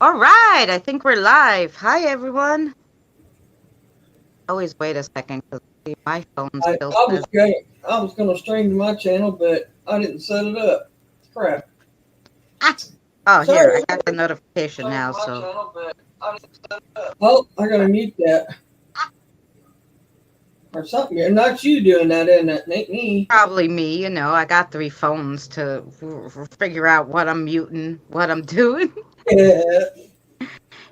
All right, I think we're live. Hi, everyone. Always wait a second because my phone I, still I was says. gonna I was gonna stream to my channel, but I didn't set it up. Crap. Ah! Oh, here, I Sorry. got the notification Stream to now. my So channel, but I didn't set it up. Oh, I gotta mute that or something. Not you doing that, isn't it? Ain't me. probably me. I got three phones to figure out what I'm muting, what I'm doing. Yeah.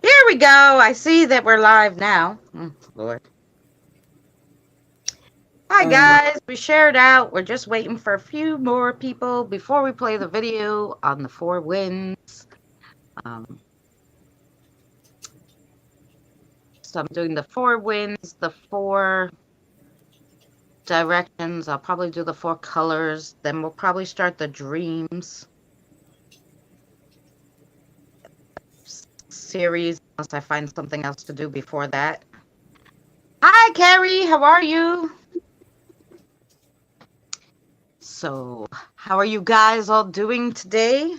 Here we go. I see that we're live now. Lord. Hi, Um. guys. We shared out. We're just waiting for a few more people before we play the video on the four winds. Um, so I'm doing the four winds, the four directions. I'll probably do the four colors. Then we'll probably start the dreams series unless I find something else to do before that. Hi, Carrie. How are you? So, how are you guys all doing today?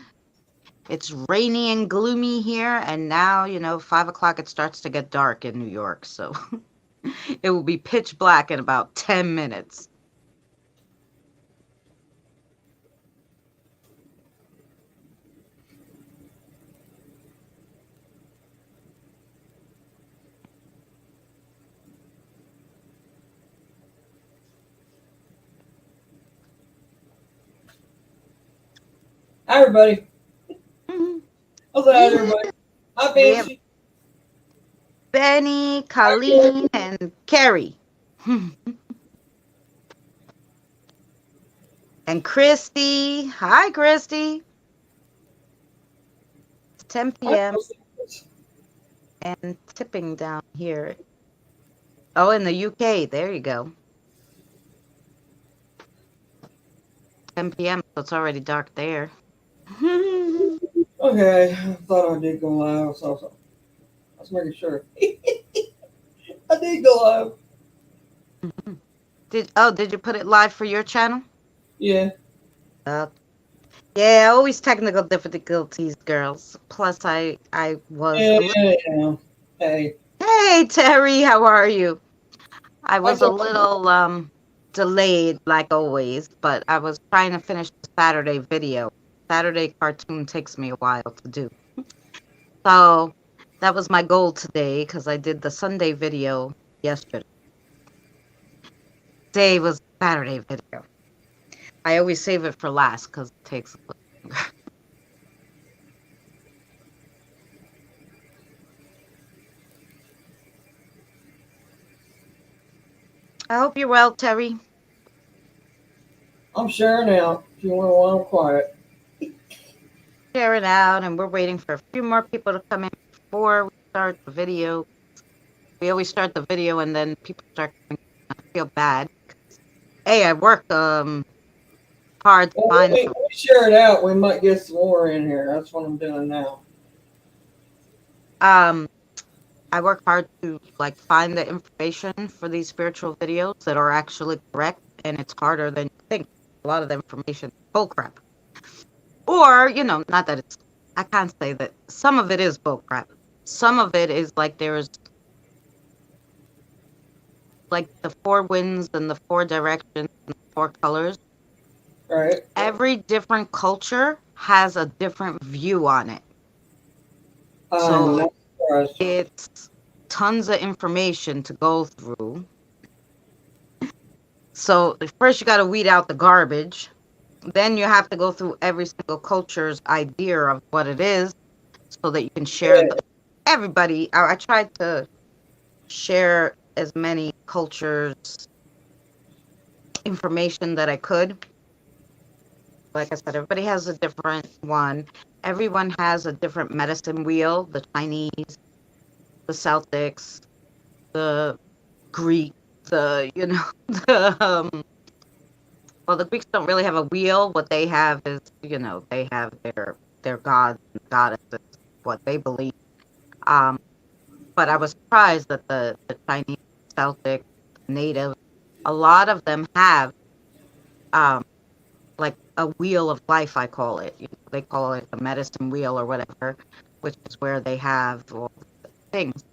It's rainy and gloomy here, and now, 5 o'clock it starts to get dark in New York. So, it will be pitch black in about 10 minutes. Hi, everybody. Mhm. How's that, Yeah, everybody? Hi, we have Banshee. Benny, Hi, Carrie. Colleen, and Carrie. And Christy. Hi, Christy. It's 10 Hi, p.m. Chris. and tipping down here. Oh, in the UK. There you go. 10 p.m. So it's already dark there. Okay, I thought I did go live, so I was making sure. I did go live. Did you put it live for your channel? Yeah. Uh, yeah, always technical difficulties, girls. Plus, I was Yeah, a little. yeah, yeah. Hey, Hey, Terry, how are you? I I was a took. little delayed, like always, but I was trying to finish the Saturday video. Saturday cartoon takes me a while to do. So that was my goal today because I did the Sunday video yesterday. Today was Saturday video. I always save it for last because it takes a little longer. I hope you're well, Terry. I'm sharing out. If you want to while I'm quiet. Share it out, and we're waiting for a few more people to come in before we start the video. We always start the video and then people start coming. I feel bad. Hey, I work hard to Well, find let me share it out. We might get some more in here. That's what I'm doing now. um I work hard to like find the information for these spiritual videos that are actually correct, and it's harder than you think. A lot of the information is bullcrap. Or, not that it's I can't say that some of it is bullcrap. Some of it is like there's like the four winds and the four directions and the four colors. Right? Every different culture has a different view on it. I'm So not surprised. it's tons of information to go through. So first you got to weed out the garbage. Then you have to go through every single culture's idea of what it is so that you can share Yeah. everybody. I tried to share as many cultures information that I could. Like I said, everybody has a different one. Everyone has a different medicine wheel. The Chinese, the Celtics, the Greek, the well, the Greeks don't really have a wheel. What they have is, they have their gods and goddesses, what they believe. Um, but I was surprised that the Chinese, Celtic, native, a lot of them have um like a wheel of life. I call it. They call it the medicine wheel or whatever. which is where they have all the things.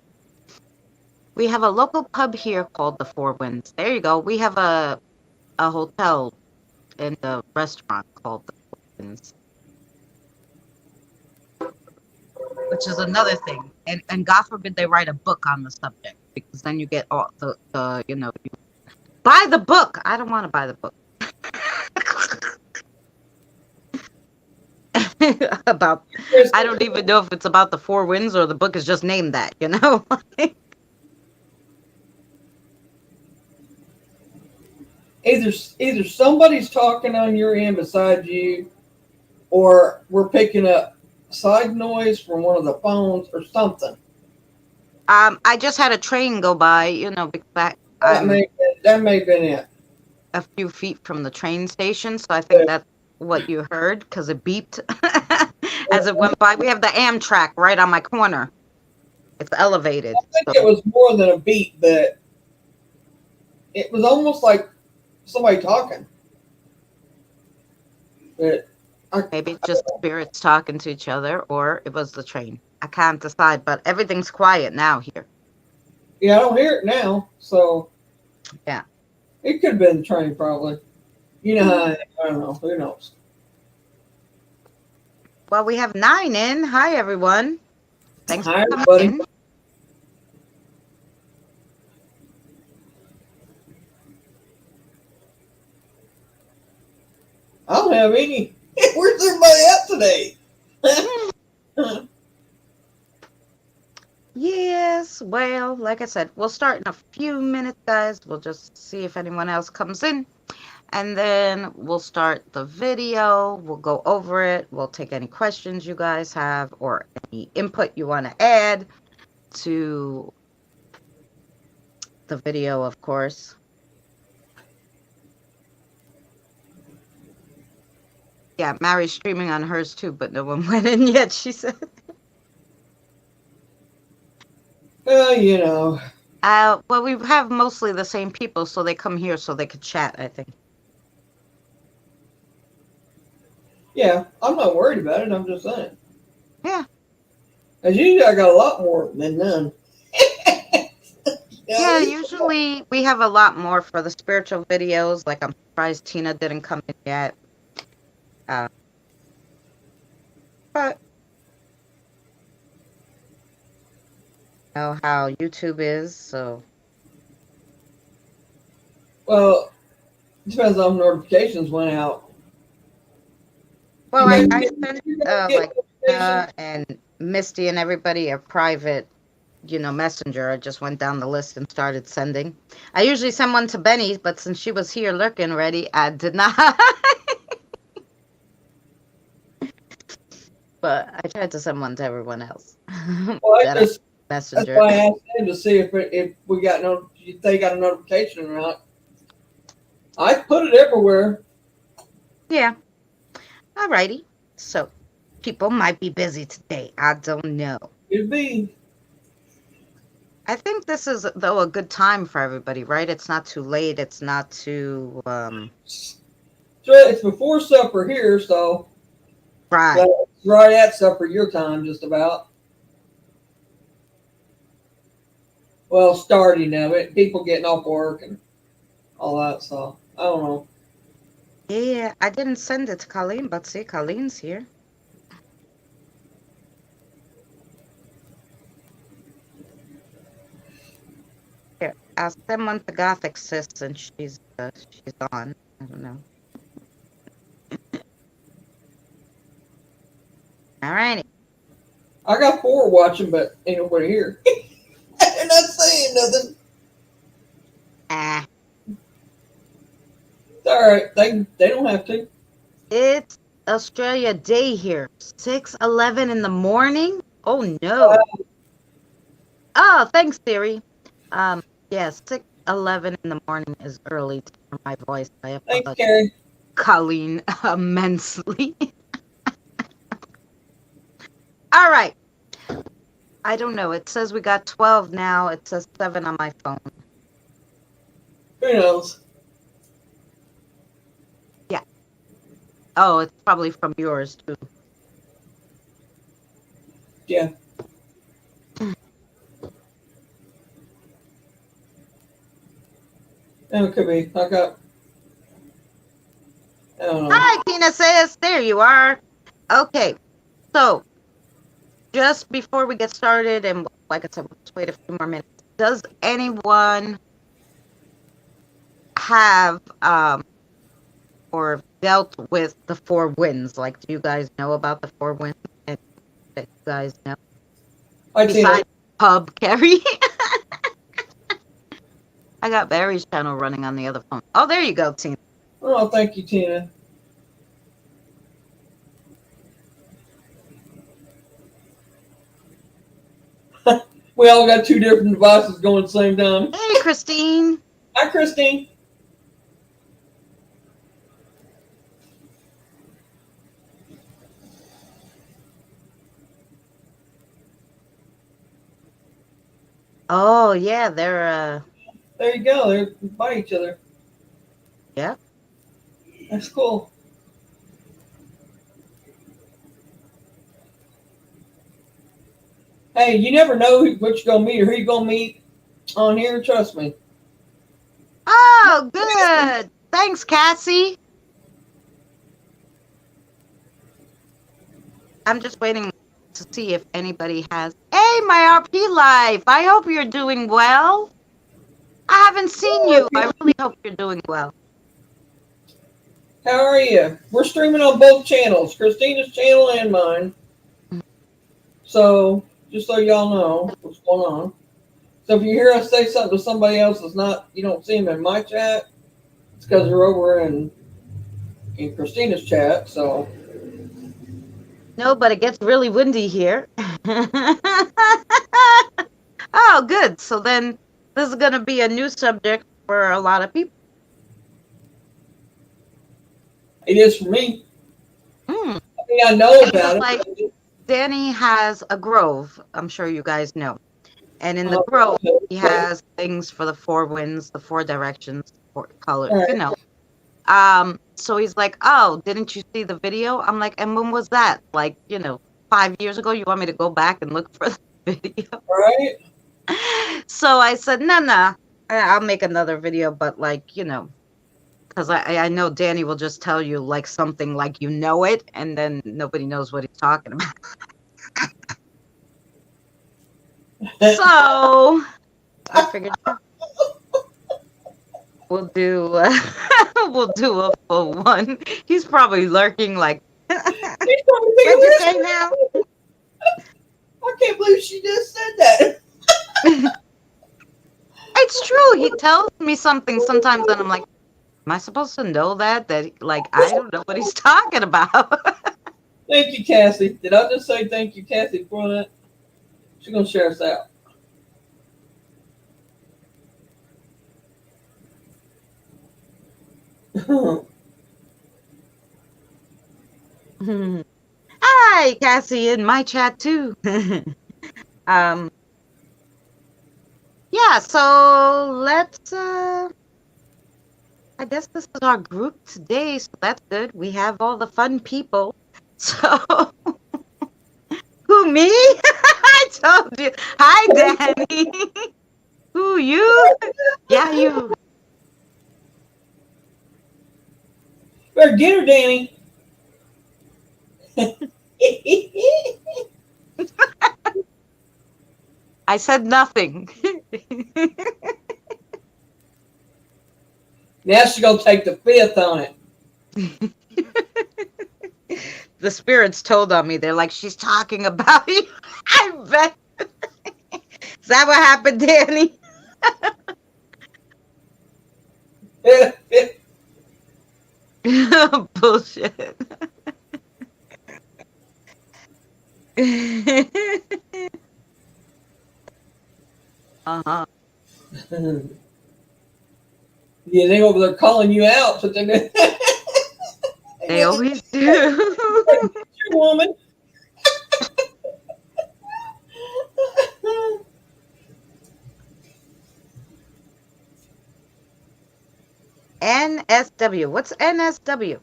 We have a local pub here called the Four Winds. There you go. We have a hotel and a restaurant called the Four Winds, which is another thing. And God forbid they write a book on the subject, because then you get all the you buy the book. I don't want to buy the book. About, I don't even know if it's about the Four Winds or the book is just named that, Either somebody's talking on your end beside you, or we're picking up side noise from one of the phones or something. I just had a train go by, because That may have been it. a few feet from the train station, so I think that's what you heard, because it beeped as it went by. We have the Amtrak right on my corner. It's elevated. I think it was more than a beat, but it was almost like somebody talking. But maybe it's just spirits talking to each other, or it was the train. I can't decide, but everything's quiet now here. Yeah, I don't hear it now, so yeah, it could have been the train probably. You know how, I don't know. Who knows? Well, we have 9 in. Hi, everyone. Thanks Hi, for coming everybody. in. I don't have any. Where's everybody at today? Yes, well, like I said, we'll start in a few minutes, guys. We'll just see if anyone else comes in. And then we'll start the video. We'll go over it. We'll take any questions you guys have or any input you want to add to the video, of course. Yeah, Mary's streaming on hers too, but no one went in yet, she said. Well, well, we have mostly the same people, so they come here so they could chat, I think. Yeah, I'm not worried about it. I'm just saying. Yeah. As usually, I got a lot more than none. Yeah, usually we have a lot more for the spiritual videos. Like, I'm surprised Tina didn't come in yet. But you know how YouTube is, so. Well, it depends on notifications went out. Well, I sent like and Misty and everybody a private, messenger. I just went down the list and started sending. I usually send one to Benny, but since she was here lurking ready, I did not. But I tried to send one to everyone else. Well, messenger. That's why I asked him to see if we got if they got a notification or not. I put it everywhere. Yeah. Alrighty. So people might be busy today. I don't know. It'd be. I think this is, though, a good time for everybody, right? It's not too late. It's not too. So it's before supper here, so. Right. It's right at supper your time, just about. Well, starting of it, people getting off work and all that, so I don't know. Yeah, I didn't send it to Colleen, but see, Colleen's here. Here, I'll send one to Gothic Sis, and she's on. I don't know. Alrighty. I got 4 watching, but ain't nobody here. They're not saying nothing. It's all right. They don't have to. It's Australia Day here. 6:11 in the morning. Oh no. Oh, thanks, Siri. Yeah, 6:11 in the morning is early to hear my voice. I apologize, Thanks, Carrie. Colleen, immensely. All right. I don't know. It says we got 12 now. It says 7 on my phone. Who knows? Yeah. Oh, it's probably from yours too. Yeah. It could be. I don't know. Hi, Tina says. There you are. Okay, so just before we get started, and like I said, we'll just wait a few more minutes. Does anyone have or dealt with the four winds? Like, do you guys know about the four winds? And that you guys know Hi, Tina. besides pub Carrie? I got Barry's channel running on the other phone. Oh, there you go, Tina. Oh, thank you, Tina. We all got two different devices going at the same time. Hey, Christine. Hi, Christine. Oh yeah, they're There you go. They're by each other. yeah. That's cool. Hey, you never know what you're gonna meet or who you're gonna meet on here. Trust me. Oh, good. Thanks, Cassie. I'm just waiting to see if anybody has. Hey, my RP life. I hope you're doing well. I haven't seen you. I really hope you're doing well. How are you? We're streaming on both channels, Christina's channel and mine. So just so y'all know what's going on. So if you hear us say something to somebody else that's not, you don't see them in my chat, it's because they're over in Christina's chat. So No, but it gets really windy here. Oh, good. So then this is going to be a new subject for a lot of people. it is for me. Hmm. I mean, I know about it. Like Danny has a grove. I'm sure you guys know. And in the grove, he has things for the four winds, the four directions, four colors, Right. you know. So he's like, "Oh, didn't you see the video?" I'm like, "And when was that? Like, 5 years ago? You want me to go back and look for the video?" Right. So I said, "No, I'll make another video, but because I know Danny will just tell you like something like you know it, and then nobody knows what he's talking about." So I figured we'll do we'll do a full one. He's probably lurking like, "What'd you say now?" I can't believe she just said that. It's true. He tells me something sometimes, and I'm like, "Am I supposed to know that? Like, I don't know what he's talking about." Thank you, Cassie. Did I just say thank you, Cassie, for that? She's gonna share us out. Hi, Cassie, in my chat too. um, yeah. So let's. I guess this is our group today, so that's good. We have all the fun people. So, who, me? I told you. Hi, Danny. Who, you? Yeah, you. Better get her, Danny. I said nothing. Now she's gonna take the fifth on it. The spirits told on me. They're like, she's talking about you. I bet. Is that what happened, Danny? Bullshit. Uh-huh. Yeah, they over there calling you out. So They always do. woman. NSW. What's NSW?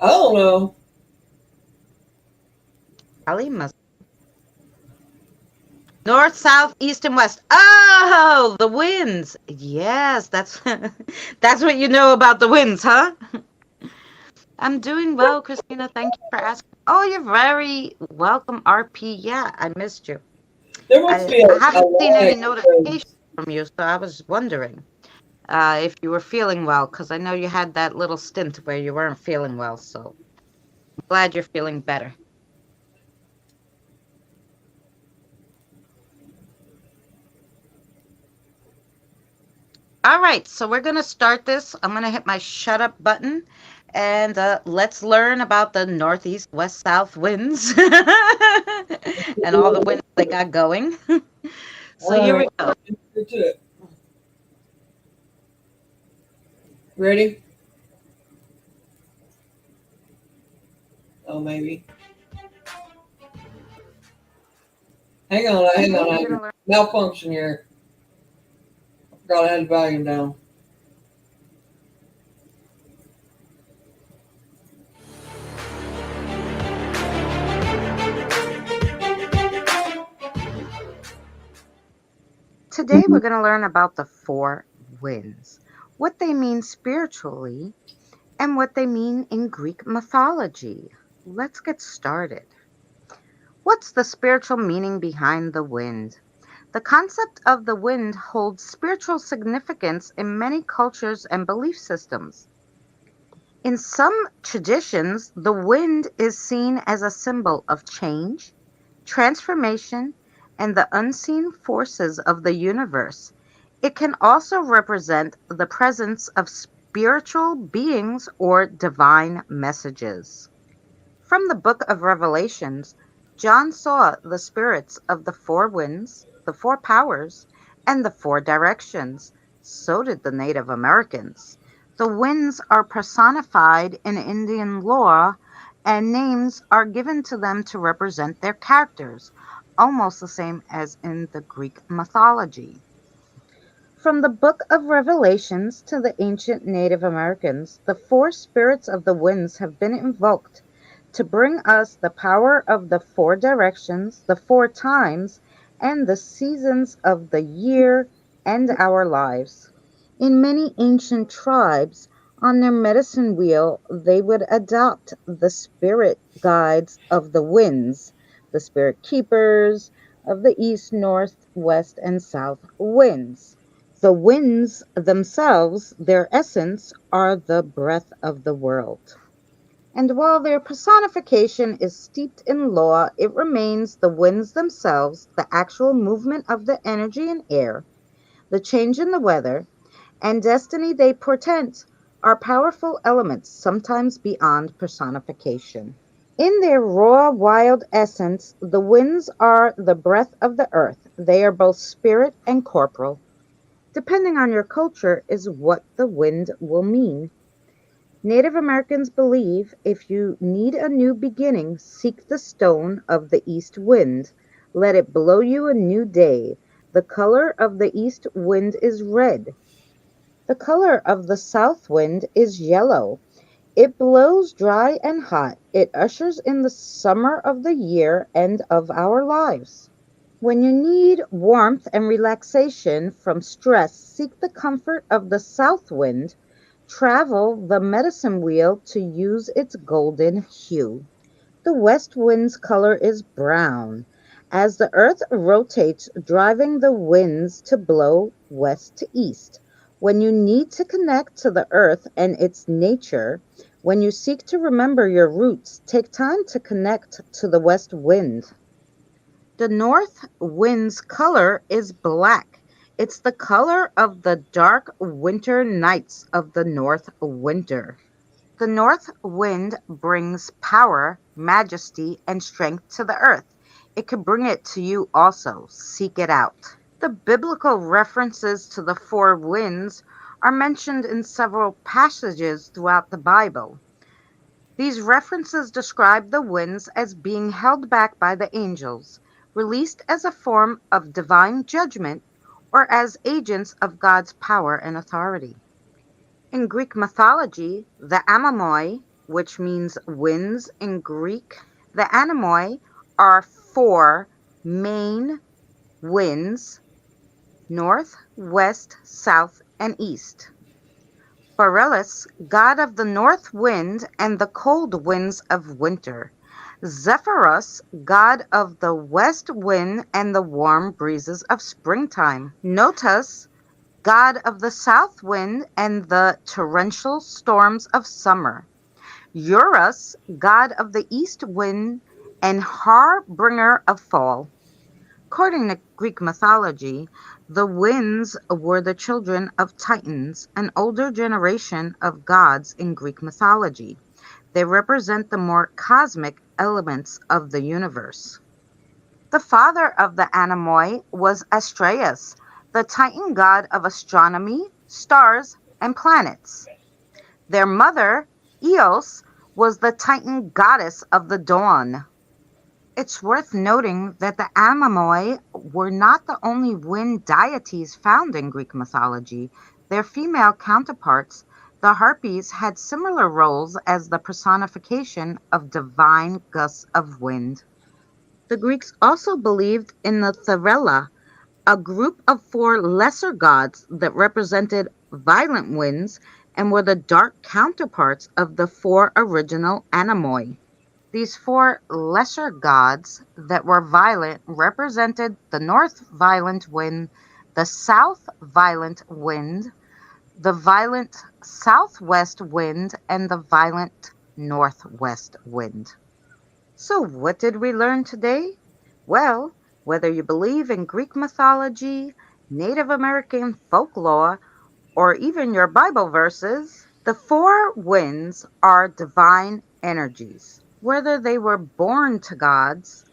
I don't know. Ali must. North, south, east, and west. Oh, the winds. Yes, that's that's what you know about the winds, huh? I'm doing well, Christina. Thank you for asking. Oh, you're very welcome, RP. Yeah, I missed you. There must be I a haven't seen any lag notification because from you, so I was wondering if you were feeling well, because I know you had that little stint where you weren't feeling well. So I'm glad you're feeling better. All right, so we're going to start this. I'm going to hit my shut up button and let's learn about the northeast, west, south winds and all the winds they got going. So all here we right. go. Get to it. Ready? Oh, maybe. Hang Today on, we're hang going on. to learn. Malfunction here. Forgot I had the volume down. Today we're going to learn about the four winds, what they mean spiritually, and what they mean in Greek mythology. Let's get started. What's the spiritual meaning behind the wind? The concept of the wind holds spiritual significance in many cultures and belief systems. In some traditions, the wind is seen as a symbol of change, transformation, and the unseen forces of the universe. It can also represent the presence of spiritual beings or divine messages. From the book of Revelations, John saw the spirits of the four winds, the four powers, and the four directions. So did the Native Americans. The winds are personified in Indian lore, and names are given to them to represent their characters, almost the same as in the Greek mythology. From the book of Revelations to the ancient Native Americans, the four spirits of the winds have been invoked to bring us the power of the four directions, the four times, and the seasons of the year and our lives. In many ancient tribes, on their medicine wheel, they would adopt the spirit guides of the winds, the spirit keepers of the east, north, west, and south winds. The winds themselves, their essence, are the breath of the world. And while their personification is steeped in law, it remains the winds themselves, the actual movement of the energy in air, the change in the weather, and destiny they portend, are powerful elements, sometimes beyond personification. In their raw, wild essence, the winds are the breath of the earth. They are both spirit and corporal. Depending on your culture, is what the wind will mean. Native Americans believe if you need a new beginning, seek the stone of the east wind. Let it blow you a new day. The color of the east wind is red. The color of the south wind is yellow. It blows dry and hot. It ushers in the summer of the year and of our lives. When you need warmth and relaxation from stress, seek the comfort of the south wind. Travel the medicine wheel to use its golden hue. The west wind's color is brown, as the earth rotates, driving the winds to blow west to east. When you need to connect to the earth and its nature, when you seek to remember your roots, take time to connect to the west wind. The north wind's color is black. It's the color of the dark winter nights of the north winter. The north wind brings power, majesty, and strength to the earth. It can bring it to you also. Seek it out. The biblical references to the four winds are mentioned in several passages throughout the Bible. These references describe the winds as being held back by the angels, released as a form of divine judgment, or as agents of God's power and authority. In Greek mythology, the amamoi, which means winds in Greek, the anemoi are four main winds, north, west, south, and east. Borealis, god of the north wind and the cold winds of winter. Zephyrus, god of the west wind and the warm breezes of springtime. Notus, god of the south wind and the torrential storms of summer. Eurus, god of the east wind and harbinger of fall. According to Greek mythology, the winds were the children of Titans, an older generation of gods in Greek mythology. They represent the more cosmic elements of the universe. The father of the Anemoi was Astraeus, the Titan god of astronomy, stars, and planets. Their mother, Eos, was the Titan goddess of the dawn. It's worth noting that the Anemoi were not the only wind deities found in Greek mythology. Their female counterparts, the Harpies, had similar roles as the personification of divine gusts of wind. The Greeks also believed in the Therella, a group of four lesser gods that represented violent winds and were the dark counterparts of the four original Anemoi. These four lesser gods that were violent represented the north violent wind, the south violent wind, the violent southwest wind, and the violent northwest wind. So, what did we learn today? Well, whether you believe in Greek mythology, Native American folklore, or even your Bible verses, the four winds are divine energies. Whether they were born to gods,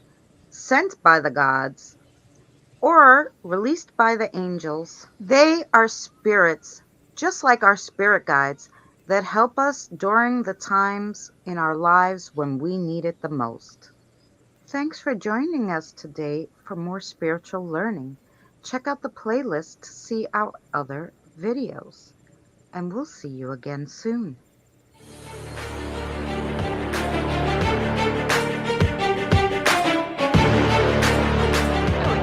sent by the gods, or released by the angels, they are spirits, just like our spirit guides, that help us during the times in our lives when we need it the most. Thanks for joining us today for more spiritual learning. Check out the playlist to see our other videos, and we'll see you again soon.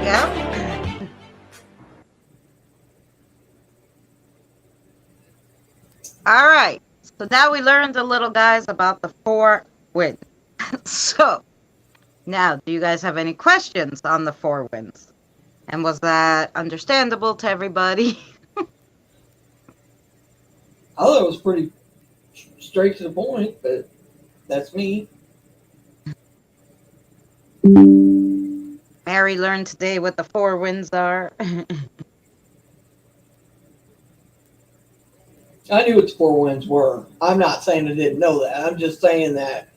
There we go. All right. So now we learned a little, guys, about the four winds. So now, do you guys have any questions on the four winds? And was that understandable to everybody? I thought it was pretty straight to the point, but that's me. Mary learned today what the four winds are. I knew what the four winds were. I'm not saying I didn't know that. I'm just saying that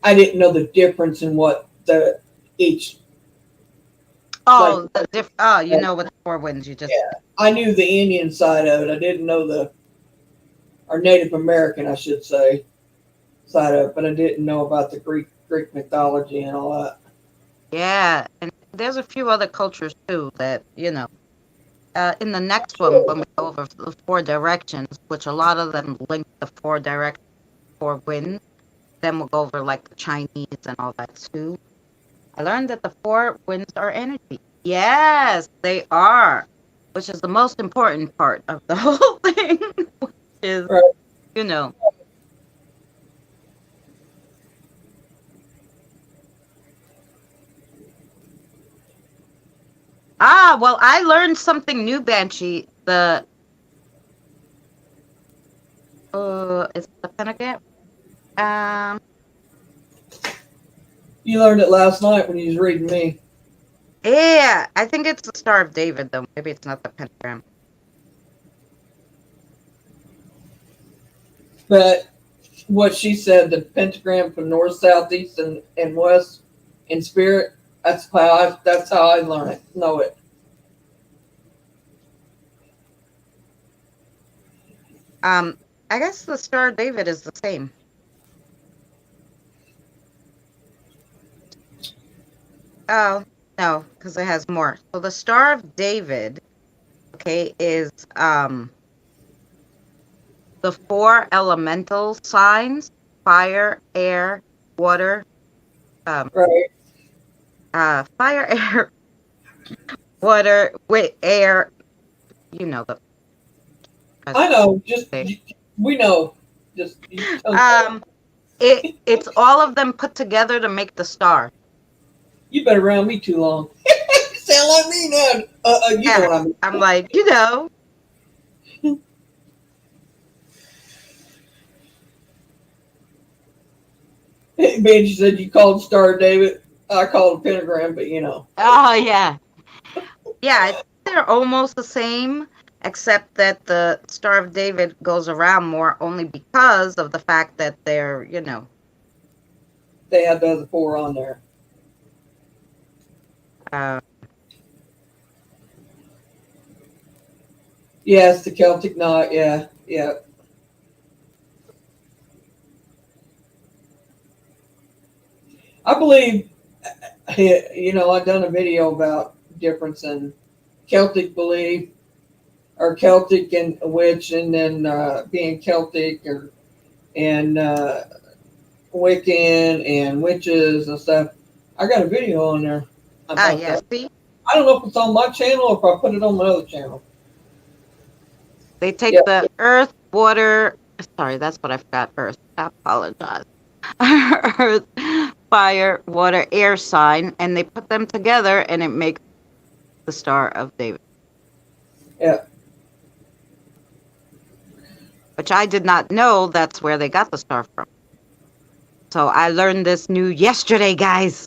I didn't know the difference in what the each. Oh, you know what the four winds you just. Yeah, I knew the Indian side of it. I didn't know or Native American, I should say, side of it, but I didn't know about the Greek mythology and all that. Yeah, and there's a few other cultures too that, in the next one, when we go over the four directions, which a lot of them link the four directions, four winds, then we'll go over like the Chinese and all that too. I learned that the four winds are energy. Yes, they are, which is the most important part of the whole thing, which is, Right. you know. Ah, well, I learned something new, Banshee. Is it the pentagram? You learned it last night when you was reading me. Yeah, I think it's the Star of David, though. Maybe it's not the pentagram. But what she said, the pentagram from north, south, east, and west in spirit, that's how I learn it, know it. I guess the Star of David is the same. Oh, no, because it has more. So the Star of David, okay, is the four elemental signs: fire, air, water. Right. Fire, air, water, with air. You know the. I know. Just thing. we know. Just you Um, it's all of them put together to make the star. you been around me too long. Sound like me now. You know Yeah, what I mean. I'm like, you know, Benji said you called Star David. I called a pentagram, but you know. oh yeah, yeah. I think they're almost the same, except that the Star of David goes around more only because of the fact that they're, They had the other four on there. uh, Yes, the Celtic knot. Yeah, yeah. I believe, you know, I've done a video about difference in Celtic belief or Celtic and witch, and then being Celtic or and Wiccan and witches and stuff. I got a video on there about yeah. that. See, I don't know if it's on my channel or if I put it on my other channel. they take Yeah, the earth, water. Sorry, that's what I forgot. Earth. I apologize. Earth, fire, water, air sign, and they put them together, and it makes the Star of David. yeah. Which I did not know that's where they got the star from. So I learned this new yesterday, guys.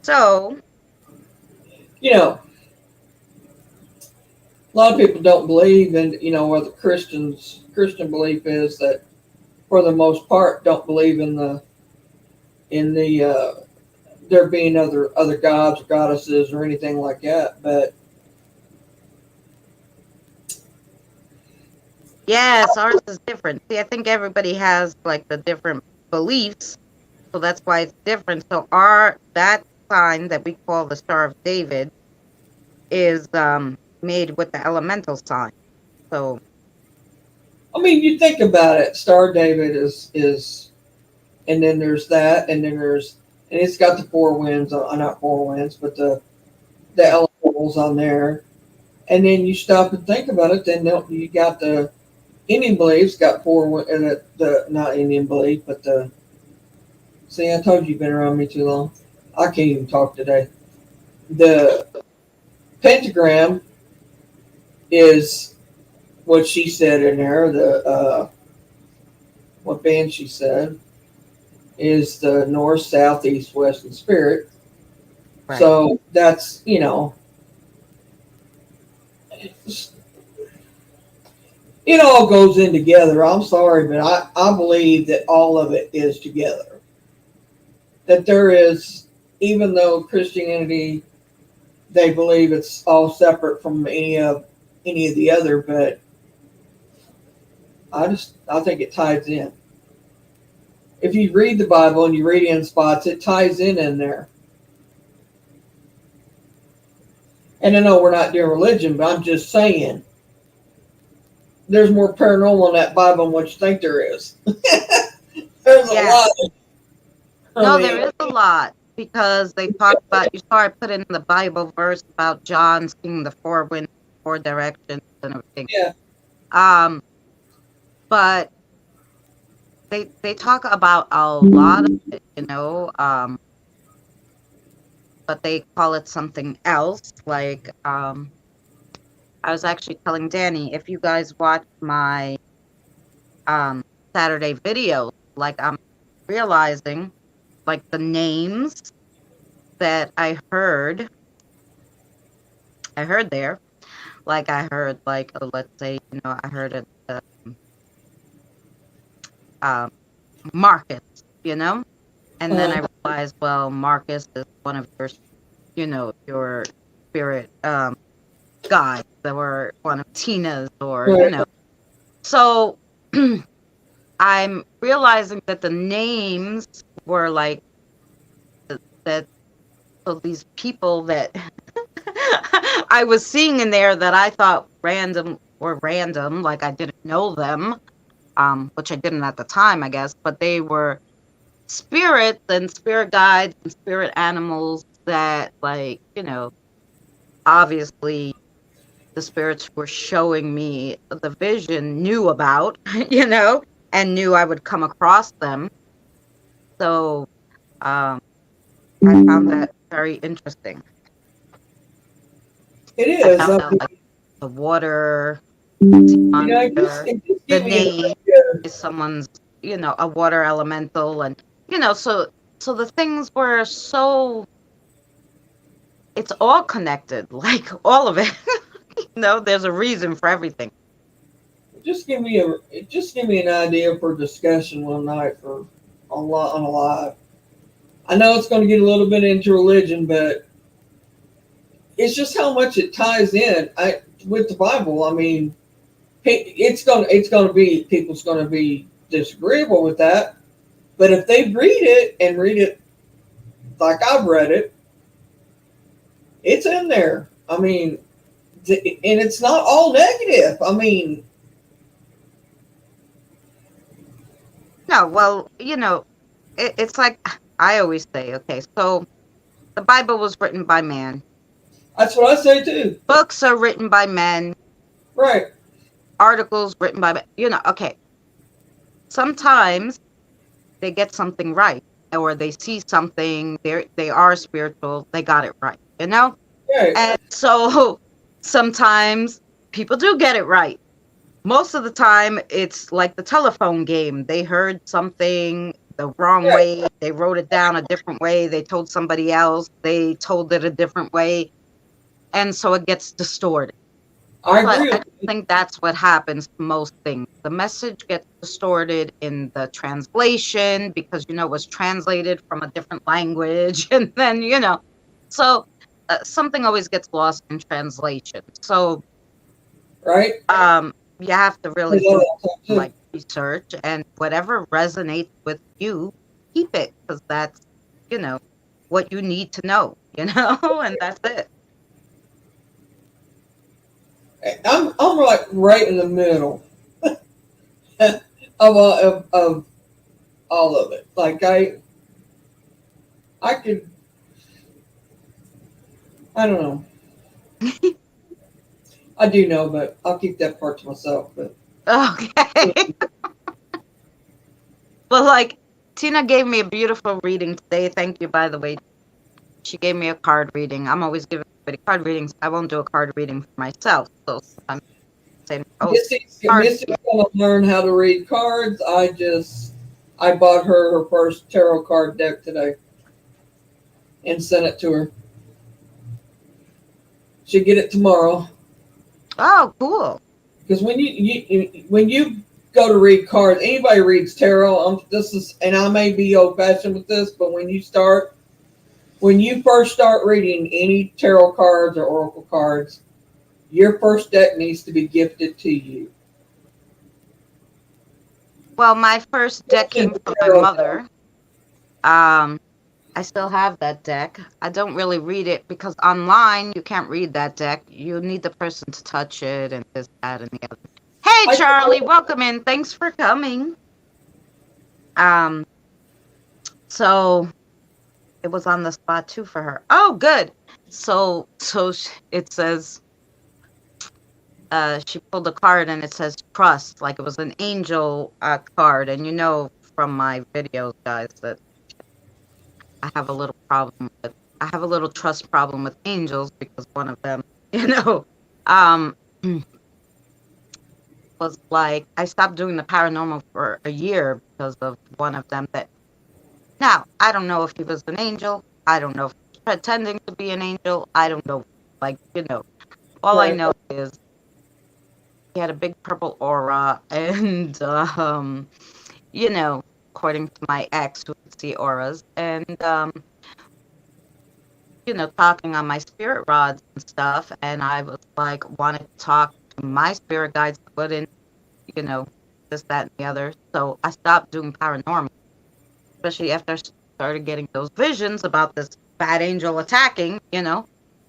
So, You know, a lot of people don't believe in, you know, where the Christian belief is that for the most part don't believe in the there being other gods or goddesses or anything like that. But yes, ours is different. See, I think everybody has like the different beliefs, so that's why it's different. So that sign that we call the Star of David is made with the elemental sign. So I mean, you think about it. Star David is, and then there's that, and then there's, and it's got the four winds, not four winds, but the elementals on there. And then you stop and think about it. Then you got the Indian beliefs got four, and the not Indian belief, but the. See, I told you you've been around me too long. I can't even talk today. The pentagram is what she said in there. The what band she said is the north, south, east, west, and spirit. right. So that's, you know, it all goes in together. I'm sorry, but I believe that all of it is together. That there is, even though Christianity, they believe it's all separate from any of the other, but I think it ties in. If you read the Bible and you read it in spots, it ties in there. And I know we're not doing religion, but I'm just saying there's more paranormal in that Bible than what you think there is. There's a Yeah. lot. No, there is a lot because they talk about, you saw I put in the Bible verse about John seeing the four winds, four directions and everything. Yeah. But they talk about a lot of it, but they call it something else. Like, I was actually telling Danny, if you guys watch my Saturday videos, like I'm realizing like the names that I heard there. Like I heard like let's say, I heard it Marcus, and then I realized, well, Marcus is one of your spirit guides, or one of Tina's, or Right. So I'm realizing that the names were like that. So these people that I was seeing in there that I thought were random, like I didn't know them, which I didn't at the time, I guess, but they were spirits and spirit guides and spirit animals that, like, obviously the spirits were showing me the vision, knew about, and knew I would come across them. So um, I found that very interesting. It I is. found I out like the water, mean, monster, it just the give me an name idea. is someone's, a water elemental, and so the things were so, it's all connected, like all of it. There's a reason for everything. It just give me an idea for discussion one night for on a live. I know it's going to get a little bit into religion, but it's just how much it ties in. With the Bible. I mean, it's going to be people's going to be disagreeable with that, but if they read it like I've read it, it's in there. I mean, and it's not all negative. I mean, No, well, it's like I always say, okay, so the Bible was written by man. that's what I say too. Books are written by men. Right. Articles written by men. Okay. Sometimes they get something right, or they see something, they are spiritual, they got it right, Right. And so sometimes people do get it right. Most of the time, it's like the telephone game. They heard something the wrong Right. way. They wrote it down a different way. They told somebody else. They told it a different way. And so it gets distorted. I But agree I with don't think that's what happens to most things. The message gets distorted in the translation because, it was translated from a different language. And then, so something always gets lost in translation. So you. Right. you have to I really know do that too. like research, and whatever resonates with you, keep it, because that's, you know, what you need to know, and that's it. I'm like right in the middle of all of it. Like I could I don't know. I do know, but I'll keep that part to myself. But Okay. Well, like, Tina gave me a beautiful reading today. Thank you, by the way. She gave me a card reading. I'm always giving everybody card readings. I won't do a card reading for myself. So I'm saying, oh, card. Missy's gonna learn how to read cards. I bought her first tarot card deck today and sent it to her. She'll get it tomorrow. Oh, cool. Because when you go to read cards, anybody reads tarot. This is, and I may be old fashioned with this, but when you first start reading any tarot cards or oracle cards, your first deck needs to be gifted to you. Well, my first deck came from my mother. I still have that deck. I don't really read it because online you can't read that deck. You need the person to touch it and this, that, and the other. Hey, Charlie, welcome in. Thanks for coming. So it was on the spot too for her. Oh, good. So it says, she pulled a card and it says trust, like it was an angel card. And from my videos, guys, that I have a little trust problem with angels because one of them, um, was like, I stopped doing the paranormal for a year because of one of them that, now, I don't know if he was an angel. I don't know if he was pretending to be an angel. I don't know. Like, all I Right. know is he had a big purple aura and, according to my ex who could see auras, and, talking on my spirit rods and stuff. And I was like, wanted to talk to my spirit guides, couldn't, you know, this, that, and the other. So I stopped doing paranormal, especially after I started getting those visions about this bad angel attacking, So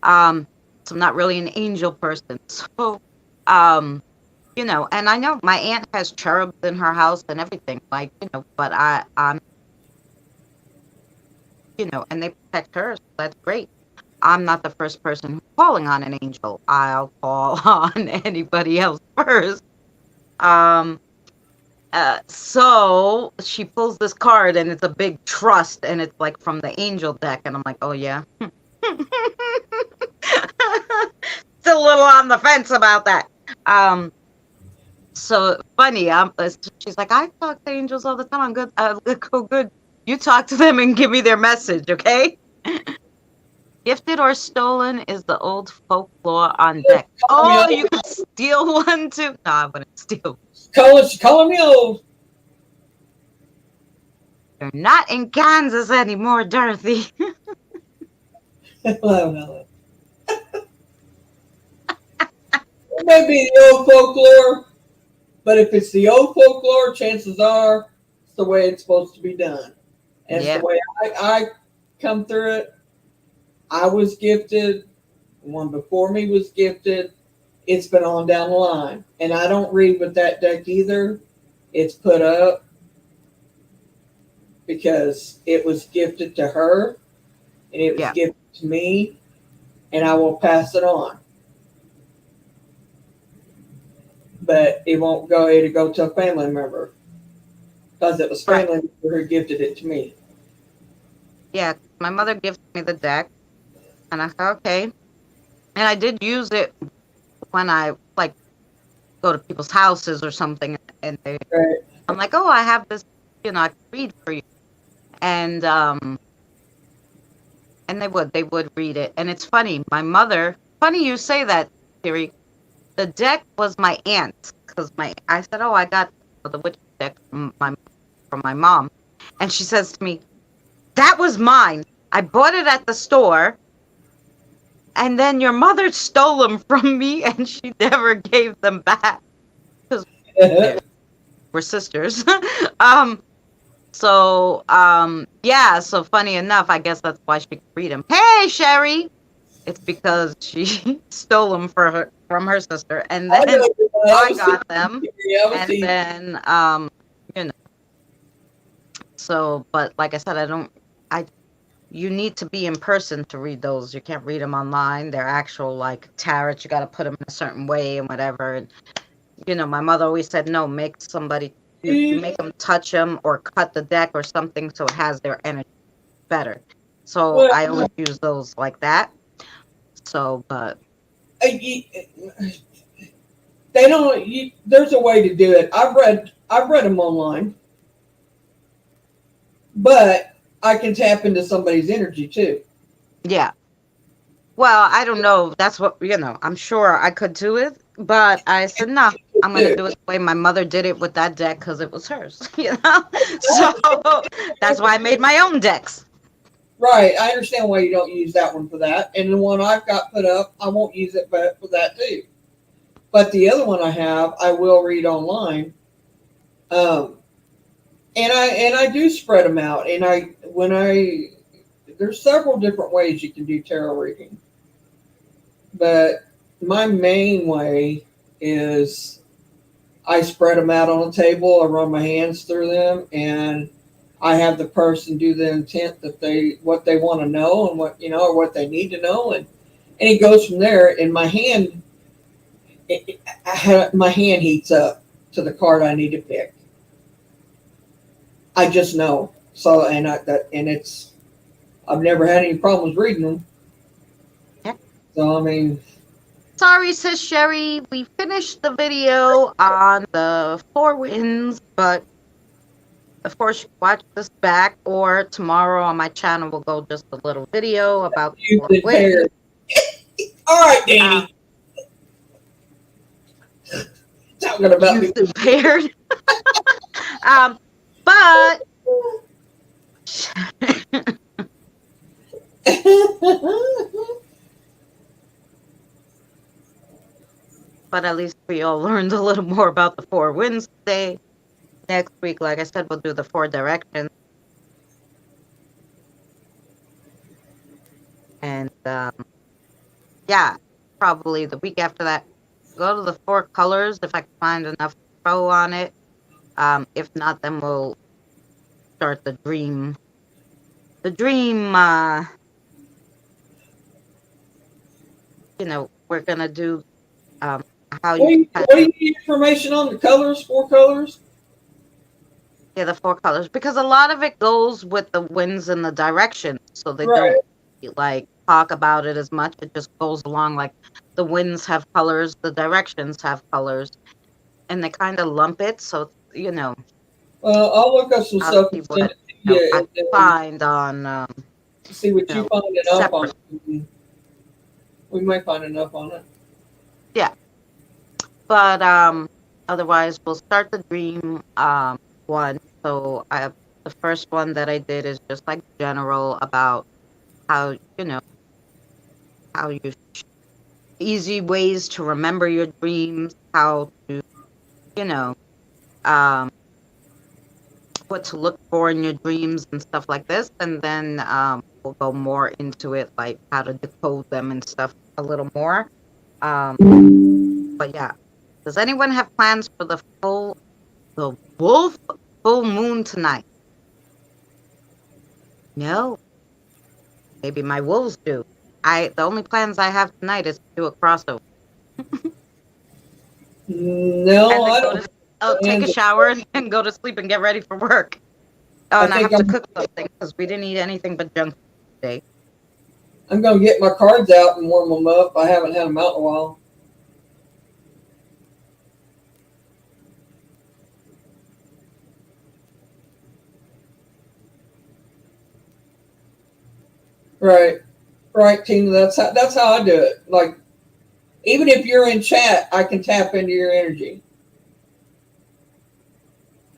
I'm not really an angel person. So, and I know my aunt has cherubs in her house and everything, like, but I'm and they protect her. So that's great. I'm not the first person who's calling on an angel. I'll call on anybody else first. Um, so she pulls this card and it's a big trust and it's like from the angel deck. And I'm like, oh yeah. Still a little on the fence about that. So funny. She's like, I talk to angels all the time. I'm good. Go good. You talk to them and give me their message, okay? Gifted or stolen is the old folklore on deck. Oh, you could steal one too? No, I wouldn't steal. Calling me old. You're not in Kansas anymore, Dorothy. Well, it may be the old folklore, but if it's the old folklore, chances are it's the way it's supposed to be done. And it's the way I come through it. I was gifted. One before me was gifted. It's been on down the line. And I don't read with that deck either. It's put up because it was gifted to her and it was gifted to me, and I will pass it on. But it won't go. It'll go to a family member because it was family member who gifted it to me. Yeah, my mother gifted me the deck, and I said okay. And I did use it when I go to people's houses or something, and I'm like, oh, I have this, I can read for you, and they would read it, and it's funny. My mother, funny you say that, Siri. The deck was my aunt's because I said, oh, I got the witch deck from my mom, and she says to me, that was mine. I bought it at the store, and then your mother stole them from me, and she never gave them back because we're sisters. So funny enough, I guess that's why she could read them. Hey, Sherry. It's because she stole them from her sister, and then I got them, and then So, but like I said, you need to be in person to read those. You can't read them online. They're actual tarot. You got to put them in a certain way and whatever. And my mother always said, no, make them touch them or cut the deck or something so it has their energy better. So I always use those like that. So, but they don't. There's a way to do it. I've read them online, but I can tap into somebody's energy too. Yeah. Well, I don't know. That's what I'm sure I could do it, but I said no. I'm gonna do it the way my mother did it with that deck because it was hers. So that's why I made my own decks. Right, I understand why you don't use that one for that, and the one I've got put up, I won't use it for that too. But the other one I have, I will read online, and I do spread them out. And there's several different ways you can do tarot reading, but my main way is I spread them out on a table. I run my hands through them, and I have the person do the intent that what they want to know and or what they need to know, and it goes from there. And my hand heats up to the card I need to pick. I just know. So I've never had any problems reading them. Yeah. So I mean. Sorry, sis Sherry. We finished the video on the 4 winds, but of course, you can watch this back, or tomorrow on my channel we'll go just a little video about the 4 winds. All right, Danny. Talking about me. Impaired. But but at least we all learned a little more about the 4 winds today. Next week, like I said, we'll do the 4 directions. And probably the week after that, go to the 4 colors if I can find enough info on it. If not, then we'll start the dream the dream, we're gonna do how you kind What do of you need information on? The colors, 4 colors? yeah, the 4 colors, because a lot of it goes with the winds and the directions, so they Right. don't like talk about it as much. It just goes along like the winds have colors, the directions have colors, and they kind of lump it. So Well, I'll look up some I'll stuff see and what send it to you I and then find on see what you find enough on separate. it. We might find enough on it. Yeah, but otherwise we'll start the dream one. So the first one that I did is just like general about how how you easy ways to remember your dreams, how to you know um what to look for in your dreams and stuff like this, and then we'll go more into it, like how to decode them and stuff a little more. But yeah, does anyone have plans for the wolf full moon tonight? No, maybe my wolves do. The only plans I have tonight is to do a crossover and No, then I go don't to have take a plans. shower and go to sleep and get ready for work. Oh, I and I think have to cook something because we didn't eat anything but junk today. I'm going to get my cards out and warm them up. I haven't had them out in a while. Right, right, Tina. That's how I do it. Like, even if you're in chat, I can tap into your energy.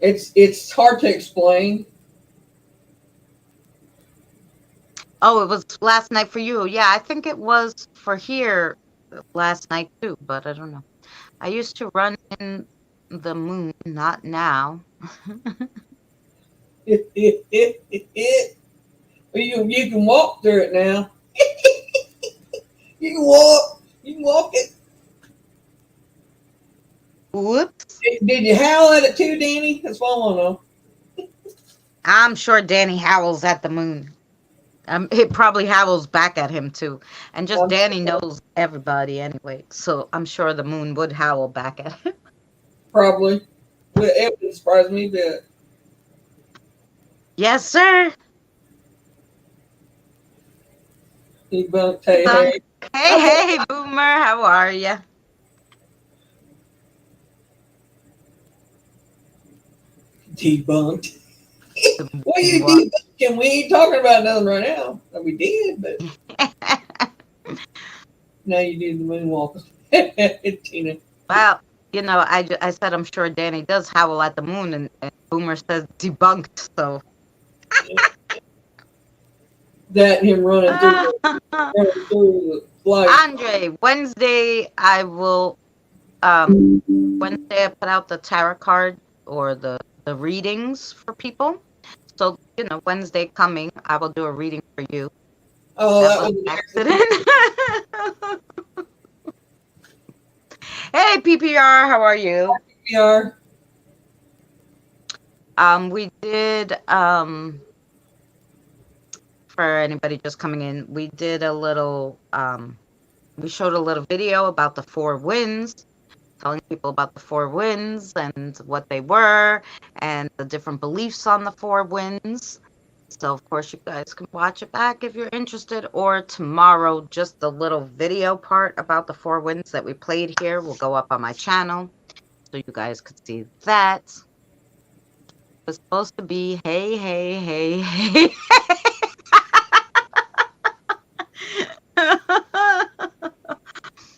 It's hard to explain. Oh, it was last night for you. Yeah, I think it was for here last night too, but I don't know. I used to run in the moon, not now. You can walk through it now. You can walk. You can walk it. Whoops. Did you howl at it too, Danny? That's what I want to know. I'm sure Danny howls at the moon. It probably howls back at him too. And just I'm Danny knows everybody anyway, so I'm sure the moon would howl back at him. probably. But it would surprise me a bit. Yes, sir. Debunked. Hey, Dunk. hey. Hey, hey, Boomer. How are you? Debunked. The What are moon you walk. debunking? We ain't talking about nothing right now. We did, but now you do the moonwalk. Tina. Well, I said I'm sure Danny does howl at the moon, and Boomer says debunked. So That and him running through the flight. Andre, Wednesday Wednesday I put out the tarot card or the readings for people. So Wednesday coming, I will do a reading for you. Oh, That that was was an accident. Hey, PPR, how are you? PPR. We did for anybody just coming in, we did a little we showed a little video about the 4 winds, telling people about the 4 winds and what they were and the different beliefs on the 4 winds. So of course you guys can watch it back if you're interested, or tomorrow just the little video part about the 4 winds that we played here will go up on my channel so you guys could see that. It was supposed to be hey, hey, hey, hey.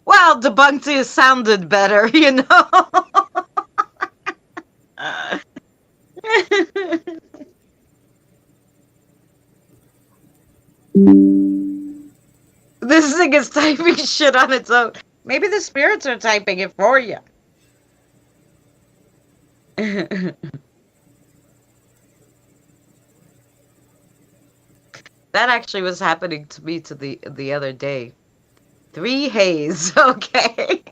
Well, debunked sounded better, This thing is typing shit on its own. Maybe the spirits are typing it for you. That actually was happening to me the other day. 3 haze, okay.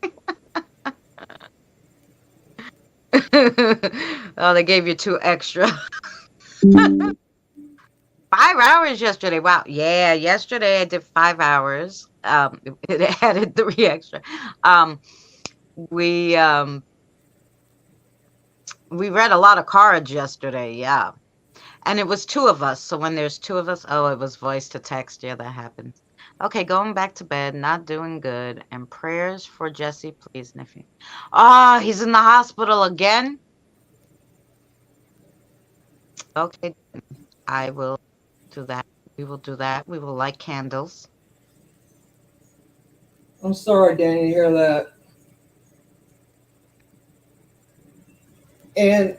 Oh, they gave you 2 extra. 5 hours yesterday. Wow. Yeah, yesterday I did 5 hours. It added 3 extra. Um, we um we read a lot of cards yesterday. Yeah, and it was two of us. So when there's two of us, oh, it was voice to text. Yeah, that happens. Okay, going back to bed, not doing good, and prayers for Jesse, please, Niffy. Ah, he's in the hospital again. Okay, I will do that. We will do that. We will light candles. I'm sorry, Danny, to hear that. And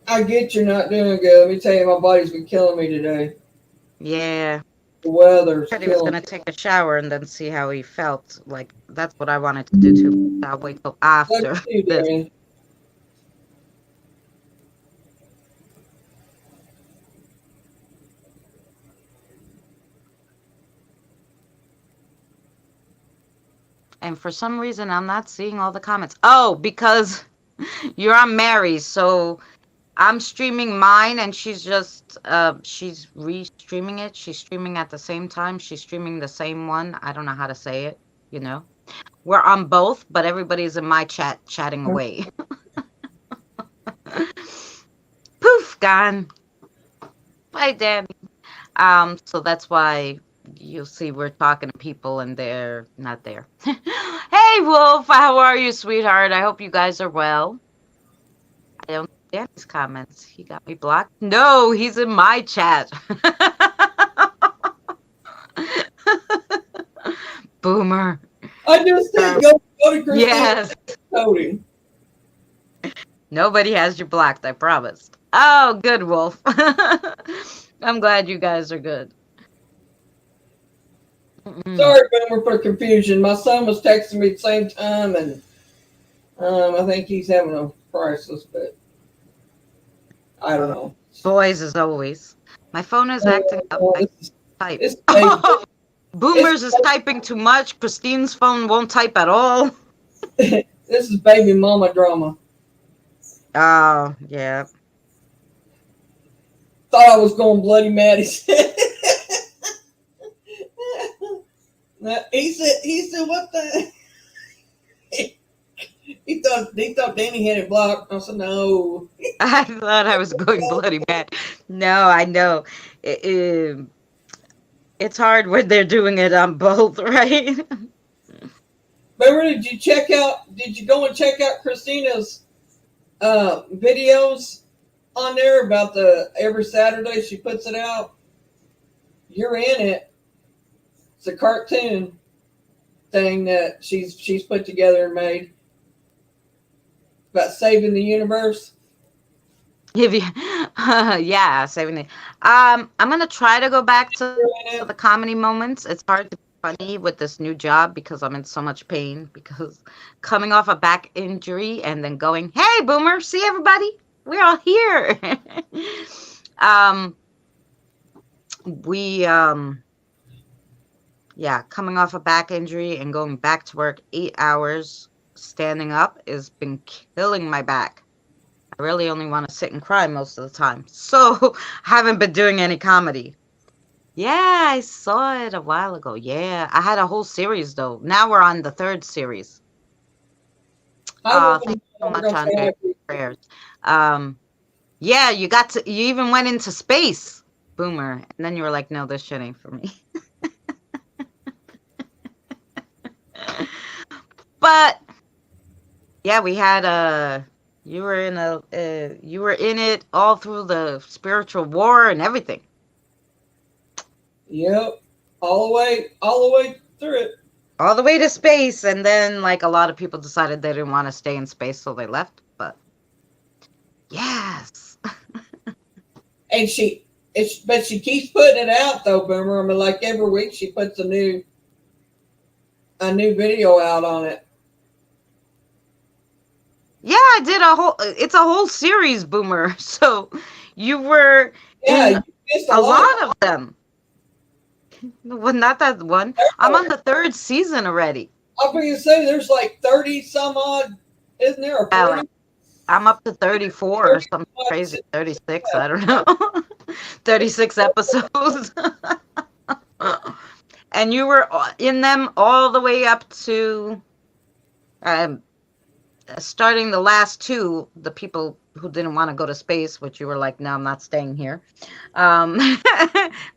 I get you're not doing good. Let me tell you, my body's been killing me today. Yeah. The weather's Said he was killing gonna me. take a shower and then see how he felt. Like that's what I wanted to do too. I'll wait till Look after at you, this. Danny. And for some reason, I'm not seeing all the comments. Oh, because you're on Mary's, so I'm streaming mine, and she's re-streaming it. She's streaming at the same time. She's streaming the same one. I don't know how to say it. You know, we're on both, but everybody's in my chat chatting away. Poof, gone. Bye, Danny. So that's why you'll see we're talking to people and they're not there. Hey, Wolf, how are you, sweetheart? I hope you guys are well. I don't see Danny's comments. He got me blocked. No, he's in my chat. Boomer. I just said go to Christine Yes. Cody. Nobody has you blocked, I promise. Oh, good, Wolf. I'm glad you guys are good. Sorry, Boomer, for confusion. My son was texting me at the same time, and I think he's having a crisis, but I don't know. Boys, as always. My phone is acting up. I type. It's baby, Boomers is typing too much. Christine's phone won't type at all. this is baby mama drama. Oh, yeah. Thought I was going bloody mad. He said, he said, what the? He thought Danny had it blocked. I said, no. I thought I was going bloody mad. No, I know. It's hard when they're doing it on both, right? Remember, did you go and check out Christina's videos on there about every Saturday she puts it out? You're in it. It's a cartoon thing that she's put together and made about saving the universe. Yeah, saving it. I'm gonna try to go back to the comedy moments. It's hard to be funny with this new job because I'm in so much pain because coming off a back injury and then going, hey, Boomer, see everybody? We're all here. Yeah, coming off a back injury and going back to work 8 hours standing up has been killing my back. I really only want to sit and cry most of the time. So I haven't been doing any comedy. Yeah, I saw it a while ago. Yeah, I had a whole series though. Now we're on the third series. Thank you so much, Andre. Prayers. Yeah, you even went into space, Boomer, and then you were like, no, this shit ain't for me. But yeah, we had you were in it all through the spiritual war and everything. Yep, all the way through it. All the way to space, and then like a lot of people decided they didn't want to stay in space, so they left. But yes. And but she keeps putting it out though, Boomer. I mean, like every week she puts a new video out on it. Yeah, I did it's a whole series, Boomer. So you were in a lot of them. Well, not that one. I'm on the third season already. I'm going to say there's like 30 some odd, isn't there? Or 40? I'm up to 34 or something crazy. 36, I don't know. 36 episodes. And you were in them all the way up to um, starting the last two, the people who didn't want to go to space, which you were like, no, I'm not staying here. Um,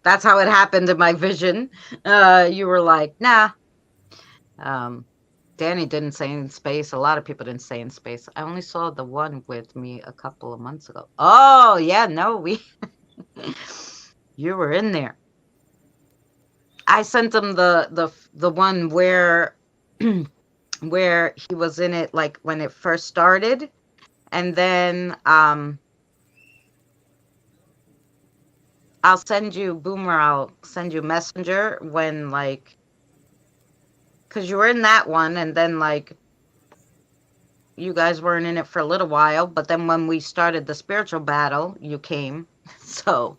that's how it happened in my vision. You were like, nah. Danny didn't say in space. A lot of people didn't say in space. I only saw the one with me a couple of months ago. Oh, yeah, no, you were in there. I sent him the one where where he was in it, like when it first started, and then I'll send you Boomer. I'll send you Messenger when like, because you were in that one, and then like you guys weren't in it for a little while, but then when we started the spiritual battle, you came. So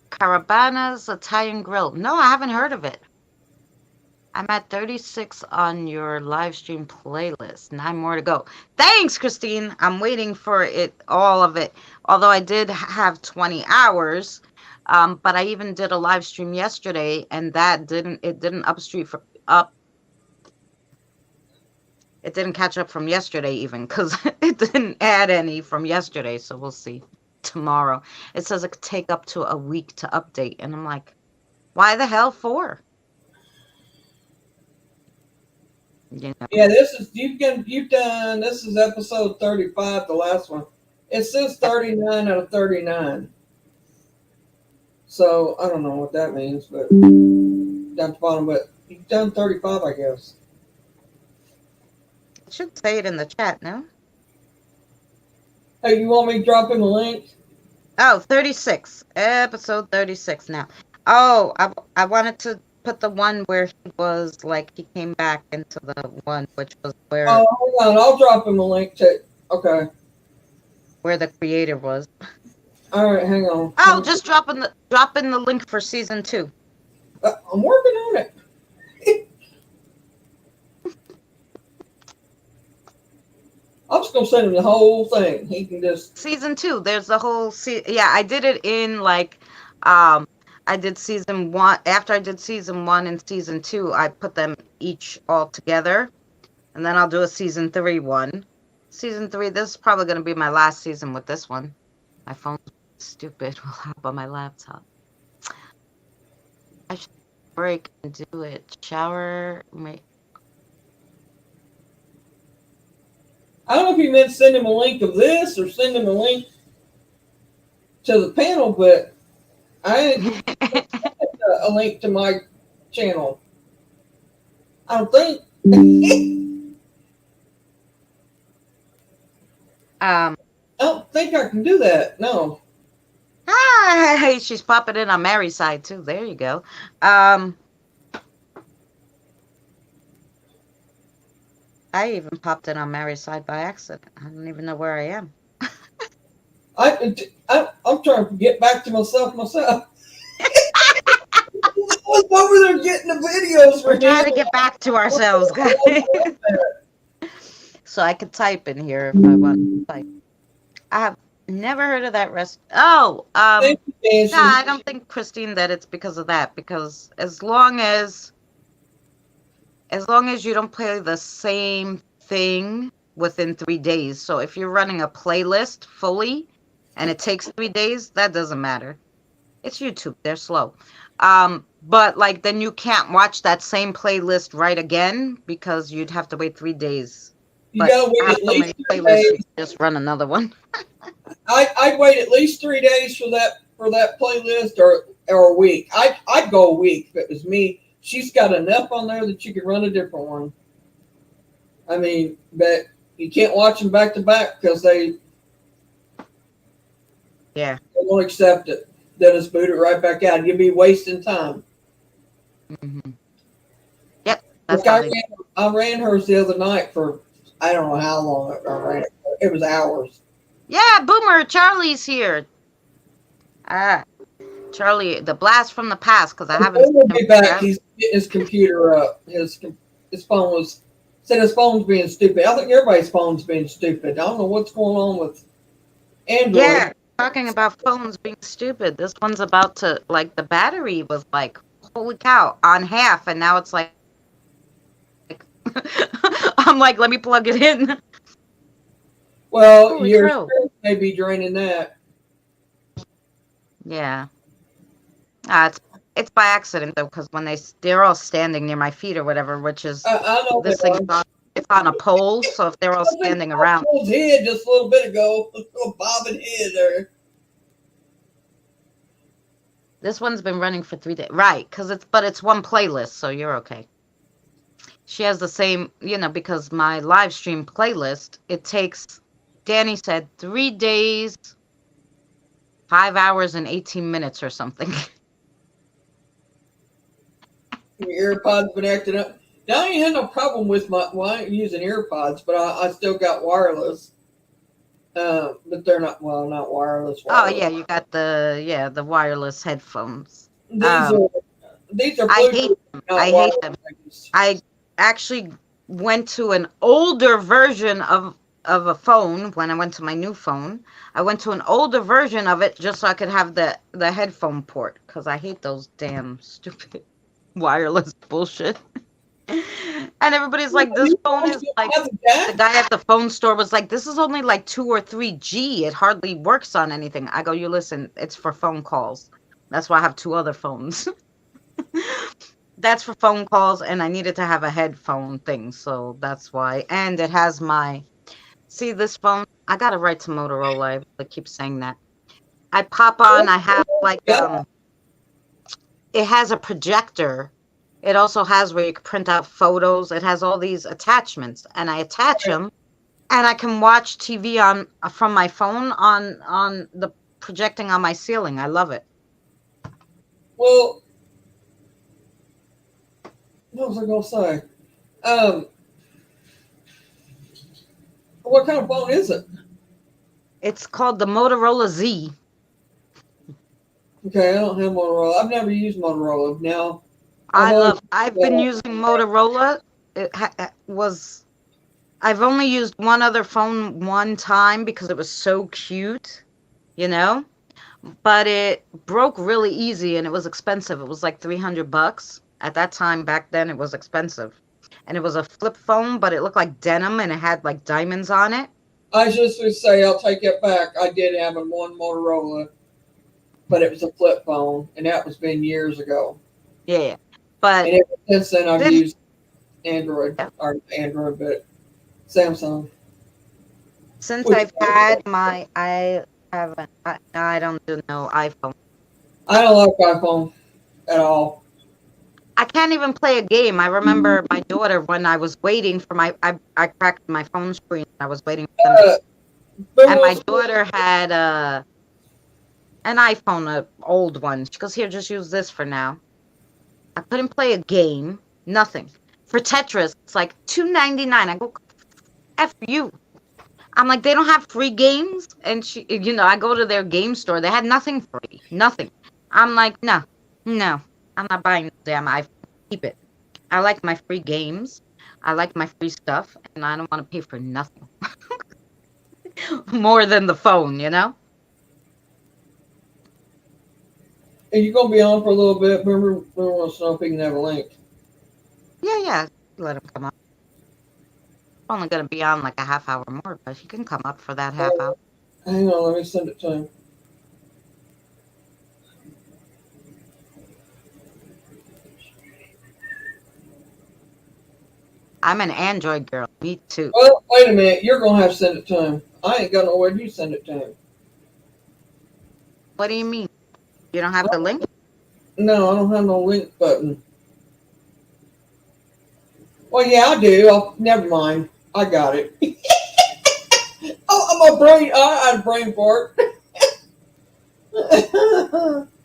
Carabana's Italian Grill. No, I haven't heard of it. I'm at 36 on your live stream playlist. 9 more to go. Thanks, Christine. I'm waiting for it, all of it. Although I did have 20 hours, but I even did a live stream yesterday, and that didn't it didn't catch up from yesterday even, because it didn't add any from yesterday. So we'll see tomorrow. It says it could take up to a week to update, and I'm like, why the hell for? You know? Yeah, this is you've done. This is episode 35, the last one. It says 39 out of 39. So I don't know what that means, but down at the bottom. But you've done 35, I guess. I should say it in the chat, no? Hey, you want me to drop him a link? Oh, 36. Episode 36 now. Oh, I wanted to put the one where he was like, he came back into the one which was where. Oh, hold on. I'll drop him a link to. Okay. Where the creator was. All right, hang on. Oh, just drop in the link for season 2. I'm working on it. I'm just gonna send him the whole thing. He can just season 2. There's the whole yeah. I did it in like, I did season 1. After I did season 1 and season 2, I put them each all together, and then I'll do a season 3 one. Season 3. This is probably gonna be my last season with this one. My phone's stupid. Will hop on my laptop. I should break and do it. Shower. I don't know if you meant send him a link of this or send him a link to the panel, but I ain't a link to my channel. I don't think. I don't think I can do that. No. Hi, she's popping in on Mary's side too. There you go. I even popped in on Mary's side by accident. I don't even know where I am. I'm trying to get back to myself. I was over there getting the videos. We're trying to get back to ourselves, guys. So I could type in here if I want to type. I have never heard of that rest. Oh, I don't think, Christine, that it's because of that. Because as long as you don't play the same thing within 3 days. So if you're running a playlist fully and it takes 3 days, that doesn't matter. It's YouTube. They're slow. But like then you can't watch that same playlist right again because you'd have to wait 3 days. You gotta wait at least 3 days. Just run another one. I'd wait at least 3 days for that playlist or a week. I'd go a week if it was me. She's got enough on there that you could run a different one. I mean, but you can't watch them back to back because they won't accept it. They'll just boot it right back out. You'll be wasting time. Mm-hmm. Yep. I ran hers the other night for I don't know how long I ran it. It was hours. Yeah, Boomer, Charlie's here. Charlie, the blast from the past, because I haven't. He'll be back. He's getting his computer up. His phone said his phone's being stupid. I think everybody's phone's being stupid. I don't know what's going on with Android. Yeah, talking about phones being stupid. This one's about to, like, the battery was like, holy cow, on half, and now it's like, I'm like, let me plug it in. Well, Holy your crow. screen may be draining that. Yeah. It's by accident though, because when they're all standing near my feet or whatever, which is I know they this thing is are. it's on a pole, so if they're all Something standing popped around, his head just a little bit ago. A little bobbing head there. this one's been running for 3 days, right? Because it's one playlist, so you're okay. She has the same, because my live stream playlist, it takes, Danny said, 3 days, 5 hours, and 18 minutes or something. Your AirPods been acting up. Now I ain't had no problem with I ain't using AirPods, but I still got wireless. But they're not not wireless. Oh Wireless. yeah, you got the wireless headphones. These are these are I hate Bluetooth, them. not I hate them. wireless. I actually went to an older version of a phone when I went to my new phone. I went to an older version of it just so I could have the headphone port, because I hate those damn stupid wireless bullshit. And everybody's like, this These phone phones is don't like, have a the jack. guy at the phone store was like, this is only like 2 or 3G. It hardly works on anything. I go, you listen, it's for phone calls. That's why I have 2 other phones. That's for phone calls, and I needed to have a headphone thing, so that's why. And it has see this phone? I got to write to Motorola. I keep saying that. I pop on, I have like, Yeah. it has a projector. It also has where you can print out photos. It has all these attachments, and I attach them, and I can watch TV on from my phone on the projecting on my ceiling. I love it. Well, what was I gonna say? Um, what kind of phone is it? It's called the Motorola Z. Okay, I don't have Motorola. I've never used Motorola. Now, I've always I've been using Motorola. I've only used one other phone one time because it was so cute, you know, but it broke really easy and it was expensive. It was like $300 at that time. Back then it was expensive, and it was a flip phone, but it looked like denim and it had like diamonds on it. I just would say I'll take it back. I did have a one Motorola, but it was a flip phone, and that was been years ago. Yeah, but And ever since then, I've since used Android or Android, but Samsung. since Which I've had my I haven't I don't do no iPhone. I don't like iPhone at all. I can't even play a game. I remember my daughter when I was waiting for I cracked my phone screen. I was waiting for them, Uh, but and my we'll, daughter had an iPhone, a old one. She goes, "Here, just use this for now." I couldn't play a game. Nothing. For Tetris, it's like $2.99. I go, F you. I'm like, they don't have free games, and I go to their game store. They had nothing free. Nothing. I'm like, no, no, I'm not buying the damn iPhone. Keep it. I like my free games. I like my free stuff, and I don't want to pay for nothing more than the phone. and you're gonna be on for a little bit. Remember, we want to know if we can have a link. Yeah, yeah. Let him come up. Only gonna be on like a half hour more, but he can come up for that half hour. Hang on, let me send it to him. I'm an Android girl. Me too. Well, wait a minute. You're gonna have to send it to him. I ain't got no way to send it to him. What do you mean? You don't have the link? No, I don't have no link button. Well, yeah, I do. Never mind. I got it. Oh, I'm a brain. I had a brain fart.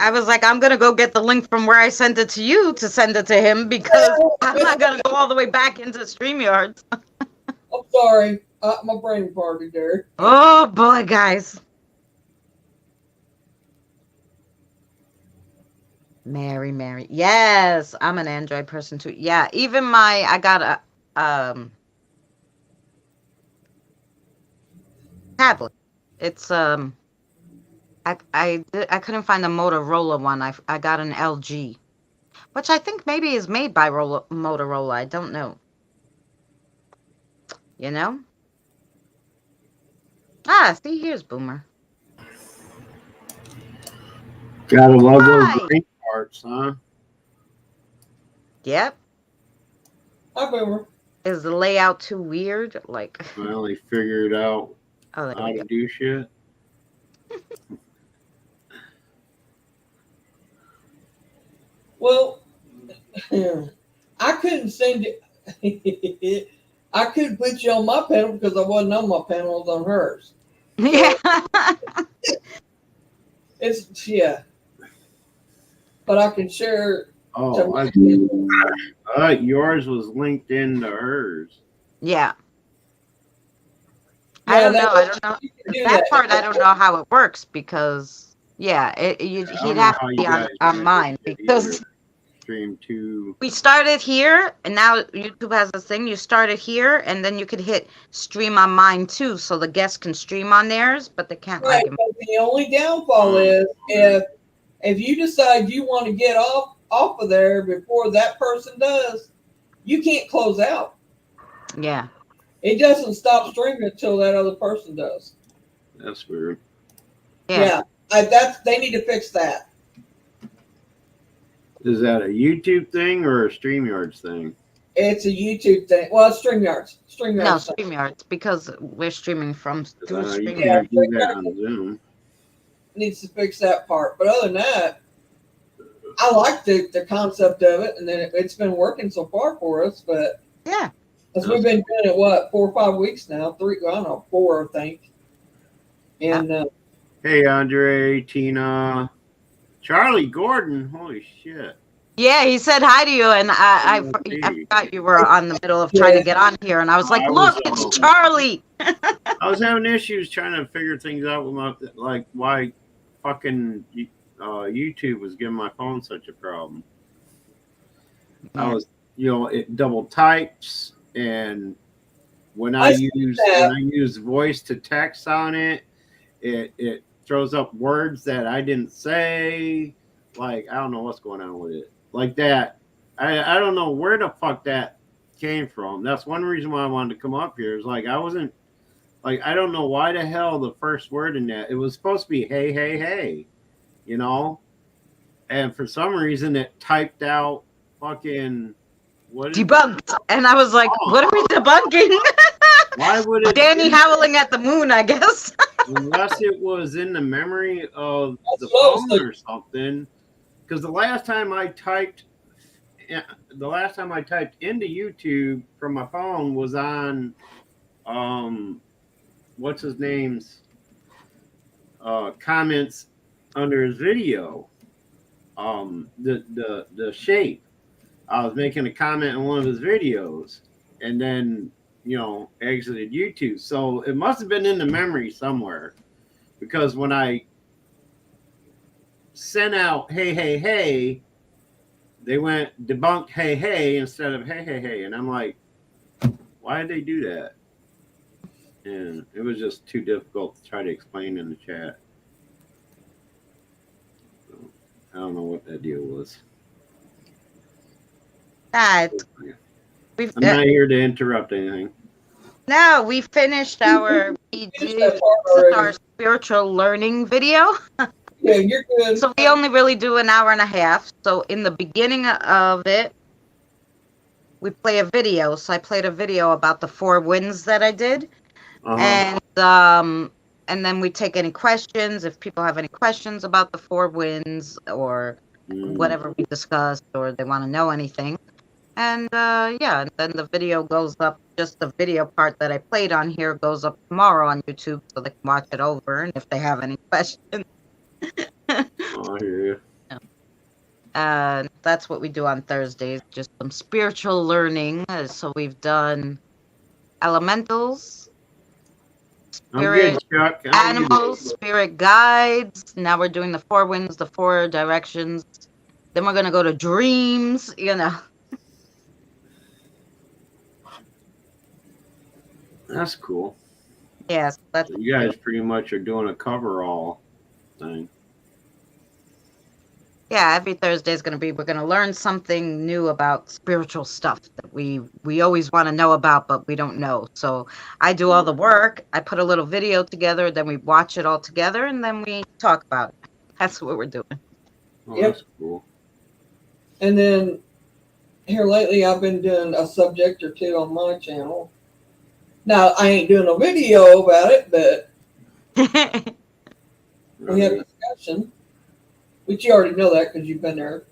I was like, I'm gonna go get the link from where I sent it to you to send it to him, because I'm not gonna go all the way back into StreamYard. I'm sorry. My brain farted there. Oh boy, guys. Mary. Yes, I'm an Android person too. Yeah, even I got a tablet. It's I couldn't find a Motorola one. I got an LG, which I think maybe is made by Motorola. I don't know. You know? Ah, see, here's Boomer. Gotta love those Hi. brain parts, huh? Yep. Hi, Boomer. Is the layout too weird? Like, Finally figured out oh, there how we to go. do shit. Well, I couldn't send it. I couldn't put you on my panel because I wasn't on my panel, I was on hers. Yeah. It's yeah, but I can share. Oh, yours was linked into hers. Yeah. Yeah, I don't know. I don't know. you can do That that. part, I don't know how it works because, yeah, I he'd don't know have to how you be guys on manage mine it because either. Stream 2. we started here and now YouTube has this thing. You started here and then you could hit stream on mine too, so the guests can stream on theirs, but they can't Right, like him. but the only downfall is if you decide you want to get off of there before that person does, you can't close out. Yeah. It doesn't stop streaming until that other person does. That's weird. Yeah. That's they need to fix that. Is that a YouTube thing or a StreamYards thing? It's a YouTube thing. Well, it's StreamYards. No, StreamYards. StreamYards because we're streaming from through You StreamYards. can't do that on Zoom. Needs to fix that part. But other than that, I like the concept of it, and then it's been working so far for us. But Yeah. because we've been doing it, what, 4 or 5 weeks now? 3, I don't know, 4, I think. And Hey, Andre, Tina, Charlie Gordon. Holy shit. Yeah, he said hi to you, and I forgot you were on the middle of trying to get on here, and I was like, I "Look, was, it's Charlie." I was having issues trying to figure things out with my, like, why fucking YouTube was giving my phone such a problem. I was, it double types, and when I use voice to text on it, it throws up words that I didn't say. Like, I don't know what's going on with it. Like that, I don't know where the fuck that came from. That's one reason why I wanted to come up here. Is like I wasn't like I don't know why the hell the first word in that it was supposed to be hey hey hey, and for some reason it typed out fucking what Debunked, and I was like, "What are we debunking?" Why would it? Danny howling at the moon, I guess. Unless it was in the memory of the phone or something. Because the last time I typed into YouTube from my phone was on what's his name's comments under his video. The shape. I was making a comment in one of his videos and then exited YouTube. So it must have been in the memory somewhere. Because when I sent out hey hey hey, they went debunked hey hey instead of hey hey hey, and I'm like, why did they do that? And it was just too difficult to try to explain in the chat. So, I don't know what that deal was. I'm not here to interrupt anything. No, we finished our spiritual learning video. Yeah, you're good. So we only really do an hour and a half. So in the beginning of it, we play a video. So I played a video about the 4 wins that I did. And then we take any questions if people have any questions about the 4 wins or whatever we discussed or they want to know anything. And and then the video goes up, just the video part that I played on here goes up tomorrow on YouTube so they can watch it over and if they have any questions. I hear you. That's what we do on Thursdays, just some spiritual learning. So we've done elementals, spirit animals, spirit guides. Now we're doing the 4 winds, the 4 directions. Then we're going to go to dreams, That's cool. Yes, that's So you guys pretty much are doing a cover-all thing. yeah. Every Thursday is we're going to learn something new about spiritual stuff that we always want to know about, but we don't know. So I do all the work. I put a little video together, then we watch it all together, and then we talk about it. That's what we're doing. Oh, Yep. that's cool. And then here lately, I've been doing a subject or two on my channel. Now, I ain't doing a video about it, but we have discussion. Which you already know that because you've been there.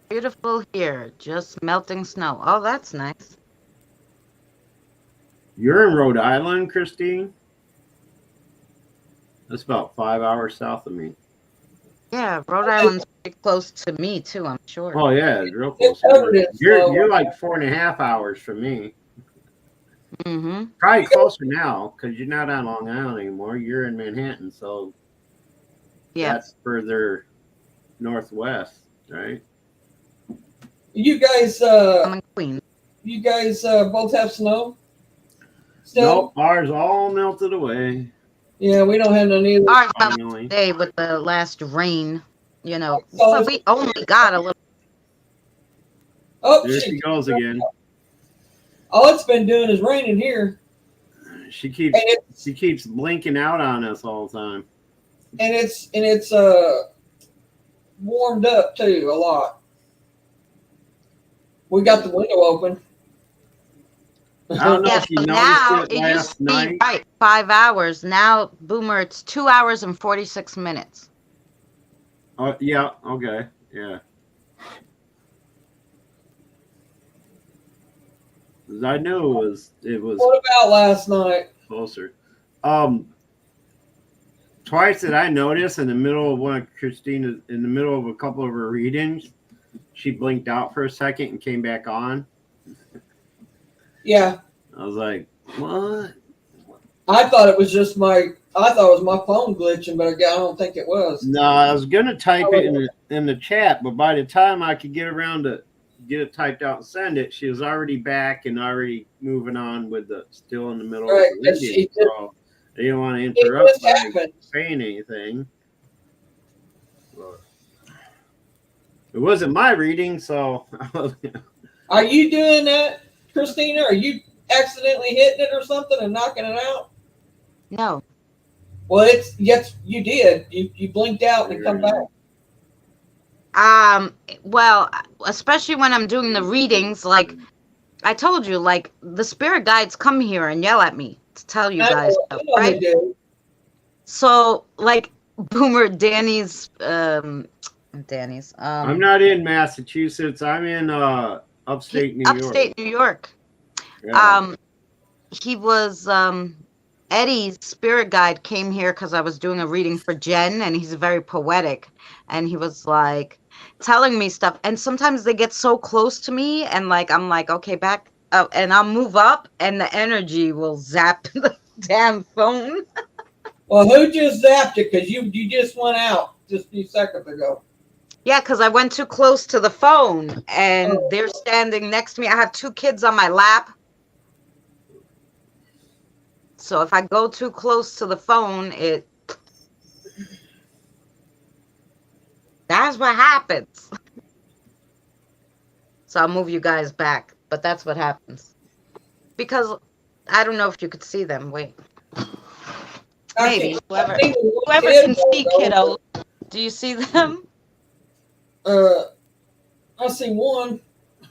Beautiful here, just melting snow. Oh, that's nice. You're in Rhode Island, Christine? That's about 5 hours south of me. Yeah, Rhode Island's pretty close to me too, I'm sure. Oh yeah, it's real close. covered it, so- You're like 4.5 hours from me. Mm-hmm. Probably closer now because you're not on Long Island anymore. You're in Manhattan, so Yeah. that's further northwest, right? You guys, I'm in Queens. you guys both have snow? Still? Nope, ours all melted away. Yeah, we don't have none either. All right, well, Finally. today with the last rain, you know, So- but we only got a little. Oh, There she goes again. all it's been doing is raining here, She keeps and she keeps blinking out on us all the time. it's warmed up too a lot. We got the window open. I don't know Yeah, if you so noticed now it it used last to be night. right 5 hours. Now, Boomer, it's 2 hours and 46 minutes. Oh yeah, okay, yeah. 'Cause I knew it was What about last night? closer. Twice that I noticed in the middle of one of Christina's, in the middle of a couple of her readings, she blinked out for a second and came back on. Yeah, I was like, what? I thought it was just I thought it was my phone glitching, but I don't think it was. No, I was gonna type it in the chat, but by the time I could get around to get it typed out and send it, she was already back and already moving on with the still in the middle Right, of the she reading. did- So I didn't want to It interrupt just by happened. saying anything. But it wasn't my reading, so Are you doing that, Christina? Are you accidentally hitting it or something and knocking it out? No. Well, yes, you did. You blinked out and come back. Well, especially when I'm doing the readings, like I told you, like the spirit guides come here and yell at me to tell you guys I stuff, know they right? do. So, like Boomer, Danny's, I'm not in Massachusetts. I'm in upstate New York. upstate New York. Yeah. He was Eddie's spirit guide came here because I was doing a reading for Jen, and he's very poetic, and he was like telling me stuff, and sometimes they get so close to me, and like I'm like, okay, back up, and I'll move up, and the energy will zap the damn phone. Well, who just zapped it? Because you just went out just a few seconds ago. Yeah, because I went too close to the phone, and Oh. they're standing next to me. I have 2 kids on my lap. So if I go too close to the phone, that's what happens. So I'll move you guys back, but that's what happens. Because I don't know if you could see them. Wait. Maybe. Whoever can see, kiddo. Do you see them? I see one.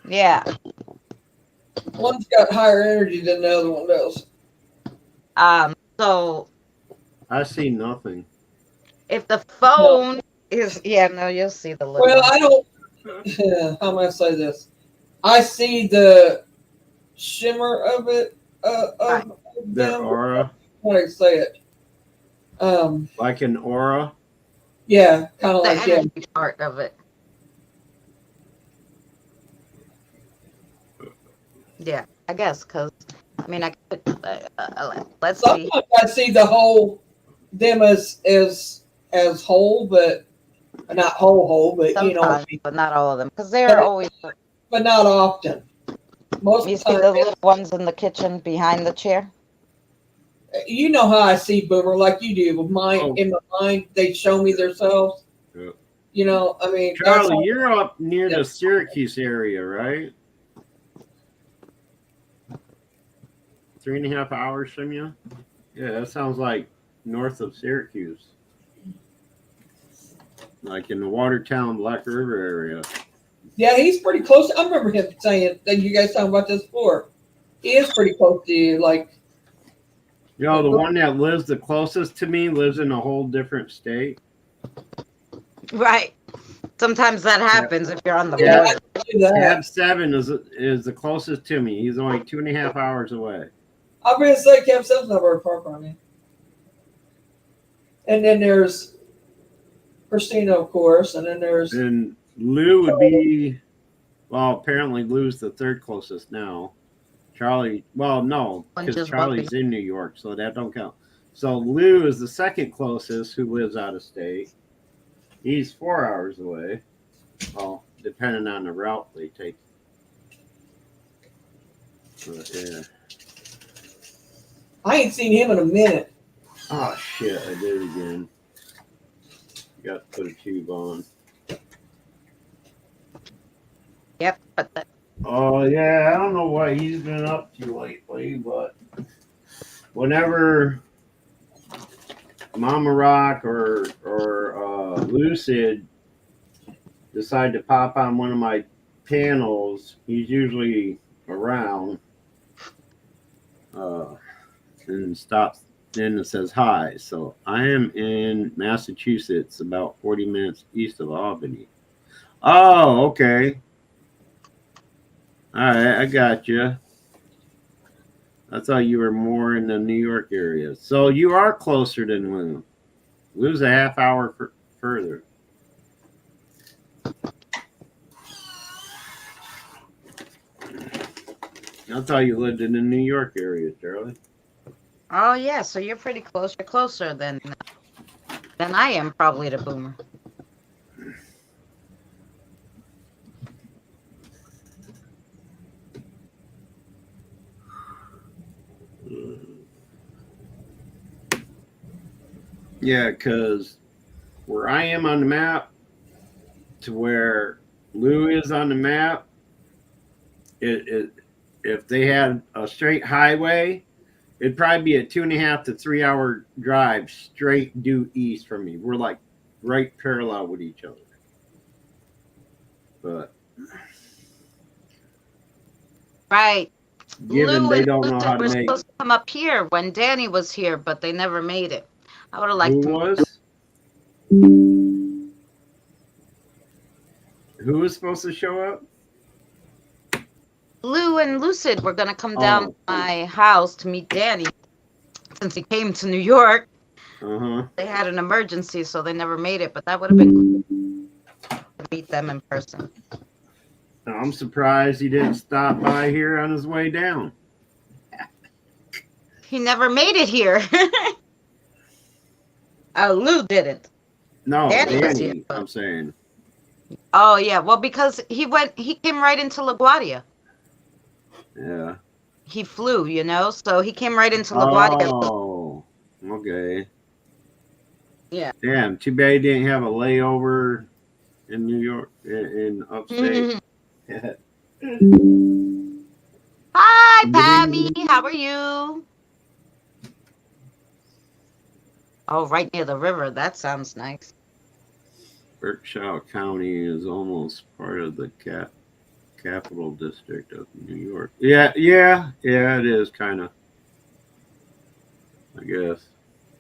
Yeah. One's got higher energy than the other one does. So I see nothing. if the phone is, no, you'll see the little Well, one. I don't. How am I say this? I see the shimmer of it. Of Their them. aura, How do I say it? like an aura. Yeah, kind of The like yeah. energy part of it. Yeah, I guess, because, I mean, I could, let's see. Sometimes I see the whole them as whole, but not whole, but you know, Sometimes, but not all of them, because they're always, but not often. Most you of see the the time, little ones in the kitchen behind the chair? you know how I see Boomer, like you do. With in my mind, they show me themselves. Yeah. You know, I mean, Charlie, you're up near the Syracuse area, right? 3.5 hours from you? Yeah, that sounds like north of Syracuse. Like in the Watertown, Black River area. Yeah, he's pretty close. I remember him saying that you guys talking about this before. He is pretty close to you. Like, you know, the one that lives the closest to me lives in a whole different state. Right. Sometimes that happens if you're on the yeah, border. I do that. Tab 7 is the closest to me. He's only 2.5 hours away. I'm going to say Cam 7's not very far from me. And then there's Christina, of course, and then there's... And Lou would be... Well, apparently Lou's the third closest now. Charlie... Well, no, because Charlie's in New York, so that don't count. So Lou is the second closest who lives out of state. He's 4 hours away. Well, depending on the route they take. But, yeah. I ain't seen him in a minute. Oh, shit, I did it again. Got to put a tube on. Yep. But Oh, yeah, I don't know what he's been up to lately, but whenever Mama Rock or Lucid decide to pop on one of my panels, he's usually around and stops in and says hi. So I am in Massachusetts, about 40 minutes east of Albany. Oh, okay. All right, I got you. I thought you were more in the New York area. So you are closer than Lou. Lou's a half hour further. I thought you lived in the New York area, Charlie. oh yeah, so you're pretty close. You're closer than I am probably to Boomer. Yeah, because where I am on the map to where Lou is on the map, if they had a straight highway, it'd probably be a 2.5 to 3 hour drive straight due east from me. We're like right parallel with each other. But Right. given Lou they and don't know Lucid how to were make... supposed to come up here when Danny was here, but they never made it. I would have liked Who to. was? Who was supposed to show up? Lou and Lucid were going to come down to my house to meet Danny since he came to New York. Uh-huh. They had an emergency, so they never made it, but that would have been cool to meet them in person. I'm surprised he didn't stop by here on his way down. He never made it here. Lou didn't. No, Danny was Danny, here. I'm saying. Oh, yeah. Well, because he came right into LaGuardia. Yeah. He flew, you know, so he came right into LaGuardia. Oh, okay. Yeah. Damn, too bad he didn't have a layover in New York, in upstate. Hi, Pammy. How are you? Oh, right near the river. That sounds nice. Berkshire County is almost part of the capital district of New York. Yeah, it is kind of. I guess.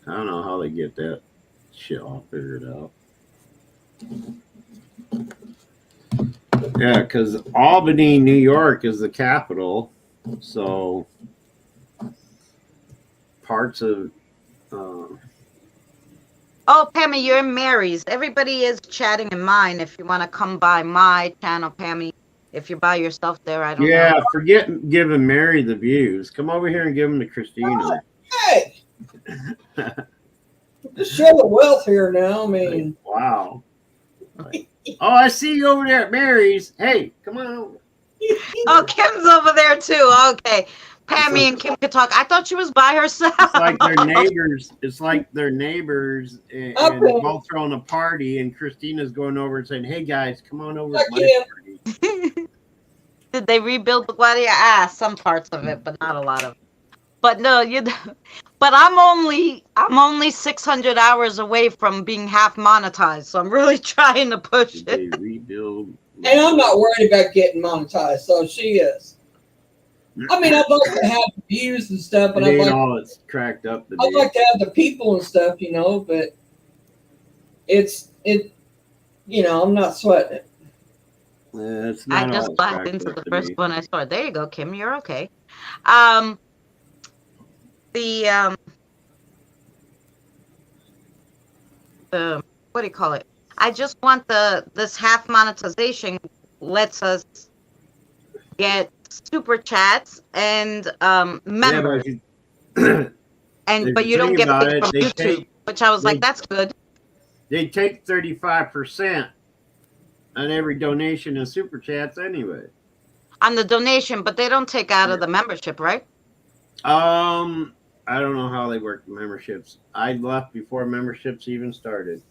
I don't know how they get that shit all figured out. Yeah, because Albany, New York is the capital. So parts of... Oh, Pammy, you're in Mary's. Everybody is chatting in mine. If you want to come by my channel, Pammy, if you're by yourself there, I don't know. Yeah, forget giving Mary the views. Come over here and give them to Christina. Hey! Just show the wealth here now. I mean, Wow. Oh, I see you over there at Mary's. Hey, come on over. Oh, Kim's over there too. Okay. Pammy and Kim could talk. I thought she was by herself. It's like their neighbors. It's like their neighbors, and Okay. they're both throwing a party, and Christina's going over and saying, "Hey guys, come on over to my Yeah. party." Did they rebuild the Guardia? Some parts of it, but not a lot of it. But no, but I'm only 600 hours away from being half monetized, so I'm really trying to push Did it. they rebuild? And I'm not worried about getting monetized, so she is. I mean, I'd like to have views and stuff, but It ain't I'd all it's cracked up to be. like to have the people and stuff, you know. But I'm not sweating it. It's I not just all it's laughed cracked into up the to first be. one I saw. There you go, Kim. You're okay. The what do you call it? I just want this half monetization lets us get super chats and Yeah, members, but but you don't think get about paid it, from YouTube, which I was like, they- that's good. they take 35% on every donation in super chats anyway. On the donation, but they don't take out of the membership, right? I don't know how they work the memberships. I left before memberships even started.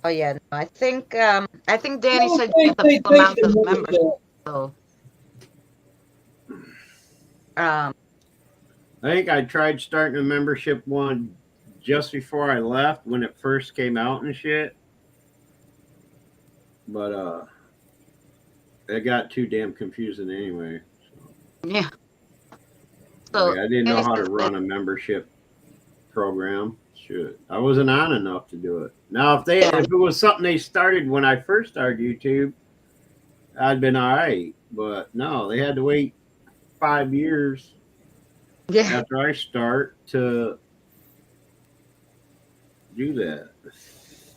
Oh yeah, no, I think Danny No, said you get the they full amount take of the membership. membership. So, I think I tried starting a membership one just before I left when it first came out and shit. But it got too damn confusing anyway. yeah. So Like, I didn't know Danny how to says run a membership program. Shit, I wasn't on enough to do it. Now, if it was something they started when I first started YouTube, I'd been all right. But no, they had to wait 5 years yeah. after I start to do that.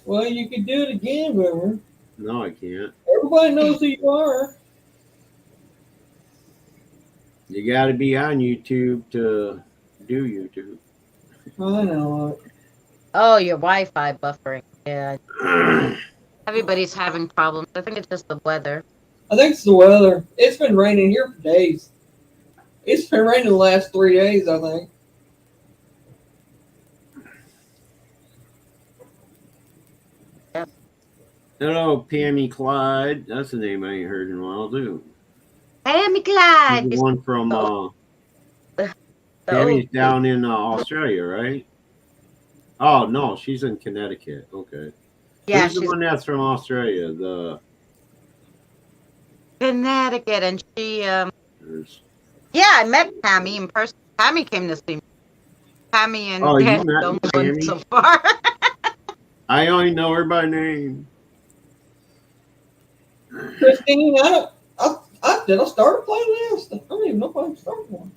Well, you could do it again, remember? No, I can't. Everybody knows who you are. You got to be on YouTube to do YouTube. I know. Oh, your Wi-Fi buffering. Yeah. Everybody's having problems. I think it's just the weather. I think it's the weather. It's been raining here for days. It's been raining the last 3 days, I think. Hello, Pammy Clyde. That's a name I ain't heard in a while, too. Pammy Clyde. She's the one from Pammy's down in Australia, right? Oh no, she's in Connecticut. Okay. Yeah, Who's the she's one that's from Australia? The Connecticut, and she. there's- Yeah, I met Pammy in person. Pammy came to see me. Pammy and Oh, you Dad met don't know Pammy? so far. I only know her by name. Christine, did I start a playlist? I don't even know if I started one.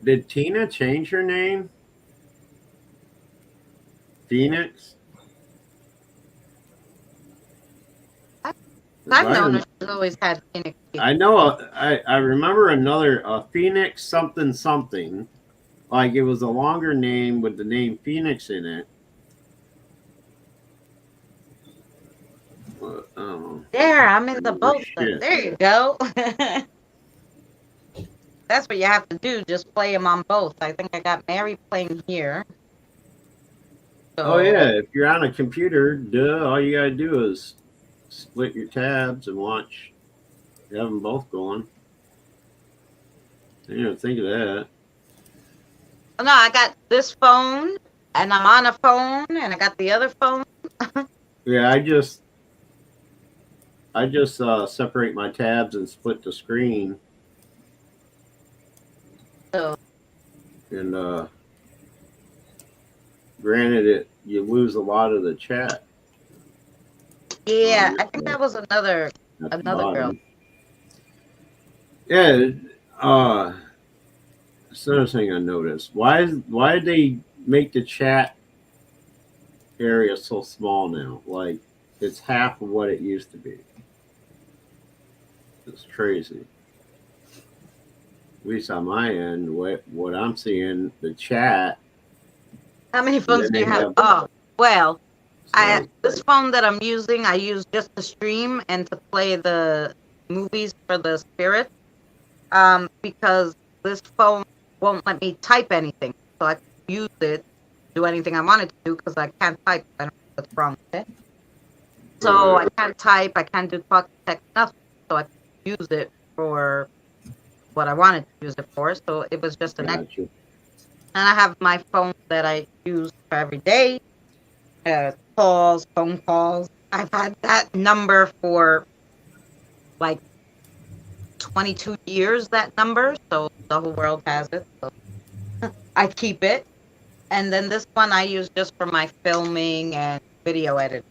Did Tina change her name? Phoenix? I've known her. She's always had Phoenix. I know. I remember another Phoenix something something. Like it was a longer name with the name Phoenix in it. But, I don't know. There, I'm in the Oh, boat. shit. There you go. That's what you have to do. Just play them on both. I think I got Mary playing here. So, Oh yeah, if you're on a computer, all you gotta do is split your tabs and watch. You have them both going. I didn't even think of that. No, I got this phone, and I'm on a phone, and I got the other phone. Yeah, I just separate my tabs and split the screen. So, And granted, you lose a lot of the chat. yeah, I think that was another at the Another girl. bottom. Yeah. That's another thing I noticed. Why did they make the chat area so small now? Like it's half of what it used to be. It's crazy. At least on my end, what I'm seeing, the chat. How many phones do you have? have- Oh, well, So, this phone that I'm using, I use just to stream and to play the movies for the spirit. because this phone won't let me type anything. So I can use it, do anything I wanted to do because I can't type. I don't know what's wrong with it. So I can't type, I can't do talk, text, nothing. So I can use it for what I wanted to use it for. So it was just an extra. Gotcha. And I have my phone that I use for every day. Calls, phone calls. I've had that number for like 22 years, that number. So the whole world has it. So I keep it. And then this one I use just for my filming and video editing.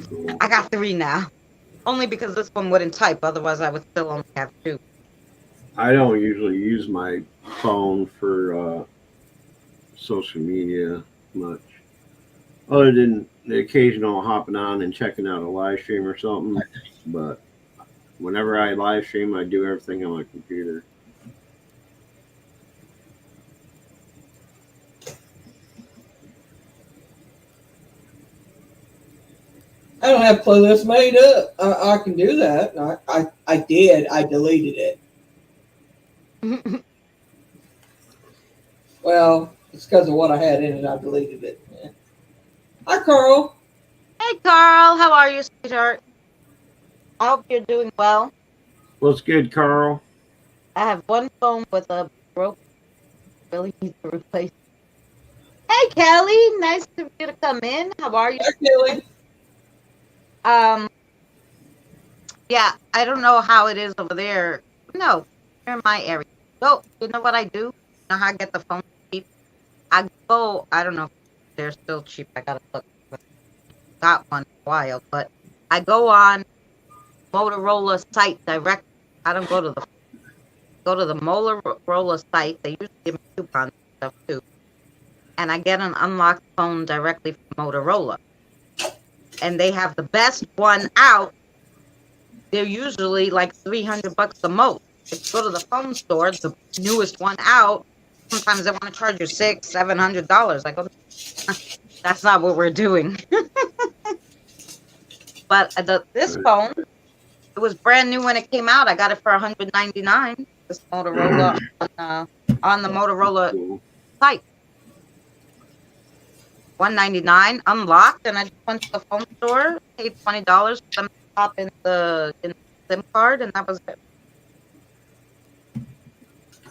Cool. I got 3 now. Only because this one wouldn't type. Otherwise, I would still only have 2. I don't usually use my phone for social media much, other than the occasional hopping on and checking out a live stream or something. But whenever I live stream, I do everything on my computer. I don't have playlists made up. I can do that. I did. I deleted it. Well, it's because of what I had in it. I deleted it. Yeah. Hi, Carl. Hey, Carl. How are you, sweetheart? I hope you're doing well. What's good, Carl? I have one phone with a broken. Really need to replace. Hey, Kelly. Nice for you to come in. How are you? Hi, Kelly. Yeah, I don't know how it is over there. No, here in my area. So, you know what I do? You know how I get the phone cheap? I go, I don't know if they're still cheap. I gotta look. Got one for a while, but I go on Motorola site direct. I don't go to the Motorola site. They usually give me coupons and stuff too. And I get an unlocked phone directly from Motorola. And they have the best one out. They're usually like $300 the most. If you go to the phone store, the newest one out, sometimes they want to charge you $600-$700. I go, that's not what we're doing. But this phone, it was brand new when it came out. I got it for $199. This Motorola on the Motorola Cool. site. $199 unlocked, and I just went to the phone store, paid $20 for them to pop in the SIM card, and that was it.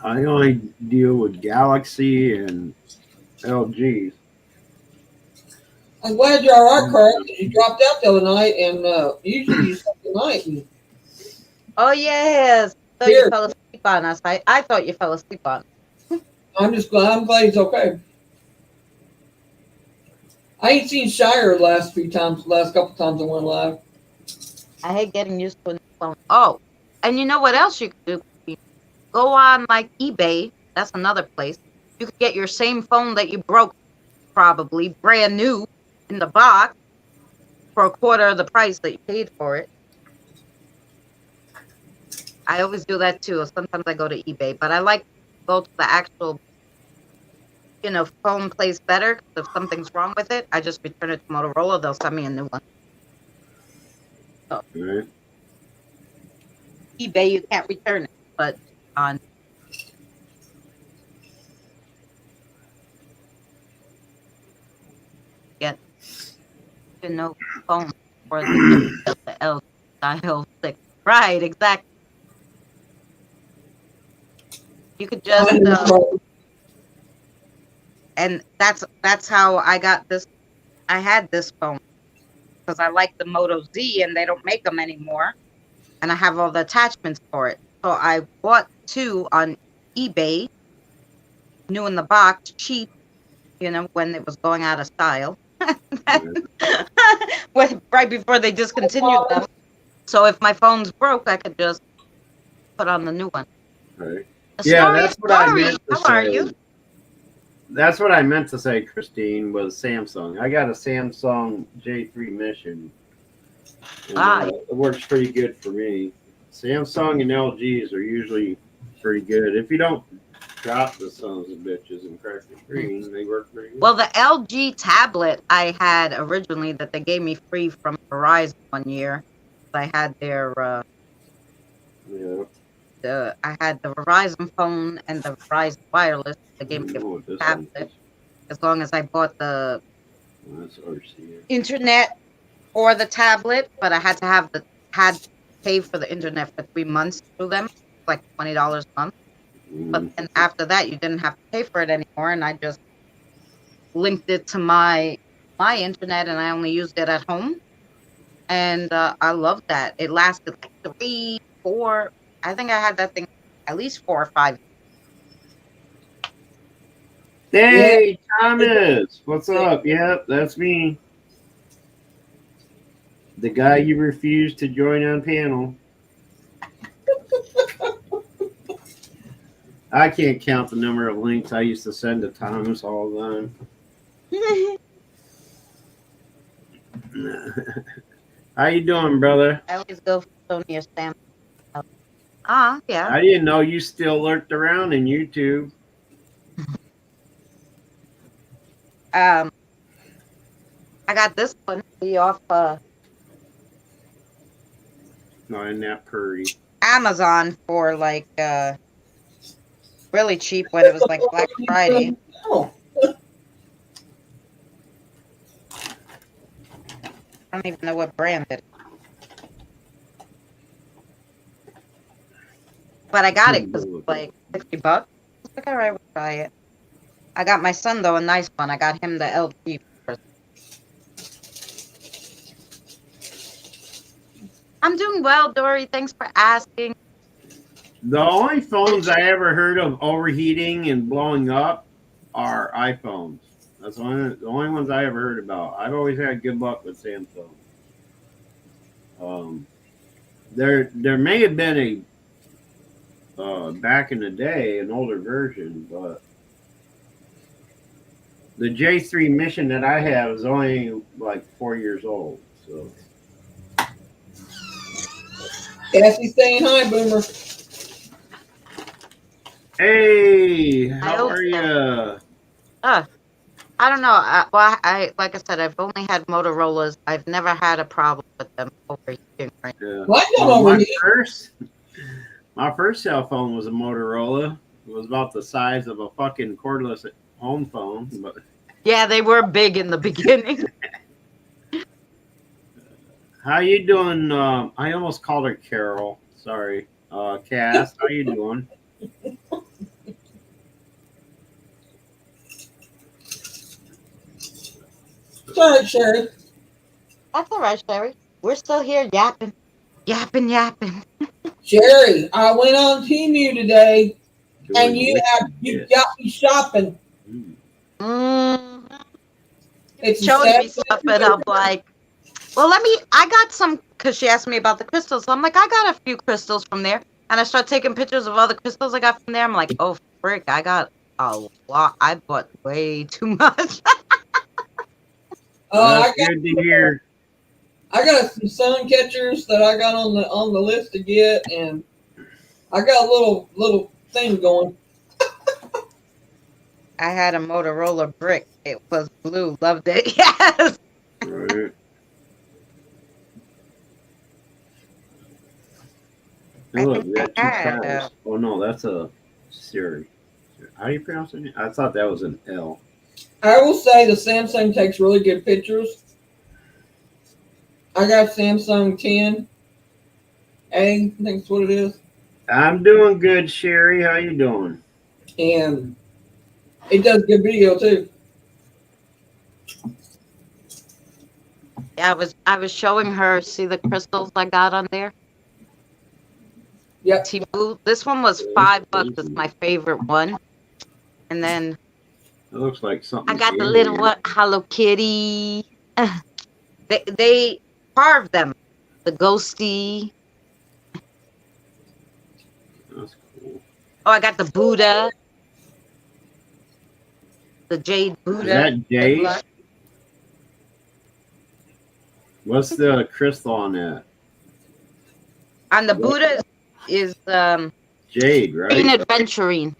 I only deal with Galaxy and LGs. I'm glad you're all right, Carl. You dropped out the other night, and usually you sleep tonight. And Oh yes, so Here. you fell asleep on us. I thought you fell asleep on us. I'm glad he's okay. I ain't seen Shire last couple times I went live. I hate getting used to a new phone. Oh, and you know what else you could do? Go on like eBay. That's another place. You could get your same phone that you broke, probably brand new in the box, for a quarter of the price that you paid for it. I always do that too. Sometimes I go to eBay, but I like to go to the actual, phone place better. 'Cause if something's wrong with it, I just return it to Motorola. They'll send me a new one. Right? eBay, you can't return it, but on phone for the L style 6. Right, exactly. You could just and that's how I got this. I had this phone because I like the Moto Z and they don't make them anymore, and I have all the attachments for it. So I bought 2 on eBay, new in the box, cheap, when it was going out of style. Right before they discontinued them. So if my phone's broke, I could just put on the new one. Right. Yeah, Yeah, that's what I meant to How are say. you? That's what I meant to say, Christine, was Samsung. I got a Samsung J3 Mission. And, it works pretty good for me. Samsung and LGs are usually pretty good. If you don't drop the sons of bitches and crack the screen, they work pretty good. Well, the LG tablet I had originally that they gave me free from Verizon one year. I had their Yeah. I had the Verizon phone and the Verizon wireless. They gave me I know what a this one tablet is. as long as I bought the That's RCA. internet for the tablet, but I had to pay for the internet for 3 months through them, like $20 a month. But Mm. then after that, you didn't have to pay for it anymore, and I just linked it to my internet, and I only used it at home, and I love that. It lasted like 3, 4. I think I had that thing at least 4 or 5. Hey, Thomas, what's up? Yep, that's me. The guy you refused to join on panel. I can't count the number of links I used to send to Thomas all the time. How you doing, brother? I always go for Sony or Samsung. Ah, yeah. I didn't know you still lurked around in YouTube. I got this one off Not in that purdy. Amazon for like really cheap when it was like Black Friday. Oh, I don't even know what brand it is. But I got it because it was like $60. I was like, all right, we'll try it. I got my son though a nice one. I got him the LG first. I'm doing well, Dory. Thanks for asking. The only phones I ever heard of overheating and blowing up are iPhones. That's the only ones I ever heard about. I've always had good luck with Samsung. There may have been a back in the day an older version, but the J3 Mission that I have is only like 4 years old. So Cassie's saying hi, Boomer. hey, I how hope are so. you? I don't know. I like I said, I've only had Motorola's. I've never had a problem with them overheating. Right? What? Well, Over here? my first cell phone was a Motorola. It was about the size of a fucking cordless home phone. But Yeah, they were big in the beginning. how you doing? I almost called her Carol. Sorry, Cass. How you doing? Sorry, Sherry. That's all right, Sherry. We're still here yapping. Sherry, I went on Temu today, and Doing you wicked. got me shopping. Mm. Mm-hmm. It's a Showing me sad stuff, and I'm like, well, I got some, because she asked me about the crystals. So I'm like, I got a few crystals from there. And I start taking pictures of all the crystals I got from there. I'm like, oh, frick, I got a lot. I bought way too much. That's good to hear. I got some sun catchers that I got on the list to get, and I got a little thing going. I had a Motorola brick. It was blue. Loved it. Yes. Right. I Look, think we got two I had, cows. Oh no, that's a Siri. How do you pronounce it? I thought that was an L. I will say the Samsung takes really good pictures. I got Samsung 10A, I think that's what it is. I'm doing good, Sherry. How you doing? And it does good video too. Yeah, I was showing her. See the crystals I got on there. Yep. Temu. This one was $5. It's my favorite one. And then It looks like something. I got the little one, Hello Kitty. They carved them. The ghosty. That's cool. Oh, I got the Buddha. The jade Buddha. Is that jade? What's the crystal on that? On the Buddha is Jade, right? green adventurine.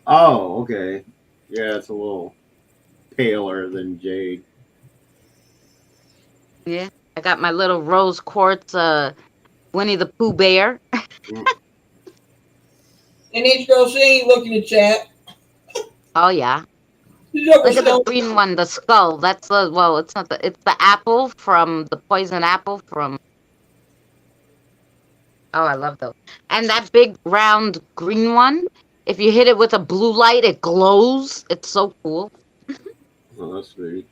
Oh, okay. Yeah, it's a little paler than jade. Yeah, I got my little rose quartz Winnie the Pooh bear. And each girl, she ain't looking at chat. Oh yeah. She's over Look at the stone. green one, the skull. That's the it's not the it's the apple from the poison apple from. Oh, I love those. And that big round green one, if you hit it with a blue light, it glows. It's so cool. Oh, that's sweet.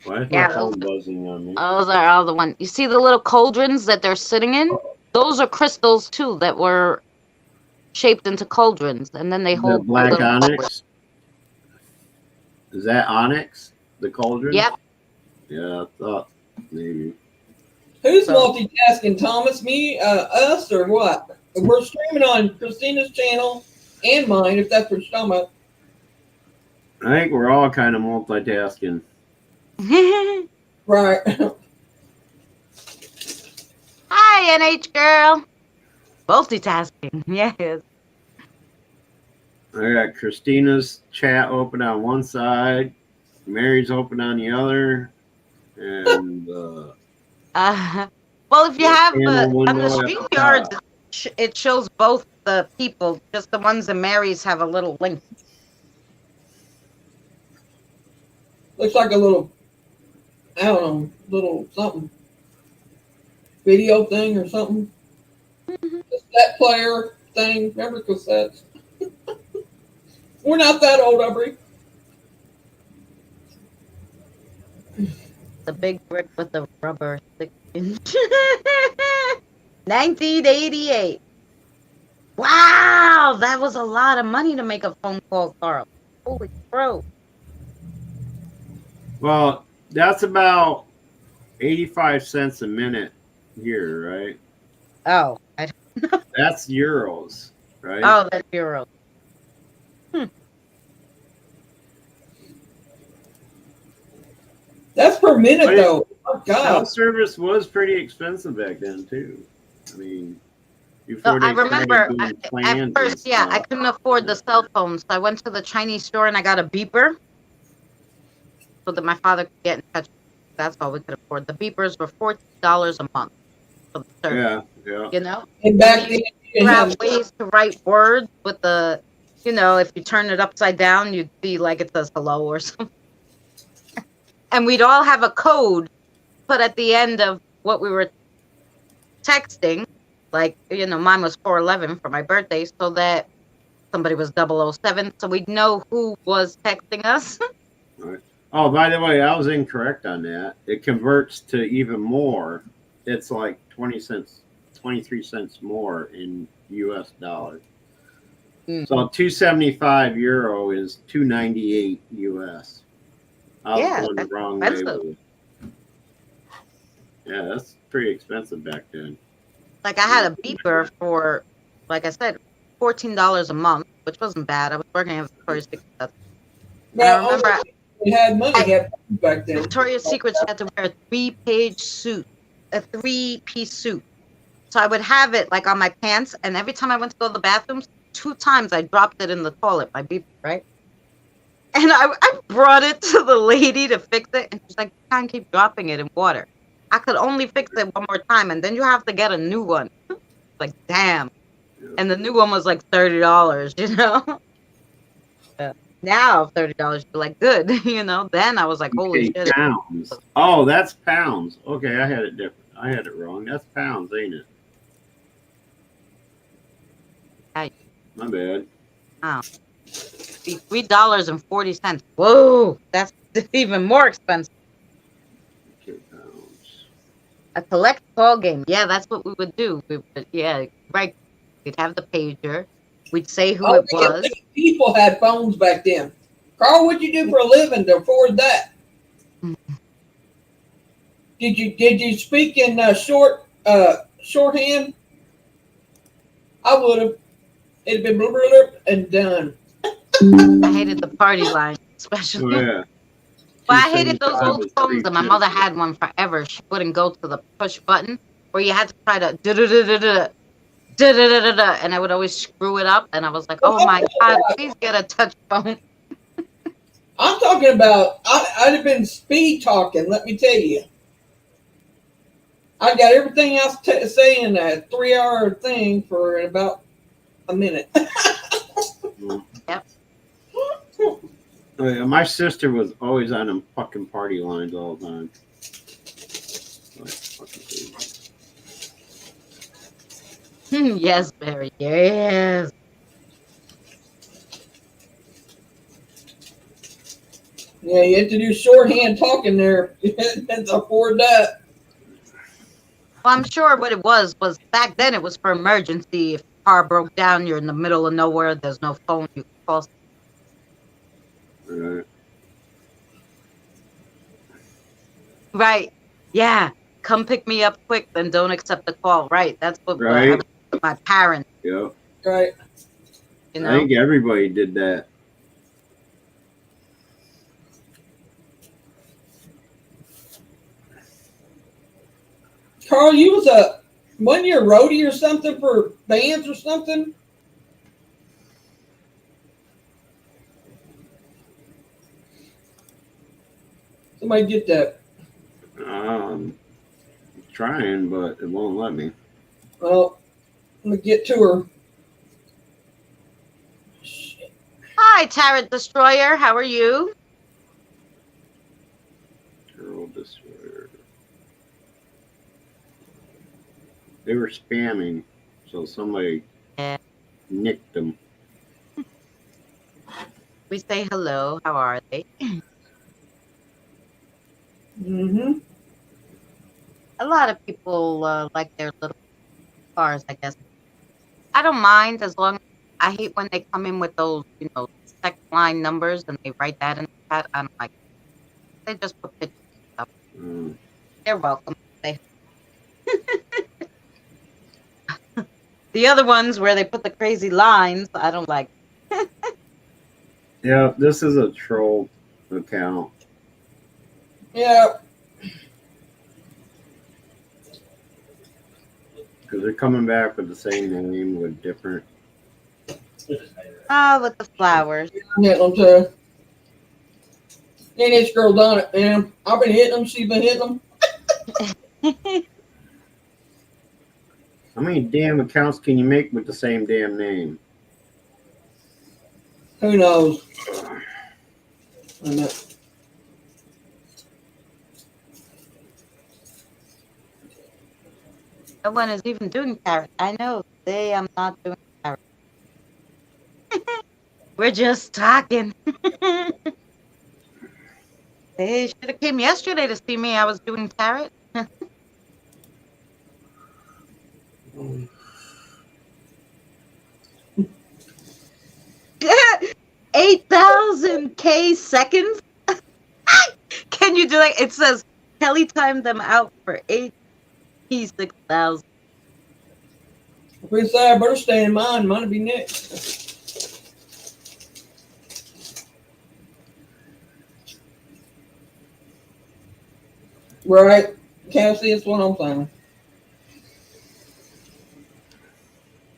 Why is Yeah, my those, phone buzzing on me? those are all the ones. You see the little cauldrons that they're sitting in? Those are crystals too that were shaped into cauldrons, and then they The hold black little flowers. onyx. Is that onyx? The cauldron? Yep. Yeah, I thought maybe. Who's So- multitasking, Thomas? Me, us, or what? We're streaming on Christina's channel and mine, if that's what you're talking about. I think we're all kind of multitasking. Right. Hi, NH girl. Multitasking. Yes. I got Christina's chat open on one side, Mary's open on the other, and Well, if you Yeah, have channel on the window at the StreamYard, it shows both the people. Just the ones in Mary's have a little link. Looks like a little, I don't know, little something. Video thing or something. Cassette player thing. Remember cassettes? We're not that old, Aubrey. The big brick with the rubber 6-inch. 1988. Wow, that was a lot of money to make a phone call, Carl. Holy crow. well, that's about 85 cents a minute here, right? Oh, That's euros, right? oh, that's euro. That's per minute, But though. Oh, Cell God. service was pretty expensive back then too. I mean, So before they I remember started doing at plans and first, yeah, I stuff. couldn't afford the cell phone, so I went to the Chinese store and I got a beeper so that my father could get in touch. That's all we could afford. The beepers were $14 a month for the service. Yeah. You know, And back then, you you didn't have have, ways to write words with the, if you turn it upside down, you'd see like it says hello or something. And we'd all have a code put at the end of what we were texting. Like, mine was 411 for my birthday, so that somebody was 007, so we'd know who was texting us. Oh, by the way, I was incorrect on that. It converts to even more. It's like 20 cents, 23 cents more in US dollars. Mm. So 275 euro is 298 US. I was Yeah, going the that's wrong way expensive. with it. Yeah, that's pretty expensive back then. Like, I had a beeper for, like I said, $14 a month, which wasn't bad. I was working at Victoria's Secret. And I now, remember only we had money had back then. Victoria's Secret, you had to wear a 3-page suit, a 3-piece suit. So I would have it like on my pants, and every time I went to go to the bathrooms, 2 times I dropped it in the toilet, my beeper, right? And I brought it to the lady to fix it, and she's like, you can't keep dropping it in water. I could only fix it one more time, and then you have to get a new one. Like, damn. And the new one was like $30, Now $30, you're like, good, Then I was like, holy Okay, shit. pounds. Oh, that's pounds. Okay, I had it different. I had it wrong. That's pounds, ain't it? Hey. My bad. $3.40. Whoa, that's even more expensive. Okay, pounds. A collect call game. Yeah, that's what we would do. Right. We'd have the pager. We'd say who it was. People had phones back then. Carl, what'd you do for a living to afford that? Did you speak in shorthand? I would have. It'd been blah, blah, blah, and done. I hated the party line, especially. Oh, yeah. Well, I hated those 275 old is phones, and my mother had one forever. She wouldn't go to the push button, where you had to try to da-da-da-da-da, and I would always screw it up, and I was like, oh my God, please get a touch phone. I'm talking about. I'd have been speed talking. Let me tell you. I got everything else to say in that 3-hour thing for about a minute. Yep. My sister was always on them fucking party lines all the time. Like, fucking crazy. Yes, Barry. Yes. Yeah, you have to do shorthand talking there to afford that. Well, I'm sure what it was back then it was for emergency. If a car broke down, you're in the middle of nowhere, there's no phone, you can call. Right. Right. Yeah. Come pick me up quick, then don't accept the call. Right. That's what I Right. was with my parents, Yeah. Right. you I know. think everybody did that. Carl, you was wasn't you a roadie or something for bands or something? Somebody get that. Trying, but it won't let me. Well, let me get to her. Shit. Hi, Tarot Destroyer. How are you? Girl Destroyer. They were spamming, so somebody Yeah. nicked them. We say hello. How are they? Mm-hmm. A lot of people like their little cars, I guess. I don't mind as long as I hate when they come in with those, second line numbers and they write that in the chat. I don't like it. They just put pictures and stuff. Mm. They're welcome. The other ones where they put the crazy lines, I don't like. Yeah, this is a troll account. Yeah. Because they're coming back with the same name with different. Ah, with the flowers. I'm hitting them too. And this girl done it, man. I've been hitting them. She's been hitting them. How many damn accounts can you make with the same damn name? Who knows? I know. No one is even doing tarot. I know. Today I'm not doing tarot. We're just talking. They should have came yesterday to see me. I was doing tarot. 8,000 K seconds? Can you do that? It says Kelly timed them out for 86,000. If we say I better stay in mine, mine'll be next. Right. Cassie, that's what I'm saying.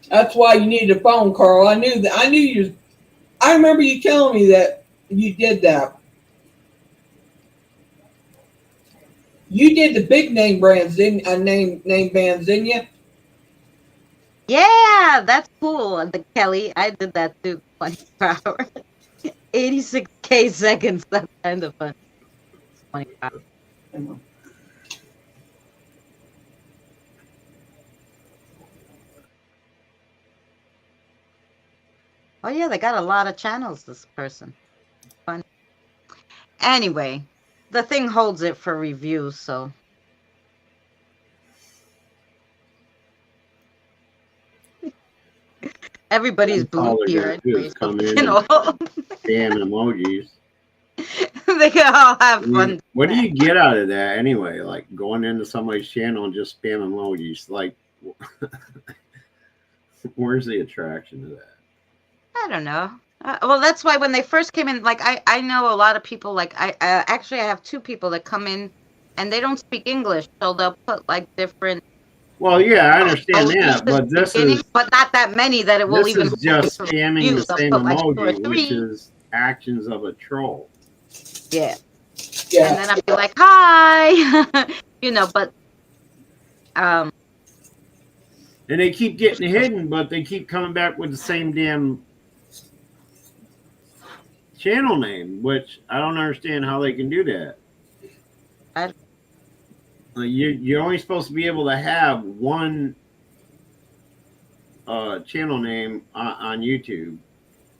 That's why you needed a phone, Carl. I knew that. I knew you. I remember you telling me that you did that. You did the big name brands, name bands, didn't you? Yeah, that's cool. The Kelly, I did that too. 24 hours. 86K seconds. That's kind of fun. 25. Oh yeah, they got a lot of channels, this person. Fun. Anyway, the thing holds it for reviews, so. Everybody's That's all blue they're here gonna do anyway, is so come they in can and all, spam emojis. they can all have I mean, fun. what do you get out of that anyway? Like going into somebody's channel and just spam emojis. Like, where's the attraction to that? I don't know. Well, that's why when they first came in, like I know a lot of people. Like I actually I have two people that come in, and they don't speak English, so they'll put like different. Well, yeah, I understand emojis that, at but the this beginning, is but not that many that it will this even. is just spamming views. the They'll same put like 2 or emoji, which 3. is actions of a troll. Yeah. Yeah. And then I'd be like, "Hi," but Um, And they keep getting hidden, but they keep coming back with the same damn channel name, which I don't understand how they can do that. I, You're only supposed to be able to have one channel name on YouTube.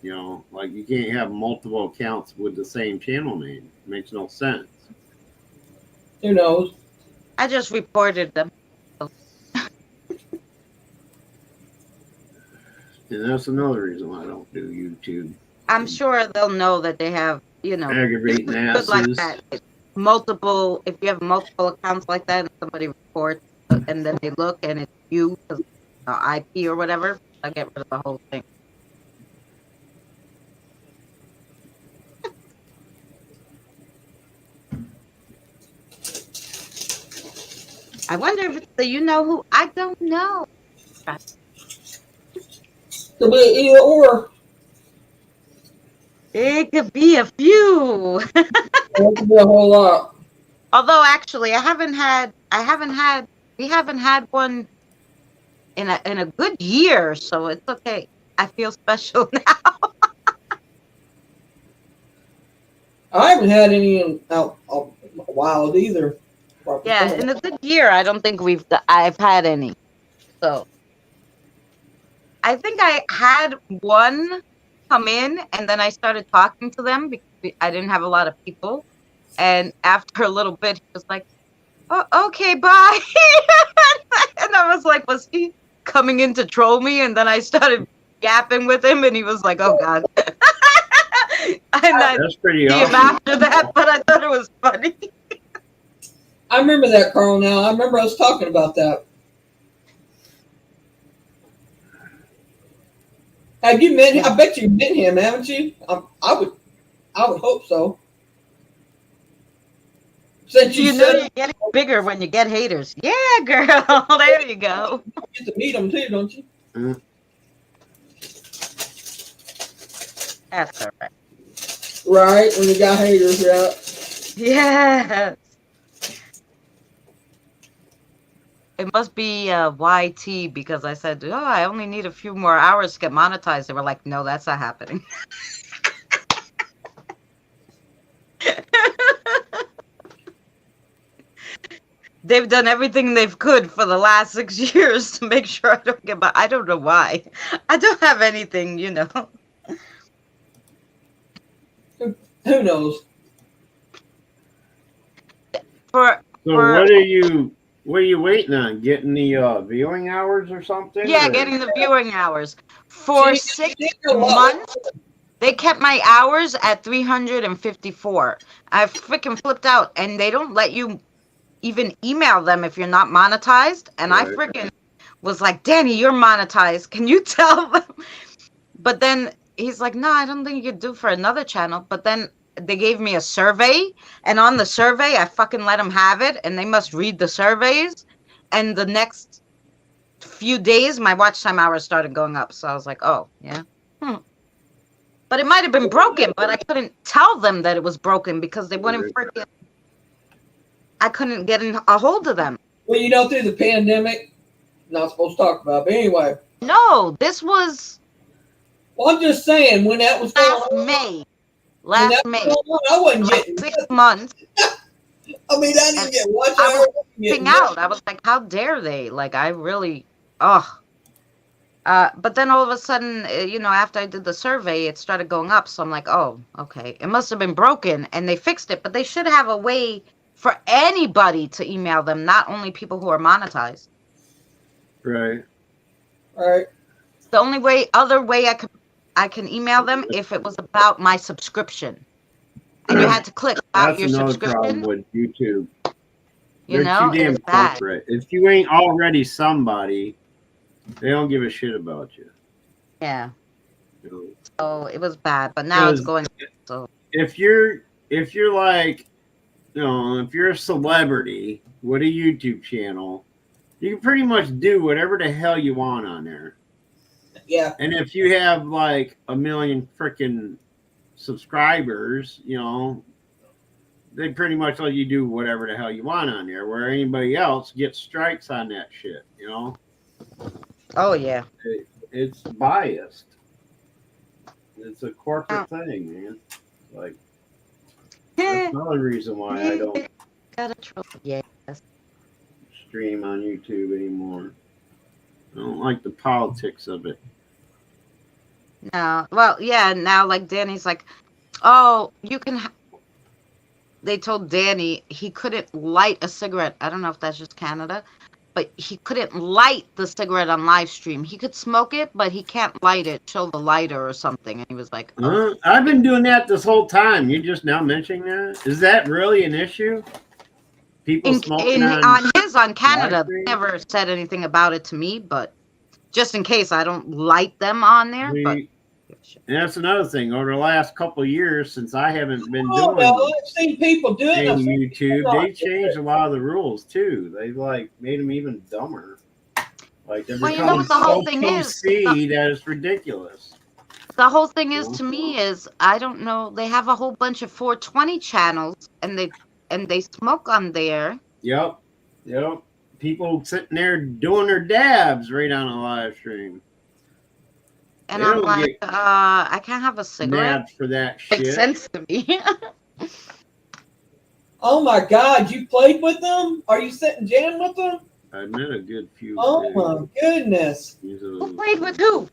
You know, like you can't have multiple accounts with the same channel name. It makes no sense. Who knows? I just reported them. And that's another reason why I don't do YouTube. I'm sure they'll know that they have, Aggravating good like asses. that. Multiple, if you have multiple accounts like that, and somebody reports, and then they look and it's you, IP or whatever, I get rid of the whole thing. I wonder if it's the you know who. I don't know. Could be either or. It could be a few. It could be a whole lot. Although actually, we haven't had one in a good year, so it's okay. I feel special now. I haven't had any in a while either. Yeah, in a good year, I don't think I've had any. So I think I had one come in, and then I started talking to them because I didn't have a lot of people. And after a little bit, he was like, "Oh, okay, bye." And I was like, was he coming in to troll me? And then I started yapping with him, and he was like, "Oh God." And I That's pretty see him awesome. after that, but I thought it was funny. I remember that, Carl. Now I remember us talking about that. Have you met him? I bet you've met him, haven't you? I would hope so. Since you know said you're getting bigger when you get haters. Yeah, girl. There you go. you get to meet him too, don't you? That's all right. Right, when you got haters, yeah. Yes. It must be YT because I said, "Oh, I only need a few more hours to get monetized." They were like, "No, that's not happening." They've done everything they've could for the last 6 years to make sure I don't get. But I don't know why. I don't have anything, Who knows? For So what are you waiting on? Getting the viewing hours or something? yeah, or? getting the viewing hours for See, 6 a lot. months. They kept my hours at 354. I freaking flipped out, and they don't let you even email them if you're not monetized. And I Right. freaking was like, "Danny, you're monetized. Can you tell them?" But then he's like, "No, I don't think you could do for another channel." But then they gave me a survey, and on the survey, I fucking let them have it, and they must read the surveys. And the next few days, my watch time hours started going up. So I was like, "Oh, yeah." But it might have been broken, but I couldn't tell them that it was broken because they wouldn't freaking. I couldn't get a hold of them. Well, through the pandemic, not supposed to talk about, but anyway. No, this was Well, I'm just saying, when that was going on, May. when Last that was May. going on, I wasn't Like getting 6 months. I mean, I didn't get watch I was hours. flipping out. I was like, how dare they? Like, I really, ugh. But then all of a sudden, after I did the survey, it started going up. So I'm like, oh, okay. It must have been broken, and they fixed it. But they should have a way for anybody to email them, not only people who are monetized. Right. All right. The only other way I can email them if it was about my subscription, and you had to click about That's your another subscription. problem with YouTube. They're too damn it's bad. corporate. If you ain't already somebody, they don't give a shit about you. Yeah. You know? So it was bad, but now it's going. So if you're like, if you're a celebrity with a YouTube channel, you can pretty much do whatever the hell you want on there. Yeah. And if you have like 1 million freaking subscribers, they pretty much let you do whatever the hell you want on there, where anybody else gets strikes on that shit. You know, Oh yeah. it's biased. It's a Oh. corporate thing, man. Like that's another reason why I don't Got a troll. Yes. stream on YouTube anymore. I don't like the politics of it. No. Well, yeah. Now, like Danny's like, oh, you can. They told Danny he couldn't light a cigarette. I don't know if that's just Canada, but he couldn't light the cigarette on live stream. He could smoke it, but he can't light it. Show the lighter or something. And he was like, oh. I've been doing that this whole time. You're just now mentioning that. Is that really an issue? People smoking on Canada, live they stream? never said anything about it to me, but just in case I don't light them on there. But And that's another thing. Over the last couple of years, since I haven't been Oh, doing no, I've seen people doing any this. YouTube, they changed a lot of the rules too. They like made them even dumber. Like they're Well, you know becoming what the whole so thing is? PC that it's ridiculous. the whole thing is to me is I don't know. They have a whole bunch of 420 channels, and they smoke on there. Yep. People sitting there doing their dabs right on a live stream. And They I'm don't like, get I can't have a cigarette. Nabbed for that Makes shit. sense to me. Oh my God, you played with them? Are you sitting jam with them? I met a good few. Oh my goodness. Who played with who?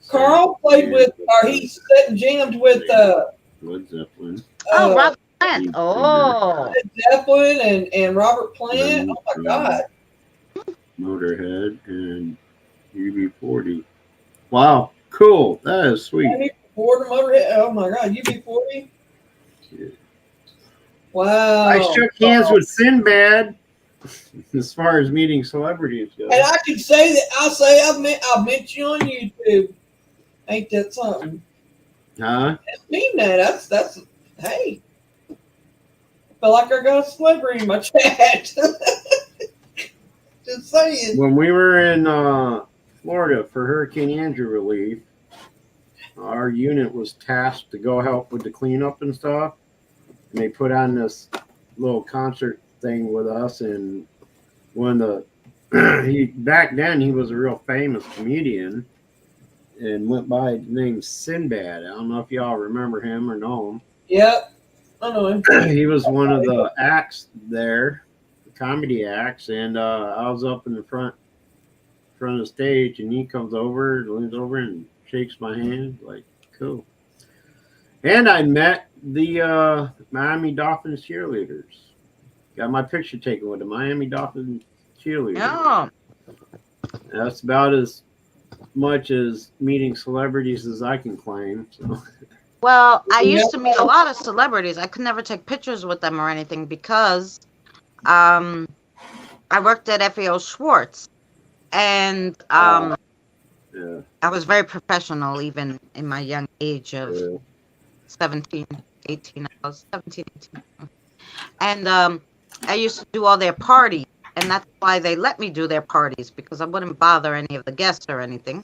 Carl played with, or he's sitting jammed with Led Zeppelin. Oh, Robert Plant. Oh. Led Zeppelin and Robert Plant. Oh my God. Motorhead and UB40. Wow, cool. That is sweet. UB40 Motorhead. Oh my God, UB40. Yeah. Wow. I shook hands with Sinbad as far as meeting celebrities go. And I can say that I've met you on YouTube. Ain't that something? Huh? I mean that. That's hey. I feel like I got a celebrity in my chat. Just saying. When we were in Florida for Hurricane Andrew relief, our unit was tasked to go help with the cleanup and stuff. And they put on this little concert thing with us, and one of the back then he was a real famous comedian and went by the name Sinbad. I don't know if y'all remember him or know him. Yep. I know him. He was one of the acts there, the comedy acts, and I was up in the front of the stage, and he comes over, leans over, and shakes my hand, like, cool. And I met the Miami Dolphins cheerleaders. Got my picture taken with the Miami Dolphins cheerleaders. Yeah. That's about as much as meeting celebrities as I can claim. So. Well, I used to meet a lot of celebrities. I could never take pictures with them or anything because I worked at FAO Schwartz. And Yeah. I was very professional even in my young age of 17, 18. I was 17, 18. And I used to do all their parties. And that's why they let me do their parties, because I wouldn't bother any of the guests or anything.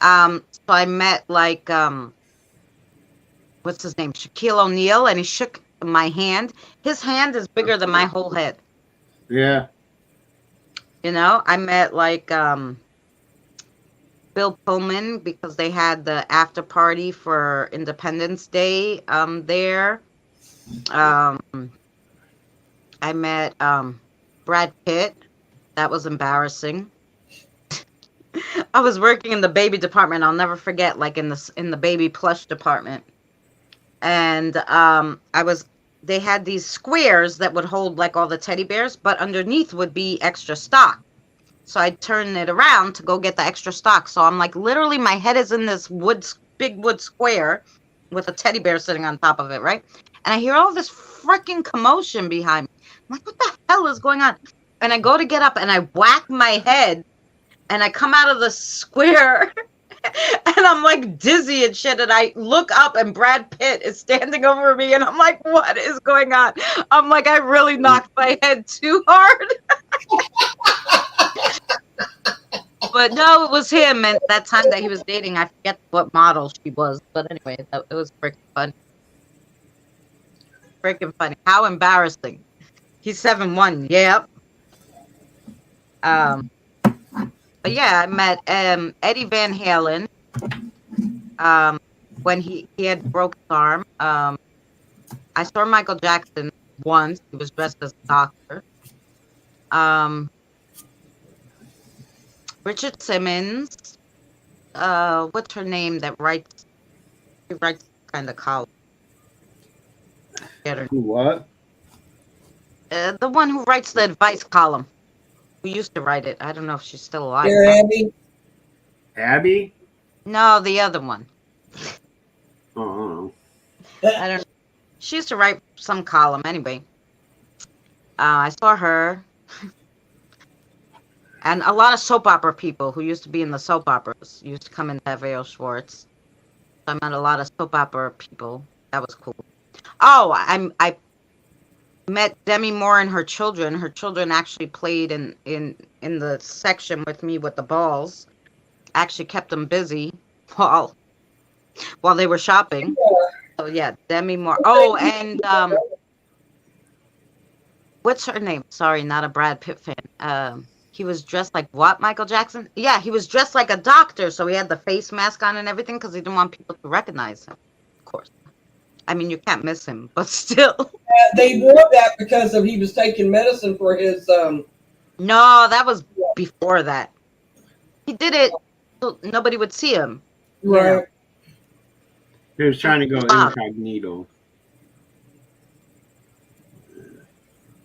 So I met like, what's his name? Shaquille O'Neal, and he shook my hand. His hand is bigger than my whole head. Yeah. You know, I met like Bill Pullman because they had the after party for Independence Day there. I met Brad Pitt. That was embarrassing. I was working in the baby department. I'll never forget, like in the baby plush department. And they had these squares that would hold like all the teddy bears, but underneath would be extra stock. So I turned it around to go get the extra stock. So I'm like, literally my head is in this big wood square with a teddy bear sitting on top of it, right? And I hear all this freaking commotion behind me. I'm like, what the hell is going on? And I go to get up and I whack my head and I come out of the square and I'm like dizzy and shit. And I look up and Brad Pitt is standing over me and I'm like, what is going on? I'm like, I really knocked my head too hard. But no, it was him. And that time that he was dating, I forget what model she was. But anyway, it was freaking fun. freaking funny. How embarrassing. He's 7'1". Yep. But yeah, I met Eddie Van Halen when he had broke his arm. I saw Michael Jackson once. He was dressed as a doctor. Richard Simmons. What's her name that writes? She writes kind of column. Get her. Who, what? The one who writes the advice column. Who used to write it? I don't know if she's still alive. Dear Abby. Abby? No, the other one. Oh. I don't know. She used to write some column anyway. I saw her. And a lot of soap opera people who used to be in the soap operas used to come into FAO Schwartz. So I met a lot of soap opera people. That was cool. Oh, I met Demi Moore and her children. Her children actually played in the section with me with the balls. Actually kept them busy while they were shopping. Oh yeah, Demi Moore. Oh, and what's her name? Sorry, not a Brad Pitt fan. He was dressed like what, Michael Jackson? Yeah, he was dressed like a doctor, so he had the face mask on and everything because he didn't want people to recognize him. Of course. I mean, you can't miss him, but still. They wore that because he was taking medicine for his. No, that was before that. He did it so nobody would see him. Right. He was trying to go Stop. incognito.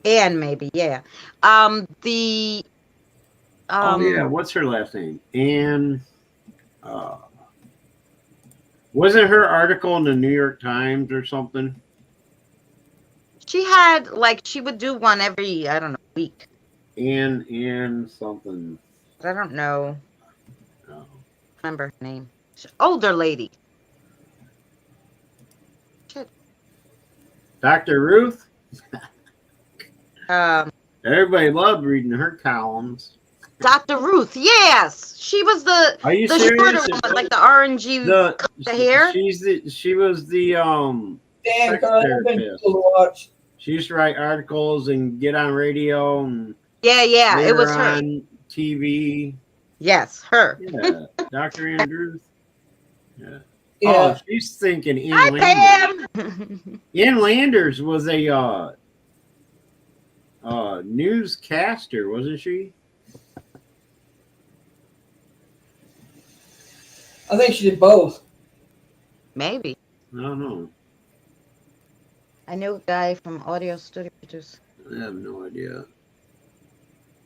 And maybe, yeah. Oh yeah, what's her last name? Anne. Wasn't her article in the New York Times or something? She had she would do one every, I don't know, week. Anne something. I don't know. Oh. Remember her name. She's an older lady. Shit. Dr. Ruth? Everybody loved reading her columns. Dr. Ruth, yes. She was the Are you the serious? shorter one with like the orangey the hair. She was the Damn, sex Carl, that's been therapist. cool to watch. She used to write articles and get on radio and Yeah, it was later her. on TV. Yes, her. Yeah, Dr. Andrews. Yeah. Yeah. Oh, she's thinking Ann Hi, Landers. Pam. Ann Landers was a newscaster, wasn't she? I think she did both. Maybe. I don't know. I knew a guy from Audio Studio Produce. I have no idea.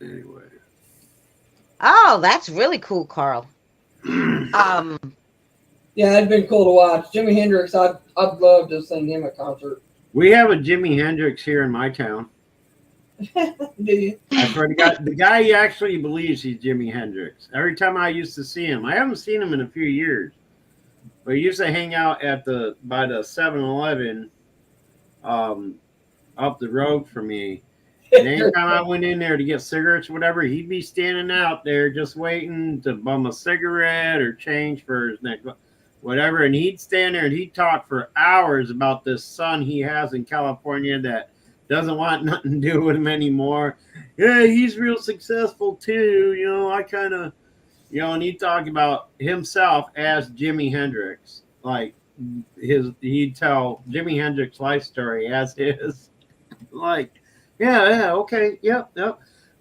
Anyway. Oh, that's really cool, Carl. Yeah, it'd been cool to watch. Jimi Hendrix, I'd love to sing him a concert. We have a Jimi Hendrix here in my town. Do you? I swear to God, the guy actually believes he's Jimi Hendrix. Every time I used to see him, I haven't seen him in a few years, but he used to hang out by the 7-Eleven up the road from me. And anytime I went in there to get cigarettes or whatever, he'd be standing out there just waiting to bum a cigarette or change for his next whatever. And he'd stand there and he'd talk for hours about this son he has in California that doesn't want nothing to do with him anymore. Yeah, he's real successful too. You know, I kind of, and he'd talk about himself as Jimi Hendrix. Like he'd tell Jimi Hendrix life story as his. Like, yeah, okay, yep.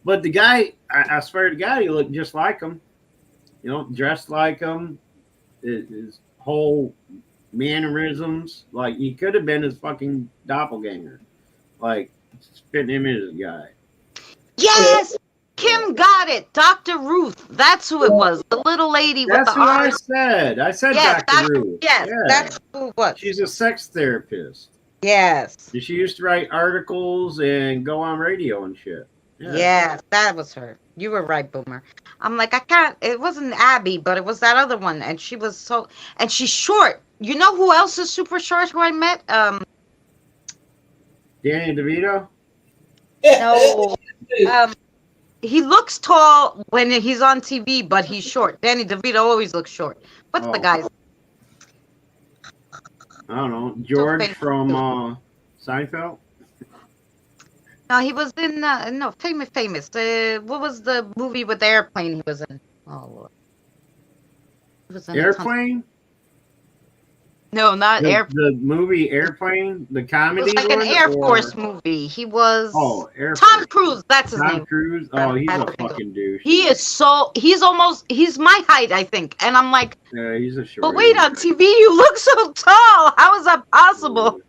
But the guy, I swear to God, he looked just like him. Dressed like him. His whole mannerisms, like he could have been his fucking doppelganger. Like, spitting him as a guy. Yes, Kim got it. Dr. Ruth. That's who it was. The little lady with That's the what I arms. said. I said Yes, Dr. Ruth. Yes, Yeah. that's who it was. She's a sex therapist. Yes. She used to write articles and go on radio and shit. Yeah. Yes, that was her. You were right, Boomer. I'm like, I can't. It wasn't Abby, but it was that other one, and she was and she's short. You know who else is super short? Who I met? Danny DeVito. No. He looks tall when he's on TV, but he's short. Danny DeVito always looks short. What's the guy's? I don't know. George from Seinfeld? No, he was in no famous. What was the movie with the airplane he was in? Oh Lord, he was in a ton- Airplane? No, not airplane. The movie Airplane? The It comedy was like an one, Air or- Force movie. He was Oh, Airplane. Tom Cruise. That's his Tom name. Cruise? Oh, he's Had a to think of- fucking douche. He's my height, I think. And I'm like, Yeah, he's a short. but wait, on TV you look so tall. How is that possible?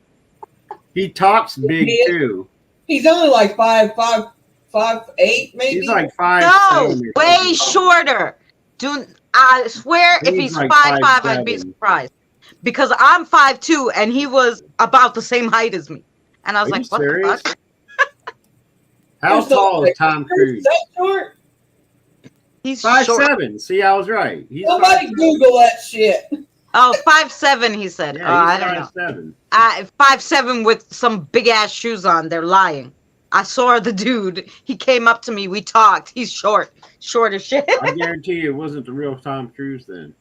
He talks big He is- too. He's only like 5'8", maybe. He's like 5'7" No, or way something. shorter. I swear, if He's he's like 5'5", I'd be 5'7". surprised. Because I'm 5'2", and he was about the same height as me. And I was Are like, you what serious? the fuck? How There's no- tall is Tom Is Cruise? that short? He's short. 5'7". See, I was right. He's Somebody 5'7". Google that shit. Oh, 5'7", he said. Yeah, I he's don't know. 5'7". 5'7" with some big ass shoes on. They're lying. I saw the dude. He came up to me. We talked. He's short as shit. I guarantee you it wasn't the real Tom Cruise then.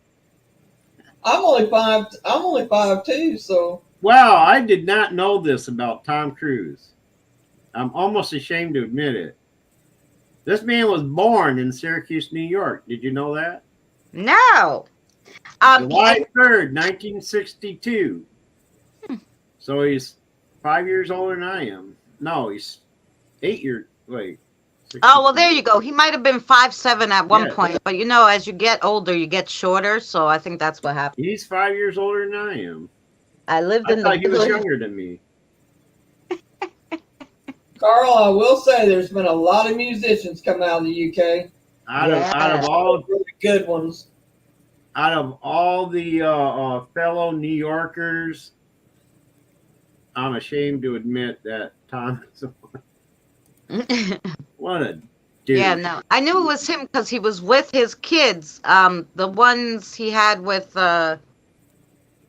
I'm only 5'2", so Wow, I did not know this about Tom Cruise. I'm almost ashamed to admit it. This man was born in Syracuse, New York. Did you know that? No. July 3rd, 1962. So he's 5 years older than I am. No, he's 8 years. Wait. Oh, well, there you go. He might have been 5'7" at one Yeah. point, but you know, as you get older, you get shorter. So I think that's what happened. He's 5 years older than I am. I lived I in thought he was village. younger than me. Carl, I will say there's been a lot of musicians come out of the UK. Out of all Really good ones. the fellow New Yorkers, I'm ashamed to admit that Tom is what a dude. Yeah, no, I knew it was him because he was with his kids. The ones he had with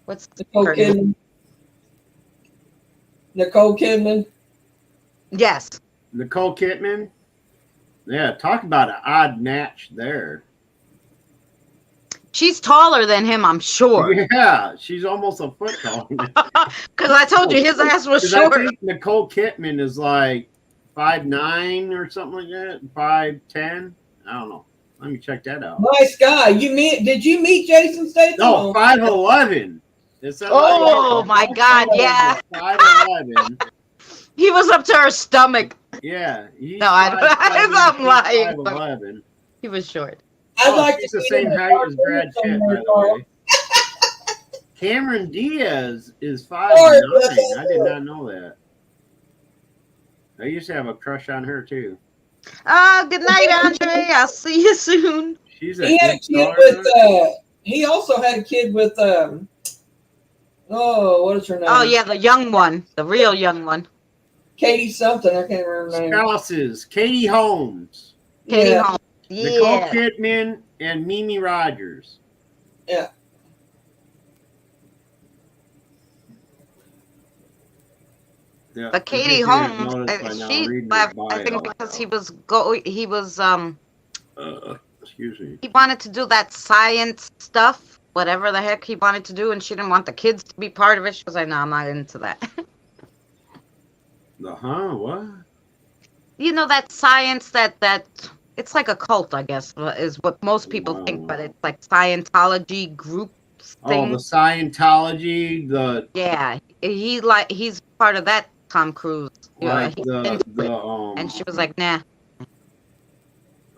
what's Nicole her name? Kidman. Nicole Kidman. Yes. Nicole Kidman. Yeah, talk about an odd match there. She's taller than him, I'm sure. Yeah, she's almost a foot tall. Because I told you his ass was 'Cause I short. think Nicole Kidman is like 5'9" or something like that, 5'10". I don't know. Let me check that out. Nice guy. Did you meet Jason Statham? No, 5'11". Oh, my God, yeah. 5'11". He was up to her stomach. Yeah. He's No, I'm 5'11", lying, but- 5'11". He was short. I'd like he's to the see same him in height as Dark Brad Knight Pitt, by somewhere, the Carl. way. Cameron Diaz is Sorry, 5'9". but I did not know that. I used to have a crush on her too. Good night, Andre. I'll see you soon. She's a He had a good kid star. with. He also had a kid with. Oh, what is her name? Oh, yeah, the young one. The real young one. Katie something. I can't remember her name. Spouses: Katie Holmes, Katie Yeah. Holmes. Nicole Yeah. Kidman, and Mimi Rogers. Yeah. Yeah, But Katie you Holmes, noticed by now, she reading his left, I bio. think, because he was Excuse me. he wanted to do that science stuff, whatever the heck he wanted to do, and she didn't want the kids to be part of it. She was like, no, I'm not into that. What? You know, that science that it's like a cult, I guess, is what most people think, but it's like Scientology group thing. Oh, the Scientology, the Yeah, he's part of that. Tom Cruise. Yeah, like he's into it. the And she was like, nah,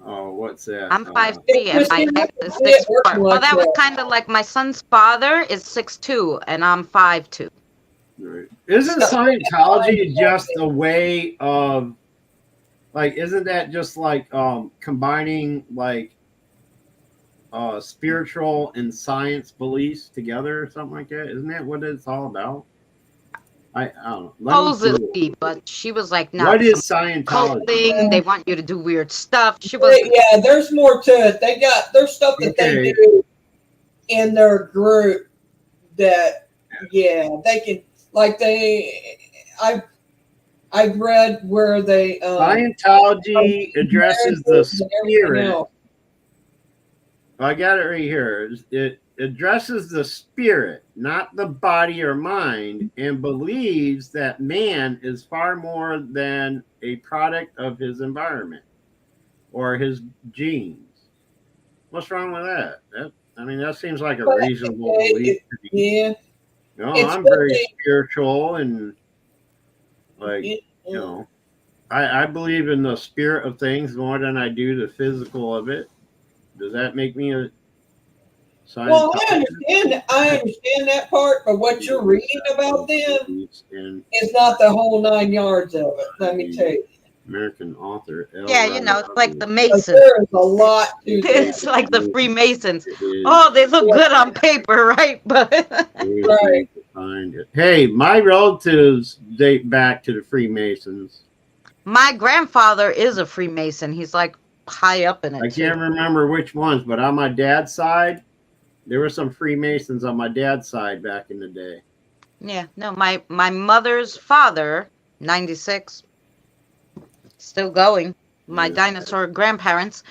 oh, what's that? I'm 5'3" and my ex is Yeah, 6'4". working Well, like that was that. kind of like my son's father is 6'2" and I'm 5'2". Right. Isn't Scientology just a way of like? Isn't that just like combining like spiritual and science beliefs together or something like that? Isn't that what it's all about? I don't know. Let me Google. Supposedly, but she was like, no, What it's is some cult Scientology? thing. They want you to do weird stuff. She was Yeah, there's more to it. There's stuff that they Okay. do in their group that, they can, like I've read where they, Scientology addresses the and everything spirit. else. I got it right here. addresses the spirit, not the body or mind, and believes that man is far more than a product of his environment or his genes. What's wrong with that? That seems like a reasonable belief to me. Yeah. You know, It's I'm very really- spiritual and Yeah. I believe in the spirit of things more than I do the physical of it. Does that make me a Well, Scientologist? I understand that part, but what you're reading about them And is not the whole 9 yards of it. Let me tell you. American author. L. Yeah, you know, it's like the Ron But Masons. there is a lot to this. It's like the Freemasons. Hubbard. Oh, they look good on paper, right? But Right. Find it. Hey, my relatives date back to the Freemasons. my grandfather is a Freemason. He's like high up in it. I too. can't remember which ones, but on my dad's side, there were some Freemasons on my dad's side back in the day. Yeah, no, my mother's father, 96, still going. My Yeah. dinosaur grandparents.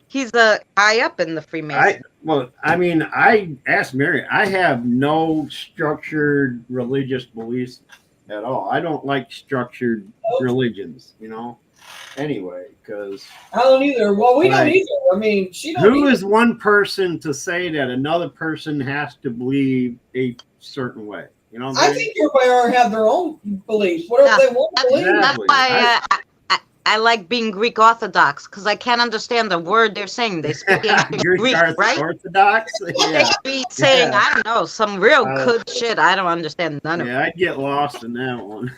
He's a high up in the Freemason. I asked Mary. I have no structured religious beliefs at all. I don't like structured religions, Anyway, because I don't either. Well, we don't Right. either. I mean, she don't who either. is one person to say that another person has to believe a certain way? You know what I I'm saying? think everybody ought to have their own beliefs, whatever Yeah, they want to believe. That's Exactly. why I like being Greek Orthodox, because I can't understand the word they're saying. They speak ancient Greek, right? Orthodox? They Yeah. be saying, Yeah. I don't know, some real Uh, good shit. I don't understand none of it. Yeah, I'd get lost in that one.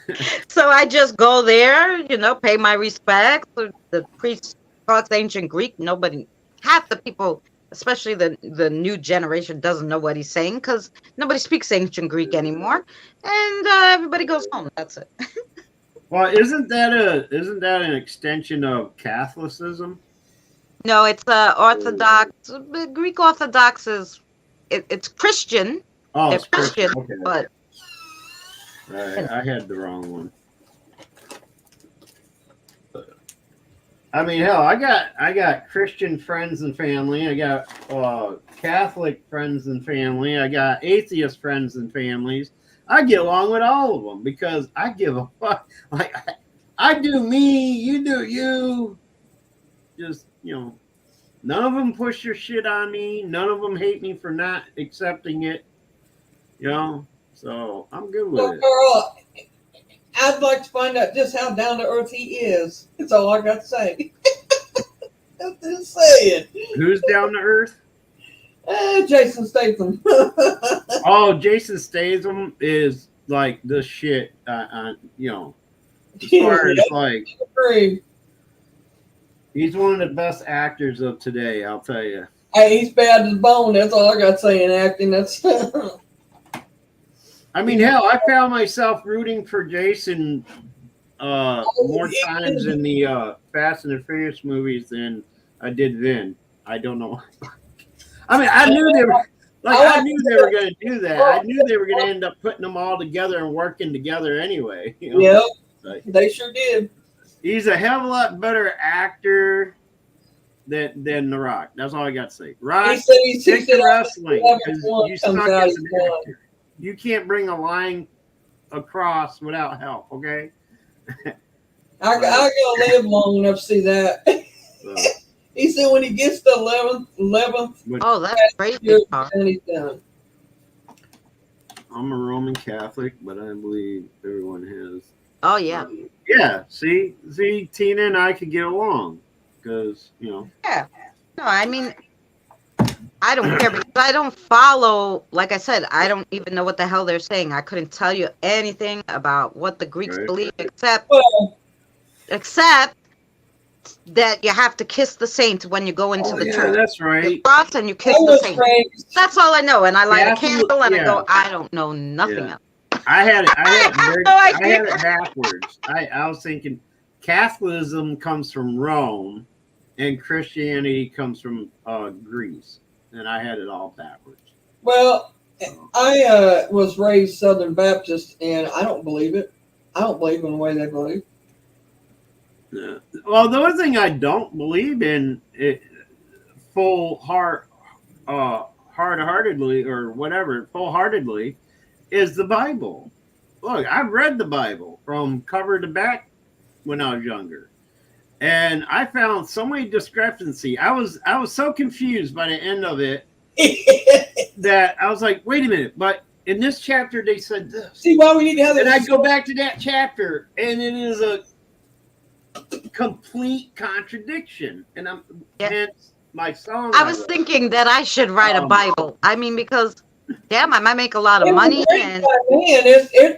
So I just go there, pay my respects. The priest talks ancient Greek. Half the people, especially the new generation, doesn't know what he's saying because nobody speaks ancient Greek anymore. And everybody goes home. That's it. Well, isn't that an extension of Catholicism? No, it's Orthodox. Greek Orthodox it's Christian. Oh, They're it's Christian. Christian, Okay. but Right, I had the wrong one. I mean, hell, I got Christian friends and family. I got Catholic friends and family. I got atheist friends and families. I get along with all of them because I give a fuck. Like I do me, you do you. Just none of them push your shit on me. None of them hate me for not accepting it. So I'm good with So, it. Carl, I'd like to find out just how down to earth he is. That's all I got to say. I'm just saying. Who's down to earth? Jason Statham. Oh, Jason Statham is like the shit. As far as like, Agree. he's one of the best actors of today. I'll tell you. Hey, he's bad as bone. That's all I got to say in acting. That's I mean, hell, I found myself rooting for Jason more times in the Fast and the Furious movies than I did Vin. I don't know. I mean, I knew they were. I knew they were going to do that. I knew they were going to end up putting them all together and working together anyway. Yep, Like, they sure did. he's a hell of a lot better actor than The Rock. That's all I got to say. Rock, He said he stick to said wrestling because one you comes suck out, as he's an won. actor. You can't bring a line across without help. Okay. I gotta live long enough to see that. So, He said when he gets to 11th, oh, that's crazy. then he's done. I'm a Roman Catholic, but I believe everyone has. Oh yeah. Yeah. See, Tina and I could get along because Yeah. No, I mean, I don't care because I don't follow. Like I said, I don't even know what the hell they're saying. I couldn't tell you anything about what the Greeks Right. believe, except Well, that you have to kiss the saints when you go into the yeah, church. that's You right. cross and you I kiss the was saints. raised. That's all I know. And I light a candle and I Yeah. go. I don't know nothing Yeah. else. I had it. No I idea. had it backwards. I was thinking Catholicism comes from Rome, and Christianity comes from Greece, and I had it all backwards. Well, I was raised Southern Baptist, and I don't believe it. I don't believe in the way they believe. Yeah. Well, the only thing I don't believe in it, hard-heartedly or whatever, full-heartedly, is the Bible. Look, I've read the Bible from cover to back when I was younger, and I found so many discrepancy. I was so confused by the end of it that I was like, wait a minute, but in this chapter they said this. See why we need to have And this. I go back to that chapter, and it is a complete contradiction. And I'm hence my song. I was thinking that I should write a Bible. I mean, because damn, I might make a lot of money. And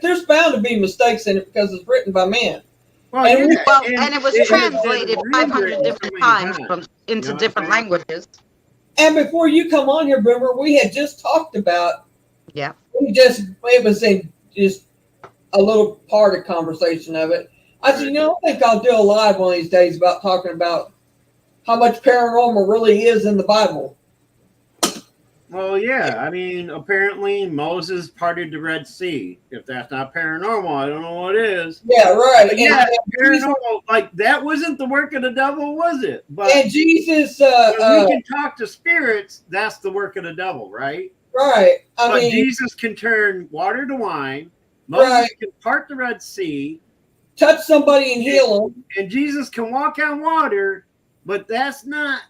There's bound to be mistakes in it because it's written by man. Well, And we- and it was translated 500 different times into different languages. And before you come on here, Boomer, we had just talked about. Yeah. It was just a little part of conversation of it. I said, I think I'll do a live one of these days about talking about how much paranormal really is in the Bible. Well, yeah. I mean, apparently Moses parted the Red Sea. If that's not paranormal, I don't know what is. Yeah, right. But yeah, paranormal, like that wasn't the work of the devil, was it? But and Jesus, when we can talk to spirits, that's the work of the devil, right? Right. But Jesus can turn water to wine. Moses can part the Red Sea. Touch somebody and heal them. And Jesus can walk on water, but that's not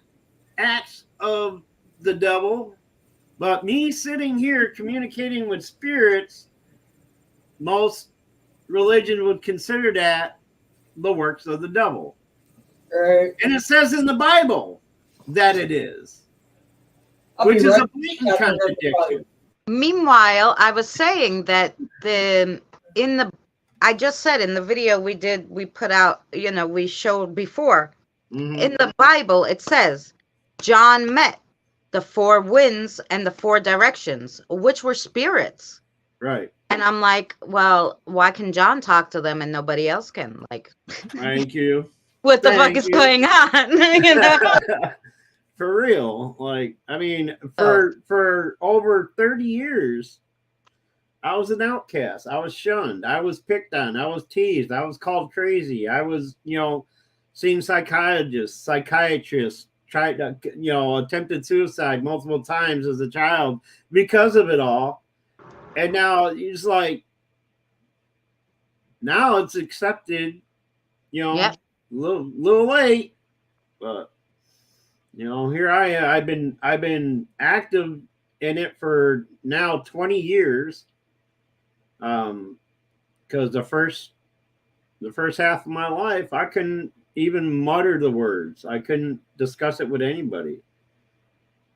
acts of the devil. But me sitting here communicating with spirits, most religion would consider that the works of the devil. Right. And it says in the Bible that it is. Which is a blatant contradiction. Meanwhile, I was saying that I just said in the video we put out, we showed before, in the Bible, it says, John met the 4 winds and the 4 directions, which were spirits. Right. And I'm like, well, why can John talk to them and nobody else can? Like, thank you. What the fuck is going on? For real. Like, I mean, for over 30 years, I was an outcast. I was shunned. I was picked on. I was teased. I was called crazy. I was, seeing psychiatrists, tried to, attempted suicide multiple times as a child because of it all. And now it's like, now it's accepted, a little late, but here I am. I've been active in it for now 20 years. Because the first half of my life, I couldn't even mutter the words. I couldn't discuss it with anybody.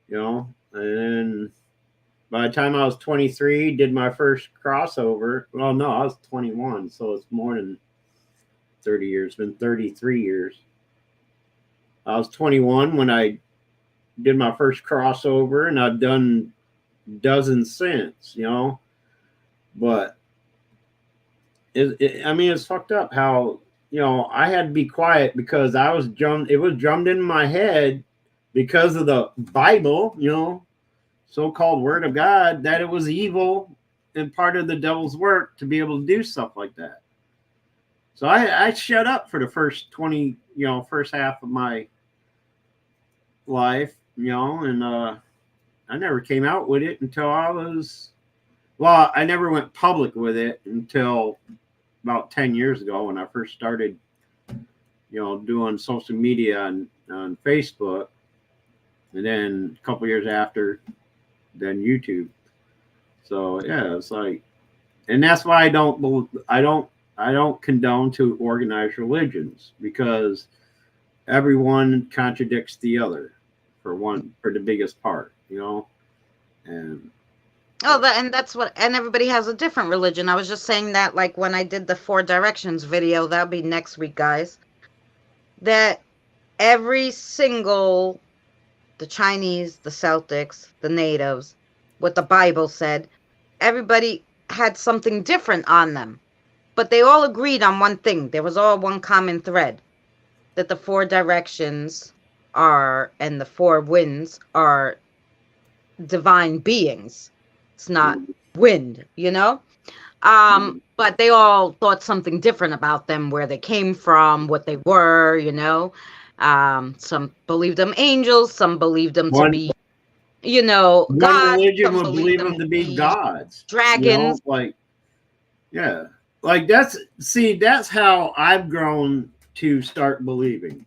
And then by the time I was 23, did my first crossover. Well, no, I was 21, so it's more than 30 years. It's been 33 years. I was 21 when I did my first crossover, and I've done dozens since, But it's fucked up how, I had to be quiet because it was drummed in my head because of the Bible, so-called word of God, that it was evil and part of the devil's work to be able to do stuff like that. So I shut up for the first first half of my life, and I never came out with it until I never went public with it until about 10 years ago when I first started, doing social media on Facebook. And then a couple years after, then YouTube. So yeah, it's like, and that's why I don't condone to organized religions, because everyone contradicts the other for the biggest part, and and that's and everybody has a different religion. I was just saying that, like, when I did the 4 directions video, that'll be next week, guys, that every single, the Chinese, the Celtics, the natives, what the Bible said, everybody had something different on them, but they all agreed on one thing. There was all one common thread, that the 4 directions and the 4 winds are divine beings. It's not wind, but they all thought something different about them, where they came from, what they were, some believed them angels, some believed them to be you know, One gods. religion Some would believe them them to be be gods. dragons. Like, yeah. Like that's how I've grown to start believing.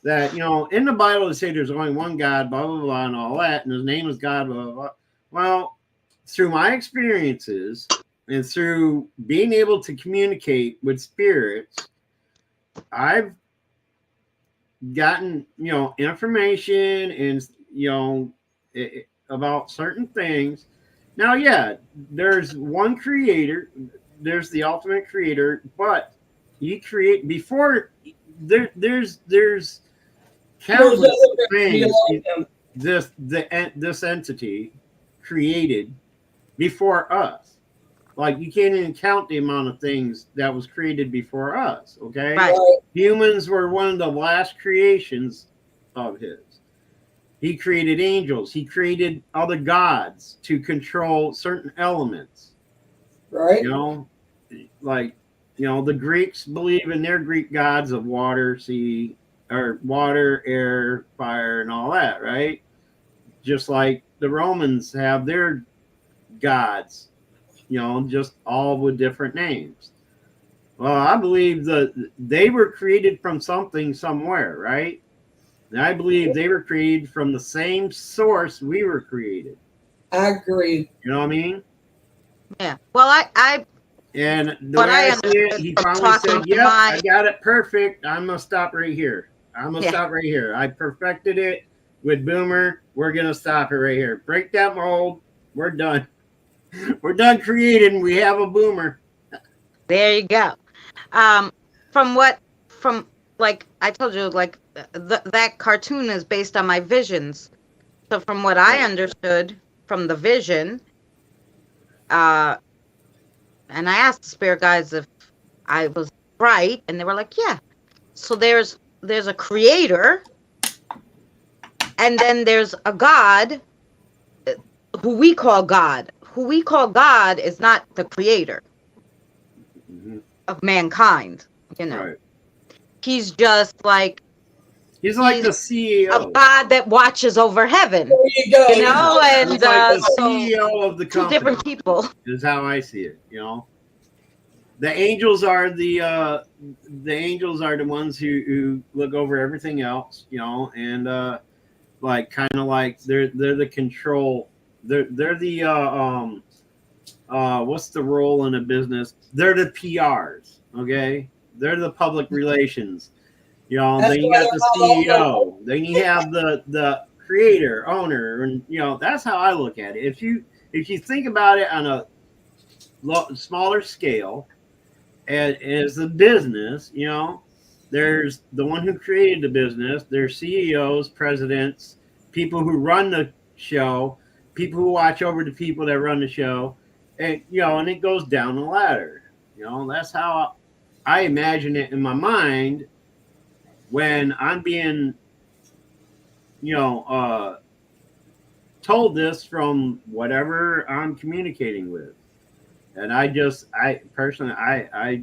That, in the Bible they say there's only one God, blah blah blah, and all that, and his name is God, blah blah blah. Well, through my experiences and through being able to communicate with spirits, I've gotten information and about certain things. Now, yeah, there's one creator, there's the ultimate creator, but he create before there's There's countless other things below him. this entity created before us. Like, you can't even count the amount of things that was created before us. Okay, Right. Humans were one of the last creations of his. He created angels. He created other gods to control certain elements. Right. The Greeks believe in their Greek gods of water, sea, or water, air, fire, and all that, right? Just like the Romans have their gods, just all with different names. Well, I believe that they were created from something somewhere, right? And I believe they were created from the same source we were created. I agree. You know what I mean? Yeah. Well, And the But way I I see it, he from finally talking said, to "Yep, my- I got it perfect. I'm gonna stop right here. Stop right here. I perfected it with Boomer. We're gonna stop it right here. Break that mold. We're done. We're done creating. We have a Boomer." There you go. From like I told you, like that cartoon is based on my visions. So from what I understood from the vision, and I asked the spirit guides if I was right, and they were like, "Yeah." So there's a creator, and then there's a God, who we call God. Who we call God is not the creator of mankind. Right. He's just like He's like the CEO. a God that watches over heaven. There you go. And He's like the so CEO of the two company. different people. Is how I see it. The angels are the ones who look over everything else. And like kind of like they're the control. They're the what's the role in a business? They're the PRs. Okay, they're the public relations. Then you got the CEO. Then you have the creator, owner, and that's how I look at it. If you think about it on a smaller scale, as a business, there's the one who created the business. There's CEOs, presidents, people who run the show, people who watch over the people that run the show, and and it goes down the ladder. That's how I imagine it in my mind when I'm being, told this from whatever I'm communicating with. And I personally, I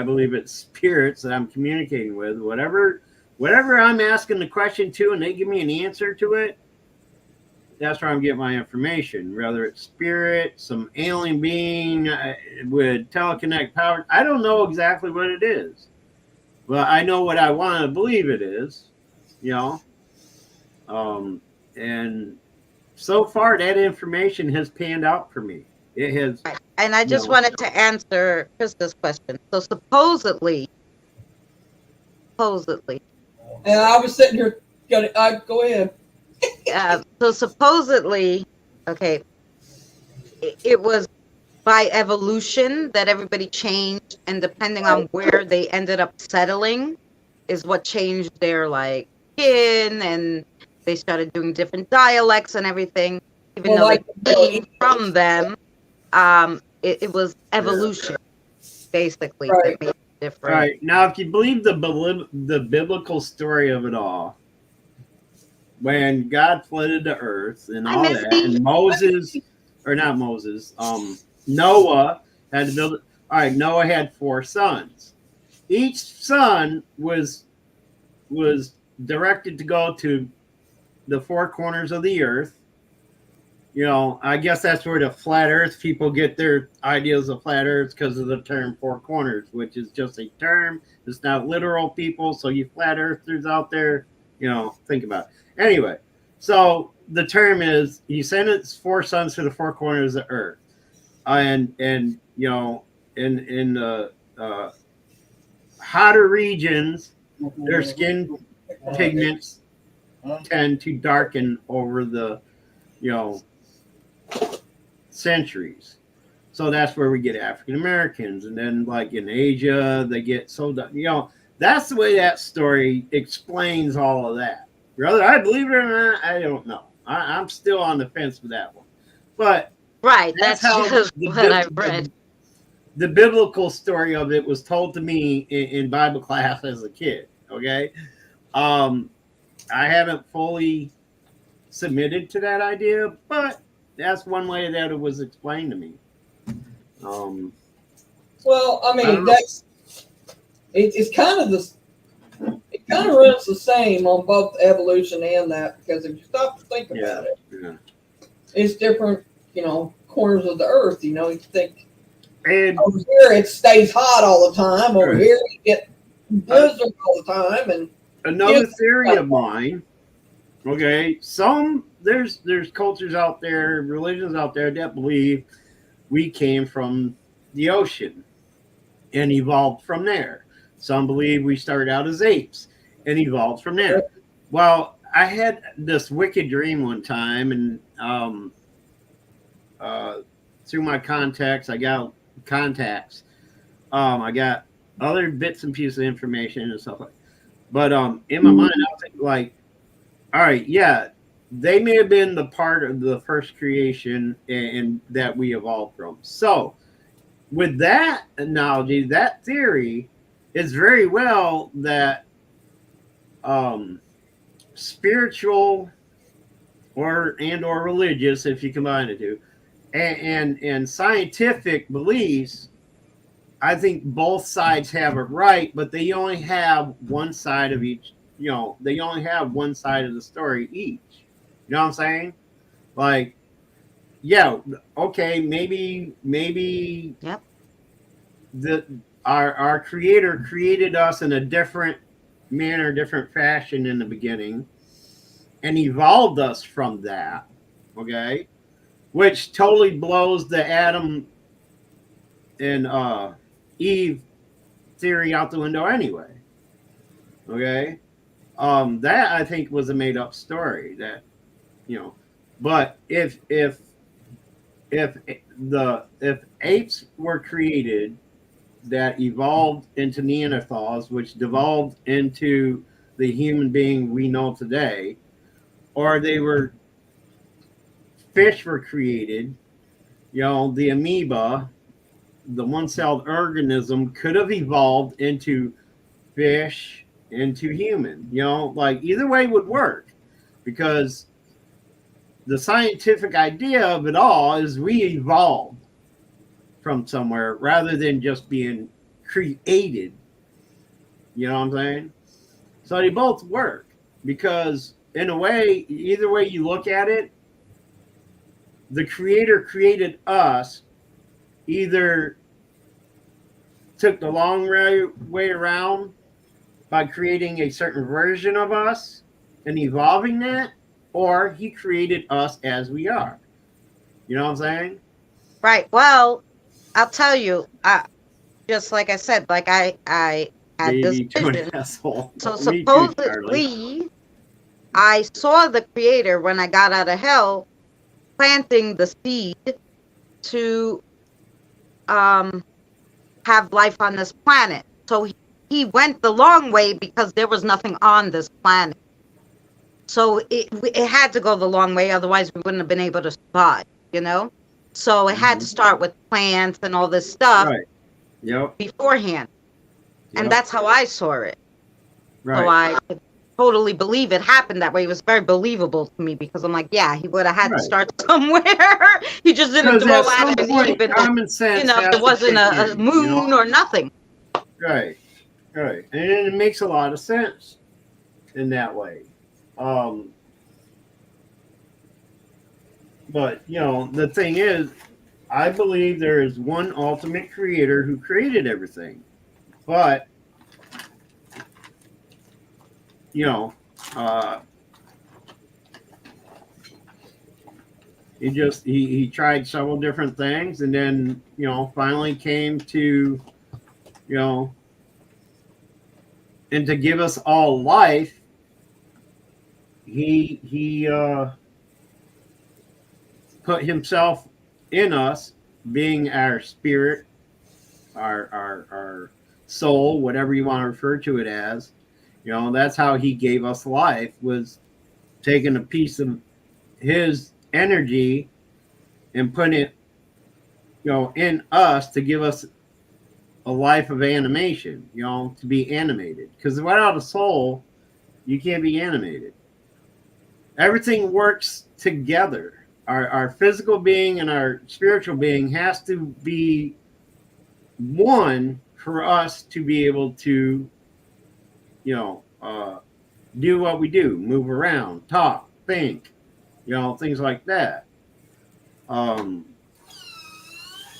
believe it's spirits that I'm communicating with. Whatever I'm asking the question to, and they give me an answer to it, that's where I'm getting my information. Whether it's spirit, some alien being with teleconnect power, I don't know exactly what it is, but I know what I want to believe it is. And so far that information has panned out for me. It has. And I just wanted to answer Krista's question. So supposedly. And I was sitting here going, go ahead. So supposedly, okay, it was by evolution that everybody changed, and depending on where they ended up settling is what changed their like skin, and they started doing different dialects and everything, even though they came from them. It was evolution, basically, that made it different. Right. Now, if you believe the biblical story of it all, when God flooded the earth and all that, and Noah had to build it. All right, Noah had 4 sons. Each son was directed to go to the 4 corners of the earth You know, I guess that's where the flat Earth people get their ideas of flat Earth because of the term four corners, which is just a term. It's not literal, people. So you flat Earthers out there, you know, think about it. Anyway, so the term is he sent its four sons to the four corners of Earth, and you know, in the hotter regions, their skin pigments tend to darken over the, you know, centuries. So that's where we get African Americans, and then like in Asia, they get so, you know, that's the way that story explains all of that. Whether I believe it or not, I don't know. I'm still on the fence with that one, but Right. That's how just what I read. the biblical story of it was told to me in Bible class as a kid. Okay, I haven't fully submitted to that idea, but that's one way that it was explained to me. Well, I I mean, don't know. that's it's kind of the it kind of runs the same on both evolution and that, because if you stop to think about it, Yeah. it's different, you know, corners of the earth. You know, you think And over here it stays hot all the time. Over Right. here you get blizzards all the time, and another Yeah. theory of mine, okay, there's cultures out there, religions out there that believe we came from the ocean and evolved from there. Some believe we started out as apes and evolved from there. Well, I had this wicked dream one time, and through my contacts, I got other bits and pieces of information and stuff like. But in my mind, I was thinking, like, all right, yeah, they may have been the part of the first creation and that we evolved from. So, with that analogy, that theory is very well that spiritual or religious, if you combine the two, and scientific beliefs, I think both sides have it right, but they only have one side of each. You know, they only have one side of the story each. You know what I'm saying? Like, yeah, okay, maybe Yep. Our creator created us in a different manner, different fashion in the beginning, and evolved us from that. Okay, which totally blows the Adam and Eve theory out the window anyway. Okay, that I think was a made up story. That, you know, but if apes were created that evolved into Neanderthals, which devolved into the human being we know today, or fish were created, you know, the amoeba, the one-celled organism could have evolved into fish, into human, you know, like either way would work, because the scientific idea of it all is we evolved from somewhere rather than just being created. You know what I'm saying? So they both work, because in a way, either way you look at it, the creator created us, either took the long way around by creating a certain version of us and evolving that, or he created us as we are. You know what I'm saying? Right. Well, I'll tell you, just like I said, like I had this Baby to an vision. asshole. So Me too, Charlie. supposedly, I saw the creator when I got out of hell planting the seed to have life on this planet. So he went the long way because there was nothing on this planet. So it had to go the long way, otherwise we wouldn't have been able to survive, you know? So it had to start with plants and all this stuff Right. Yep. beforehand. And Yep. that's how I saw it. Right. So I could totally believe it happened that way. It was very believable to me because I'm like, yeah, he would have had Right. to start somewhere. He just didn't Because throw at some Adam and point, Eve in, common sense, you know, has there to wasn't kick a in, moon you know? or nothing. Right. Right. And it makes a lot of sense in that way. But the thing is, I believe there is one ultimate creator who created everything. But you know, uh, he tried several different things, and then finally came to you know, and to give us all life, he put himself in us, being our spirit, our soul, whatever you want to refer to it as. That's how he gave us life, was taking a piece of his energy and putting it in us to give us a life of animation, to be animated. Because without a soul, you can't be animated. Everything works together. Our physical being and our spiritual being has to be one for us to be able to, do what we do, move around, talk, think, things like that.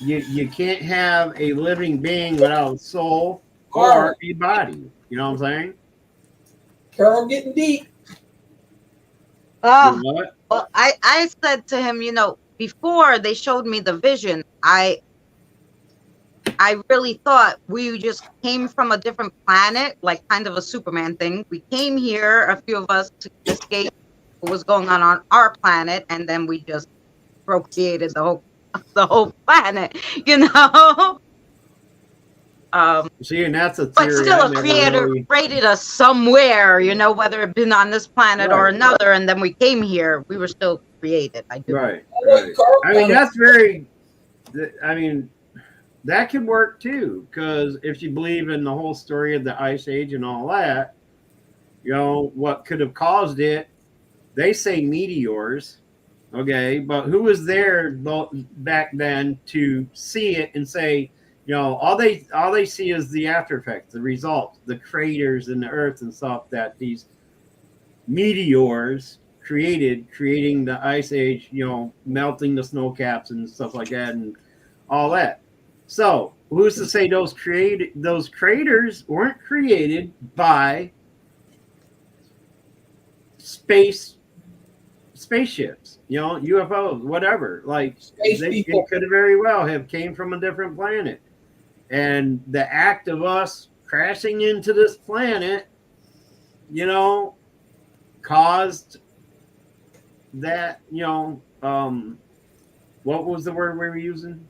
You can't have a living being without a soul or a body. You know what I'm saying? Carol getting deep. Oh, What? well, I said to him, before they showed me the vision, I really thought we just came from a different planet, like kind of a Superman thing. We came here, a few of us, to escape what was going on our planet, and then we just procreated the whole planet, See, and that's a But theory. still, I a never creator really. created us somewhere, whether it been on this planet or Right. another, and then we came here. We were still created. I do. Right. Carl I mean, kinda- that's very. I mean, that could work too, because if you believe in the whole story of the Ice Age and all that, what could have caused it? They say meteors, okay, but who was there back then to see it and say, all they see is the after effects, the results, the craters in the earth and stuff that these meteors creating the Ice Age, melting the snow caps and stuff like that and all that. So who's to say those craters weren't created by spaceships, UFOs, whatever. Like Space they people. could have very well have came from a different planet. And the act of us crashing into this planet, caused that, what was the word we were using?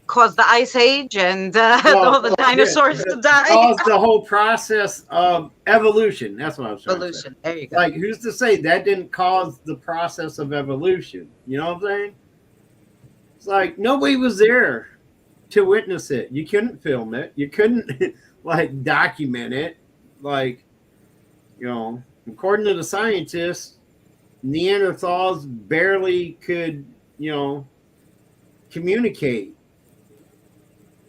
Caused the ice age and all the dinosaurs to die. Caused the whole process of evolution. That's what I was trying to say. Evolution. There you go. Like, who's to say that didn't cause the process of evolution? You know what I'm saying? It's like nobody was there to witness it. You couldn't film it. You couldn't like document it. Like, according to the scientists, Neanderthals barely could, communicate.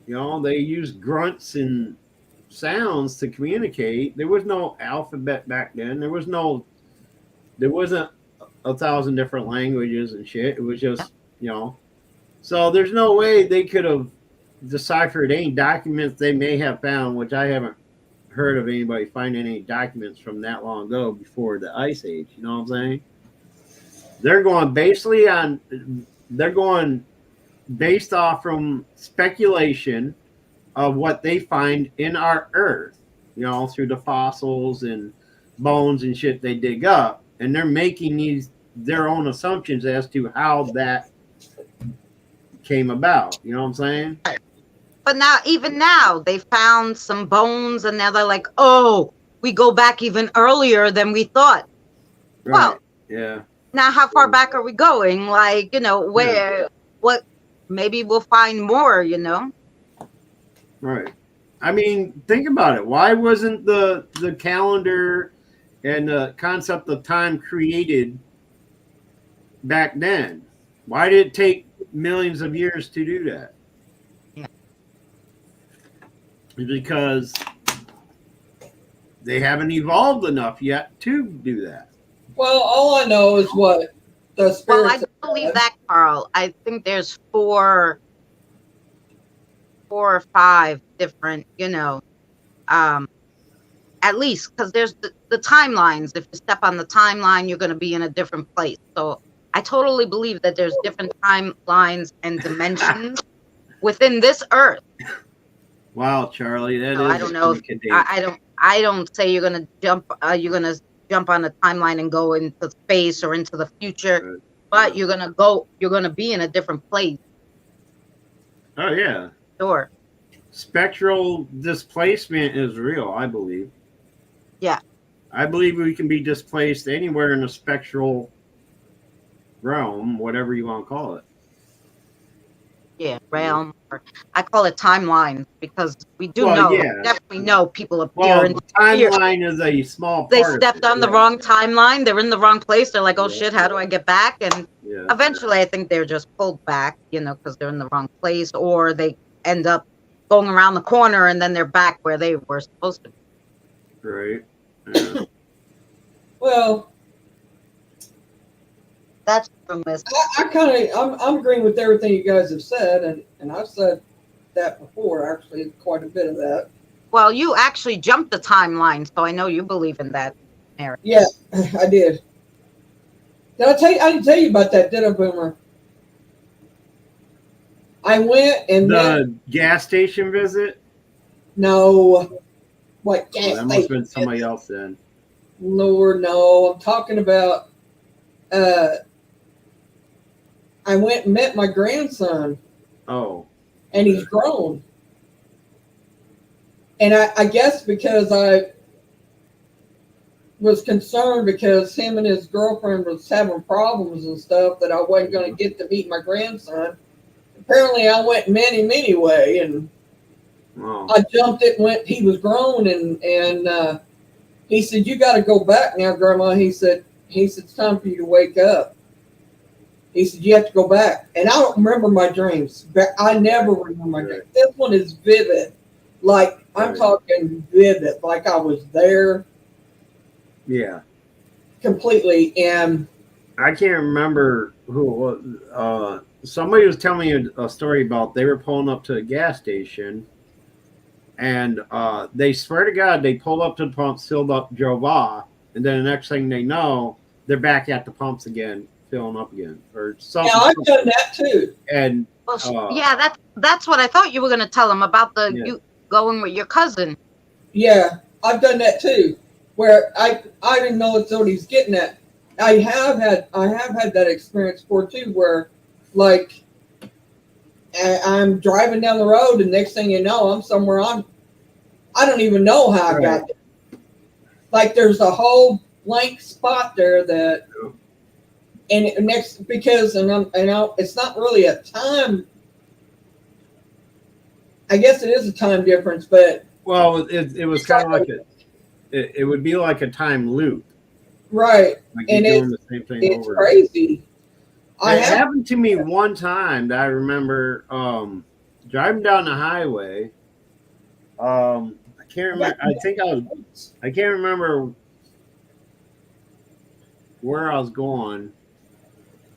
They used grunts and sounds to communicate. There was no alphabet back then. There wasn't 1,000 different languages and shit. It was just, So there's no way they could have deciphered any documents they may have found, which I haven't heard of anybody finding any documents from that long ago before the Ice Age. You know what I'm saying? They're going based off from speculation of what they find in our earth, through the fossils and bones and shit they dig up. And they're making their own assumptions as to how that came about. You know what I'm saying? But even now, they found some bones, and now they're like, oh, we go back even earlier than we thought. Right. Well, yeah. Now, how far back are we going? Like, what, maybe we'll find more, Right. I mean, think about it. Why wasn't the calendar and the concept of time created back then? Why did it take millions of years to do that? Yeah. Because they haven't evolved enough yet to do that. Well, all I know is what the Well, spirits I have believe said. that, Carl. I think there's four or five different, at least because there's the timelines. If you step on the timeline, you're going to be in a different place. So I totally believe that there's different timelines and dimensions within this earth. Wow, Charlie, that So is I don't know. I don't say you're going to jump. You're going to jump on a timeline and go into space or into the future, but you're going to go. You're going to be in a different place. Oh yeah. Sure. Spectral displacement is real, I believe. Yeah. I believe we can be displaced anywhere in the spectral realm, whatever you want to call it. Yeah, realm. Or I call it timeline because we definitely know people appear Well, in the timeline is a small part. They stepped on the wrong timeline. They're in the wrong place. They're like, oh shit, how do I get back? And eventually I think they're just pulled back, because they're in the wrong place, or they end up going around the corner and then they're back where they were supposed to be. Right. Yeah. Well, that's true, Miss. I'm agreeing with everything you guys have said, and I've said that before, actually, quite a bit of that. Well, you actually jumped the timeline, so I know you believe in that, Mary. Yeah, I did. I didn't tell you about that, did I, Boomer? I went and the gas station visit. No, what gas that must have been somebody else then. Lord, no. I'm talking about. I went and met my grandson. Oh. And he's grown. And I guess because I was concerned because him and his girlfriend was having problems and stuff that I wasn't going to get to meet my grandson. Apparently I went and met him anyway, and I jumped it and went. He was grown, and he said, "You got to go back now, Grandma." He said, "It's time for you to wake up." He said, "You have to go back." And I don't remember my dreams. I never remember my dreams. This one is vivid. Like, I'm talking vivid. Like I was there. Yeah. Completely. And I can't remember who it was. Somebody was telling me a story about they were pulling up to a gas station, and they swear to God they pulled up to the pump, filled up, drove off, and then the next thing they know, they're back at the pumps again, filling up again, or something. Yeah, I've done that too. And yeah, that's what I thought you were going to tell them about you going with your cousin. Yeah, I've done that too. Where I didn't know that's what he's getting at. I have had that experience before too, where like I'm driving down the road and next thing you know I'm somewhere I don't even know how I got there. Like there's a whole blank spot there that and it's not really a time. I guess it is a time difference, but it was kind of like it would be like a time loop, right? Like and doing the same thing it's over. Crazy. It happened to me one time that I remember driving down the highway. I can't remember. I can't remember where I was going.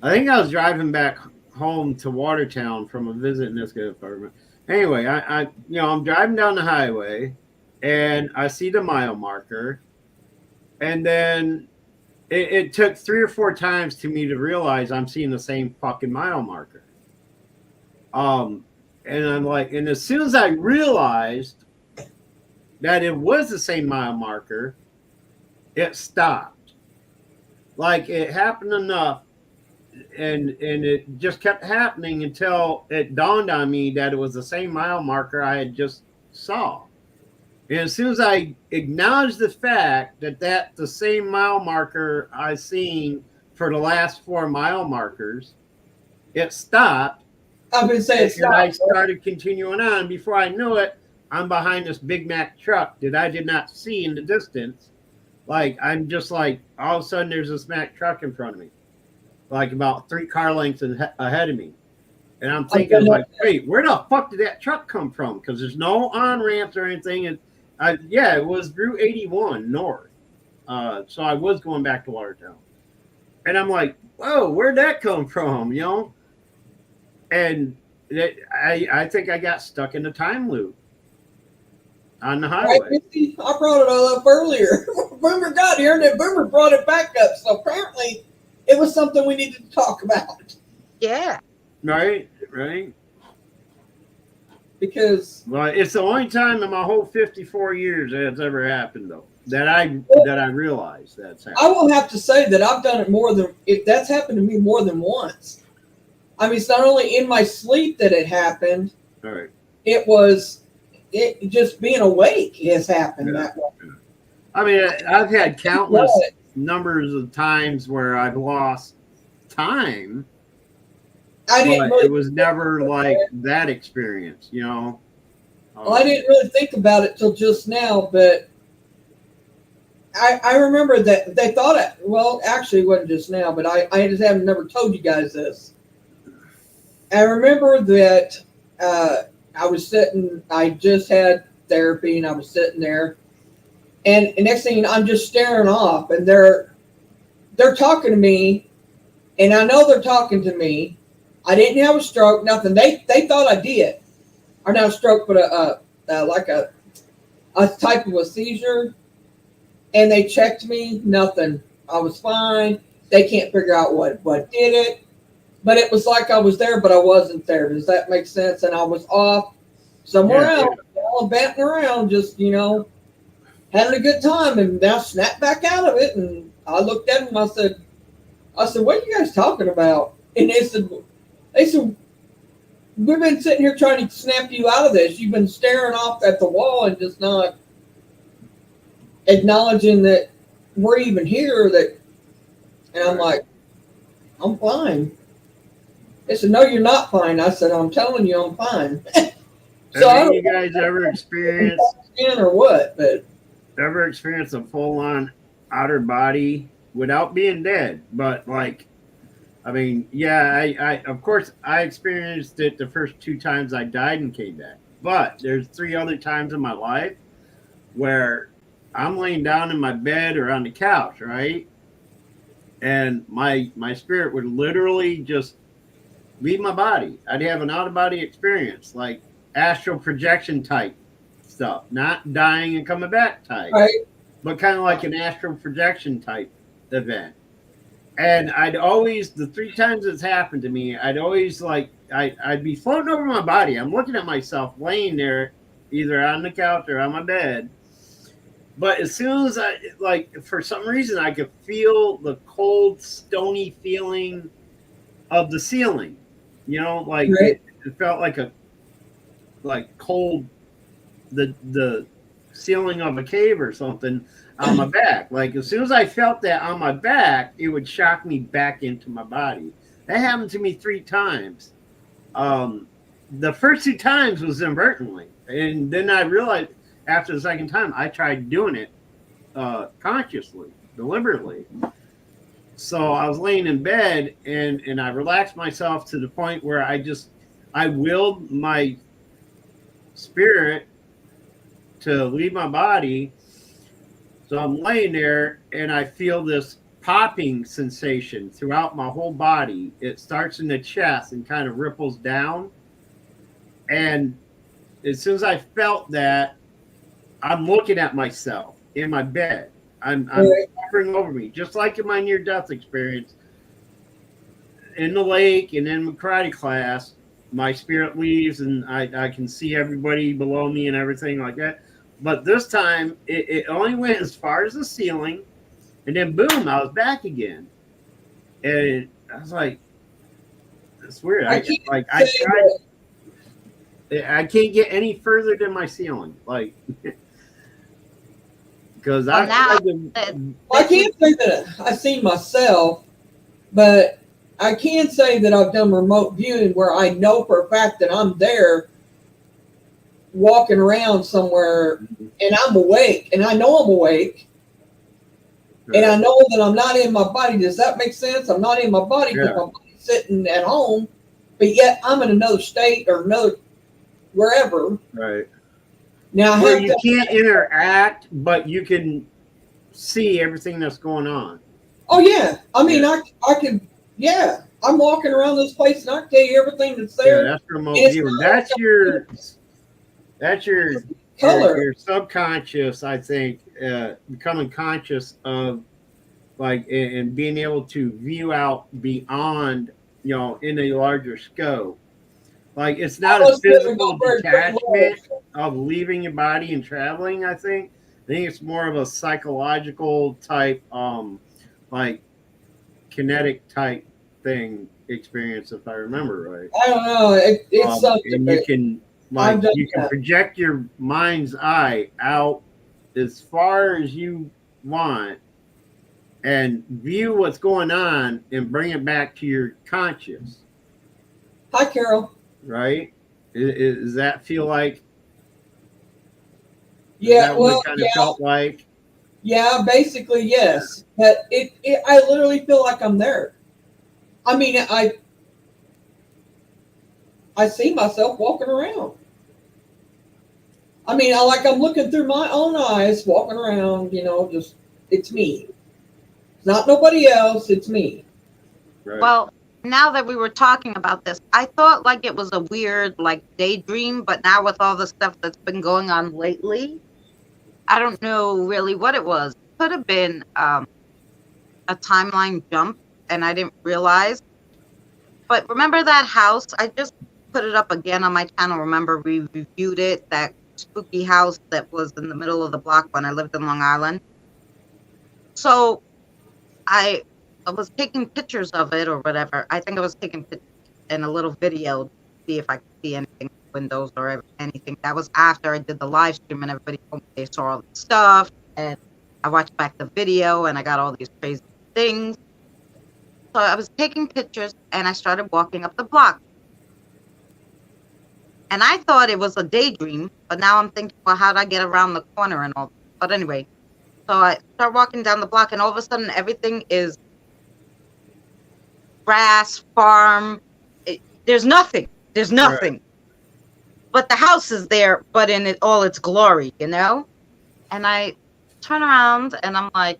I think I was driving back home to Watertown from a visit in this apartment. Anyway, I'm driving down the highway, and I see the mile marker, and then it took 3 or 4 times to me to realize I'm seeing the same fucking mile marker. And I'm like, and as soon as I realized that it was the same mile marker, it stopped. Like it happened enough, and it just kept happening until it dawned on me that it was the same mile marker I had just saw. And as soon as I acknowledged the fact that that's the same mile marker I've seen for the last 4 mile markers, it stopped. I've been saying and I started continuing on. Before I knew it, I'm behind this Big Mac truck that I did not see in the distance. Like, I'm just like, all of a sudden there's this Mack truck in front of me, like about 3 car lengths ahead of me. And I'm thinking, like, wait, where the fuck did that truck come from? Because there's no on-ramps or anything. And it was Route 81 north. So I was going back to Watertown. And I'm like, whoa, where'd that come from? You know? And I think I got stuck in a time loop on the Right, highway. Missy? I brought it all up earlier. Boomer got here, and then Boomer brought it back up. So apparently, it was something we needed to talk about Yeah. Right? Right? because Well, it's the only time in my whole 54 years that's ever happened, though. That I realized that's happened. I will have to say that I've done it more than if that's happened to me more than once. I mean, it's not only in my sleep that it happened; All right. it just being awake has happened Yeah. that way. I mean, I've had countless But numbers of times where I've lost time, I didn't but really, it was never like that experience, you know. well, I didn't really think about it till just now, but I remember that they thought it. Well, actually, it wasn't just now, but I just haven't never told you guys this. I remember that I was sitting. I just had therapy, and I was sitting there, and next thing I'm just staring off, and they're talking to me, and I know they're talking to me. I didn't have a stroke, nothing. They thought I did, or not a stroke, but like a type of a seizure. And they checked me, nothing. I was fine. They can't figure out what did it. But it was like I was there, but I wasn't there. Does that make sense? And I was off somewhere else, gallivanting around, just, having a good time, and now snapped back out of it. And I looked at them, I said, what are you guys talking about? And they said, we've been sitting here trying to snap you out of this. You've been staring off at the wall and just not acknowledging that we're even here. And I'm like, I'm fine. They said, no, you're not fine. I said, I'm telling you, I'm fine. So I Have don't you guys ever experienced or what, but a full-on outer body without being dead? But like, I mean, yeah, I of course I experienced it the first 2 times I died and came back. But there's 3 other times in my life where I'm laying down in my bed or on the couch, right? And my spirit would literally just leave my body. I'd have an out of body experience, like astral projection type stuff, not dying and coming back type, right. but kind of like an astral projection type event. And I'd always, the 3 times it's happened to me, I'd always I'd be floating over my body. I'm looking at myself laying there, either on the couch or on my bed. But as soon as for some reason, I could feel the cold, stony feeling of the ceiling. Right. It felt like cold, the ceiling of a cave or something on my back. Like as soon as I felt that on my back, it would shock me back into my body. That happened to me 3 times. The first 2 times was inadvertently, and then I realized after the second time I tried doing it consciously, deliberately. So I was laying in bed and I relaxed myself to the point where I willed my spirit to leave my body. So I'm laying there and I feel this popping sensation throughout my whole body. It starts in the chest and kind of ripples down. And as soon as I felt that, I'm looking at myself in my bed. I'm hovering over me, just like in my near-death experience. In the lake and in my karate class, my spirit leaves and I can see everybody below me and everything like that. But this time, it only went as far as the ceiling, and then boom, I was back again. And I was like, that's weird. I can't get any further than my ceiling. Like, because Well, now I can't say that I've seen myself, but I can say that I've done remote viewing where I know for a fact that I'm there walking around somewhere and I'm awake and I know I'm awake and I know that I'm not in my body. Does that make sense? I'm not in my body because my body's sitting at home, but yet I'm in another state or another wherever. Right. Now where you can't interact, but you can see everything that's going on. Oh yeah, I mean, I can, yeah. I'm walking around this place and I can tell you everything that's Yeah, there. that's remote It's viewing. not like That's your color. your subconscious, I think, becoming conscious of like and being able to view out beyond, in a larger scope. Like it's I not a was living physical over in Great detachment Lodge. of leaving your body and traveling. I think it's more of a psychological type, like kinetic type thing experience, if I remember right. I don't know. It's something. And you can I've done you can that. project your mind's eye out as far as you want and view what's going on and bring it back to your conscious, Hi, Carol. right? Does that feel like? Is Yeah, that what well, it kind yeah, of felt like? yeah. Basically, yes. But I literally feel like I'm there. I mean, I see myself walking around. I mean, I'm looking through my own eyes, walking around. Just it's me. It's not nobody else. It's me. Right. Well, now that we were talking about this, I thought like it was a weird like daydream, but now with all the stuff that's been going on lately, I don't know really what it was. Could have been a timeline jump, and I didn't realize. But remember that house? I just put it up again on my channel. Remember we reviewed it, that spooky house that was in the middle of the block when I lived in Long Island. So I was taking pictures of it or whatever. I think I was taking pictures and a little video to see if I could see anything, windows or anything. That was after I did the live stream and everybody told me they saw all the stuff. And I watched back the video and I got all these crazy things. So I was taking pictures and I started walking up the block. And I thought it was a daydream, but now I'm thinking, well, how'd I get around the corner and all? But anyway, so I start walking down the block and all of a sudden everything is grass, farm. There's nothing. There's nothing. Right. But the house is there, but in all its glory, And I turn around and I'm like,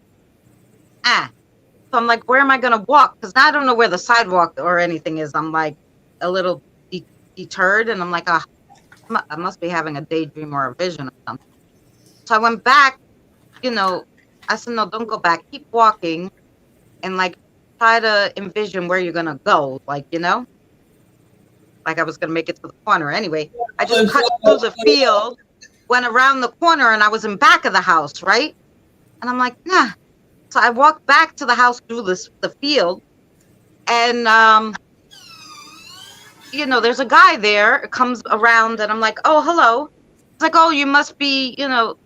So I'm like, where am I going to walk? Because now I don't know where the sidewalk or anything is. I'm like a little deterred and I'm like, I must be having a daydream or a vision or something. So I went back, I said, no, don't go back. Keep walking and like try to envision where you're going to go. Like, like I was going to make it to the corner. Anyway, I just cut through the field, went around the corner and I was in back of the house, right? And I'm like, nah. So I walked back to the house through the field and, there's a guy there, comes around and I'm like, oh, hello. It's like, oh, you must be, the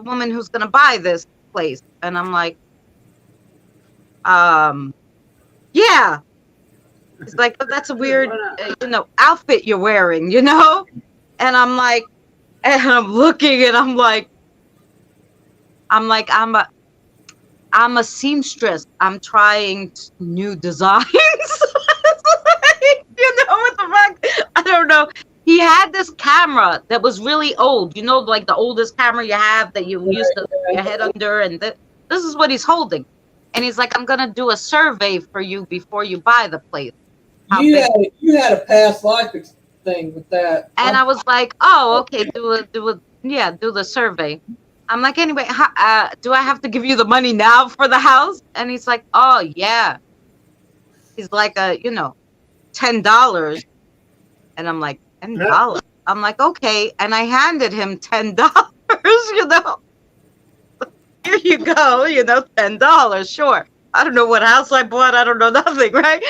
woman who's going to buy this place. And I'm like, yeah. It's like, oh, that's a weird, outfit you're wearing, And I'm like, and I'm looking and I'm like, I'm a seamstress. I'm trying new designs. What the fuck? I don't know. He had this camera that was really old. Like the oldest camera you have that you used to put your head under. And this is what he's holding. And he's like, I'm going to do a survey for you before you buy the place. You had a past life thing with that. And I was like, oh, okay, do the survey. I'm like, anyway, do I have to give you the money now for the house? And he's like, oh, yeah. He's like, $10. And I'm like, $10? I'm like, okay. And I handed him $10, Here you go, $10, sure. I don't know what house I bought. I don't know nothing, right?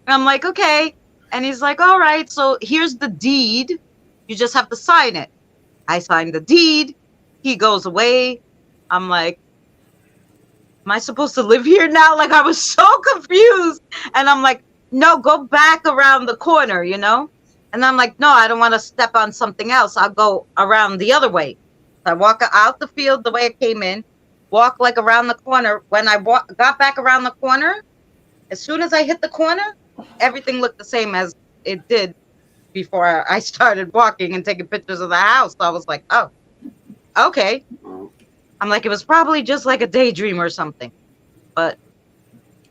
And I'm like, okay. And he's like, all right, so here's the deed. You just have to sign it. I signed the deed. He goes away. I'm like, am I supposed to live here now? Like, I was so confused. And I'm like, no, go back around the corner, And I'm like, no, I don't want to step on something else. I'll go around the other way. So I walk out the field the way I came in, walk like around the corner. When I got back around the corner, as soon as I hit the corner, everything looked the same as it did before I started walking and taking pictures of the house. So I was like, oh, okay. I'm like, it was probably just like a daydream or something. But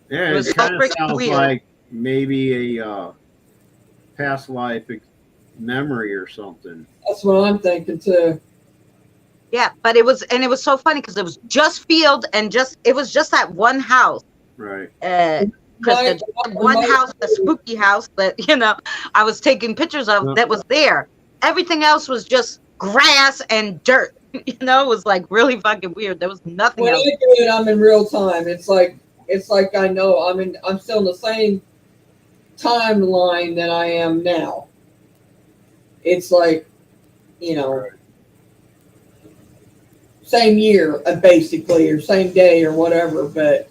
Yeah, It was it so kind of freaking sounds weird. like maybe a past life memory or something. That's what I'm thinking too. Yeah, but it was so funny because it was just field and it was just that one house. Right. Kristen, one house, the spooky house that I was taking pictures of that was there. Everything else was just grass and dirt. It was like really fucking weird. There was nothing When else. I do it, I'm in real time. It's like I know I'm still in the same timeline that I am now. It's like, same year, basically, or same day or whatever. But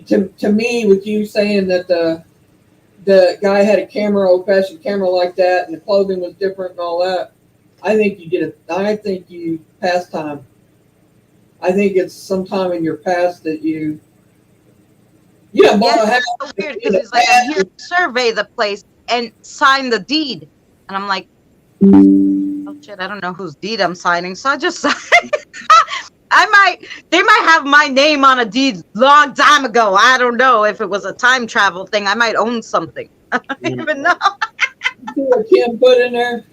to me, with you saying that the guy had a camera, old-fashioned camera like that, and the clothing was different and all that, I think you did it. I think you passed time. I think it's sometime in your past that you bought a house. It's so weird because he's like, I'm here to survey the place and sign the deed. And I'm like, oh shit, I don't know whose deed I'm signing, so I just signed. They might have my name on a deed long time ago. I don't know if it was a time travel thing. I might own something. I don't even know. See what Kim put in there?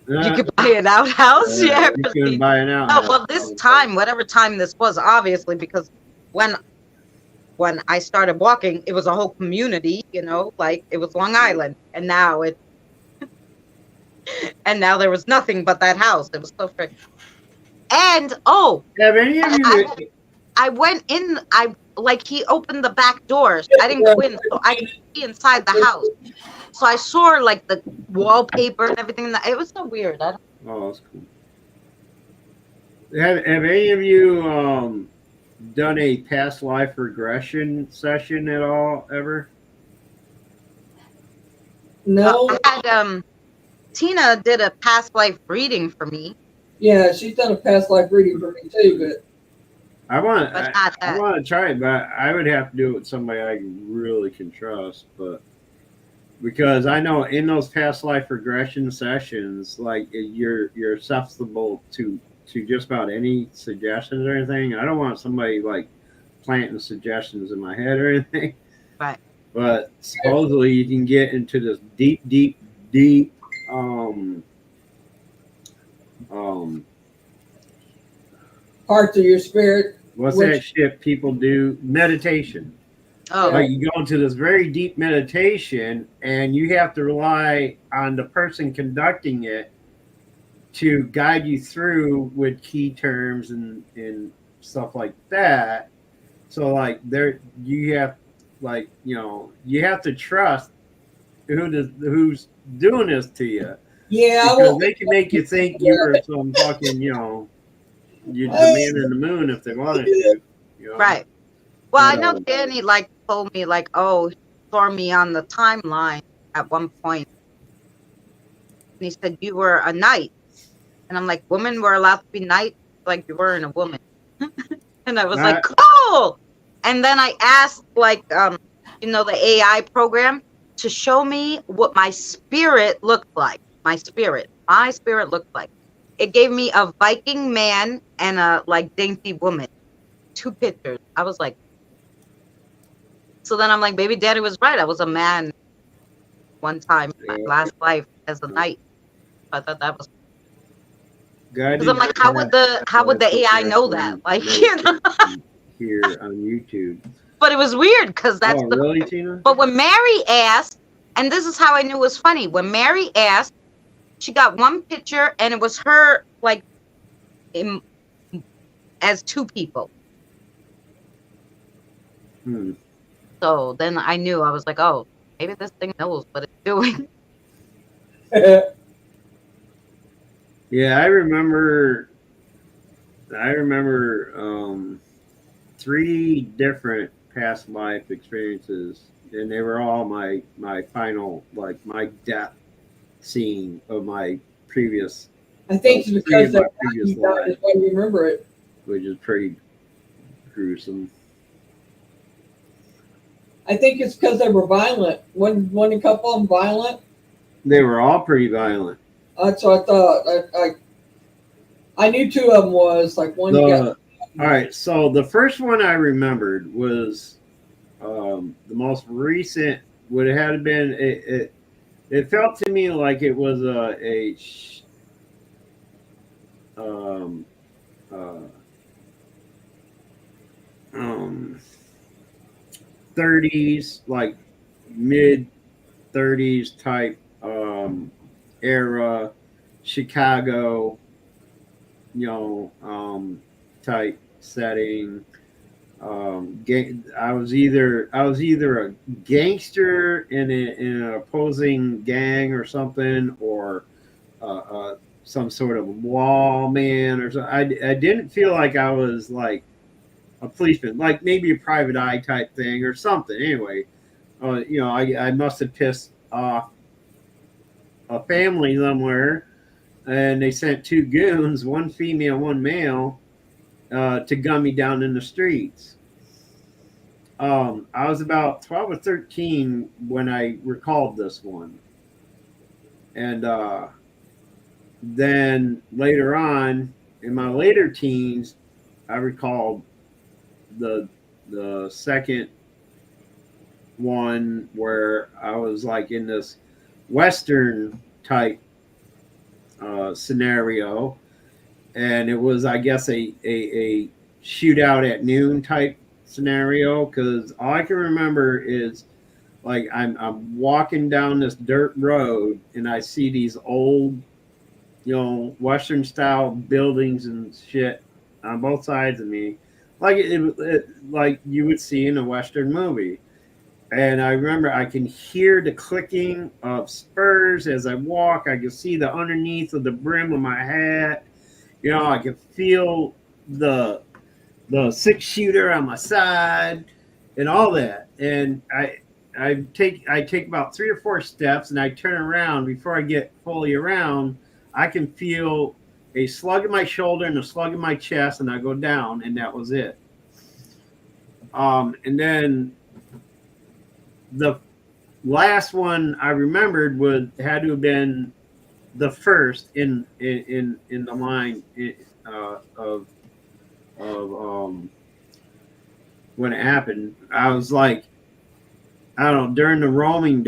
You could buy an outhouse. Yeah, you can buy an outhouse. Oh well, this time, whatever time this was, obviously, because when I started walking, it was a whole community. Like it was Long Island, and now there was nothing but that house. It was so freaking. And have any of you? I went in. He opened the back doors. I didn't go in, so I could see inside the house. So I saw like the wallpaper and everything. It was so weird. Oh, that's cool. Have any of you done a past life regression session at all ever? No. I had, Tina did a past life reading for me. Yeah, she's done a past life reading for me too, but I want to try it, but I would have to do it with somebody I really can trust. But because I know in those past life regression sessions, like you're susceptible to just about any suggestions or anything. I don't want somebody like planting suggestions in my head or anything. Right. But supposedly you can get into this deep parts of your spirit. What's that shit people do? Meditation. Oh. Like you go into this very deep meditation and you have to rely on the person conducting it to guide you through with key terms and stuff like that. So like you have to trust who's doing this to you. Yeah, because they can make you think you're some fucking, you're the man in the moon if they wanted to. Right. Well, I know Danny told me he saw me on the timeline at one point. And he said you were a knight. And I'm like, women were allowed to be knights like you weren't a woman. And I was like, cool. And then I asked the AI program to show me what my spirit looked like. My spirit looked like. It gave me a Viking man and a dainty woman. 2 pictures. I was like, so then I'm like, baby daddy was right. I was a man one time in my last life as a knight. I thought that was because I'm like, how would the AI know that? Here on YouTube. But it was weird because that's really, Tina? But when Mary asked, and this is how I knew it was funny. When Mary asked, she got one picture and it was her as 2 people. So then I knew. I was like, oh, maybe this thing knows what it's doing. Yeah, I remember 3 different past life experiences, and they were all my final, my death scene of my previous. I think it's because they're previous life is why you remember it, which is pretty gruesome. I think it's because they were violent. Wasn't a couple of them violent? They were all pretty violent. That's what I thought. I knew two of them was like one you got. All right, so the first one I remembered was the most recent. Would it have been it felt to me like it was um, uh, 30s, like mid 30s type era, Chicago, type setting. I was either a gangster in an opposing gang or something, or some sort of lawman or something. I didn't feel like I was like a policeman, like maybe a private eye type thing or something. Anyway, I must have pissed off a family somewhere, and they sent two goons, one female, one male, to gun me down in the streets. I was about 12 or 13 when I recalled this one. And then later on, in my later teens, I recalled the second one where I was like in this Western type scenario. And it was, I guess, a shootout at noon type scenario, because all I can remember is like I'm walking down this dirt road and I see these old, Western style buildings and shit on both sides of me, like like you would see in a Western movie. And I remember I can hear the clicking of spurs as I walk. I can see the underneath of the brim of my hat. I can feel the 6-shooter on my side and all that. And I take about 3 or 4 steps and I turn around. Before I get fully around, I can feel a slug in my shoulder and a slug in my chest, and I go down, and that was it. And then the last one I remembered had to have been the first in the line of when it happened. I was like, I don't know, during the Roman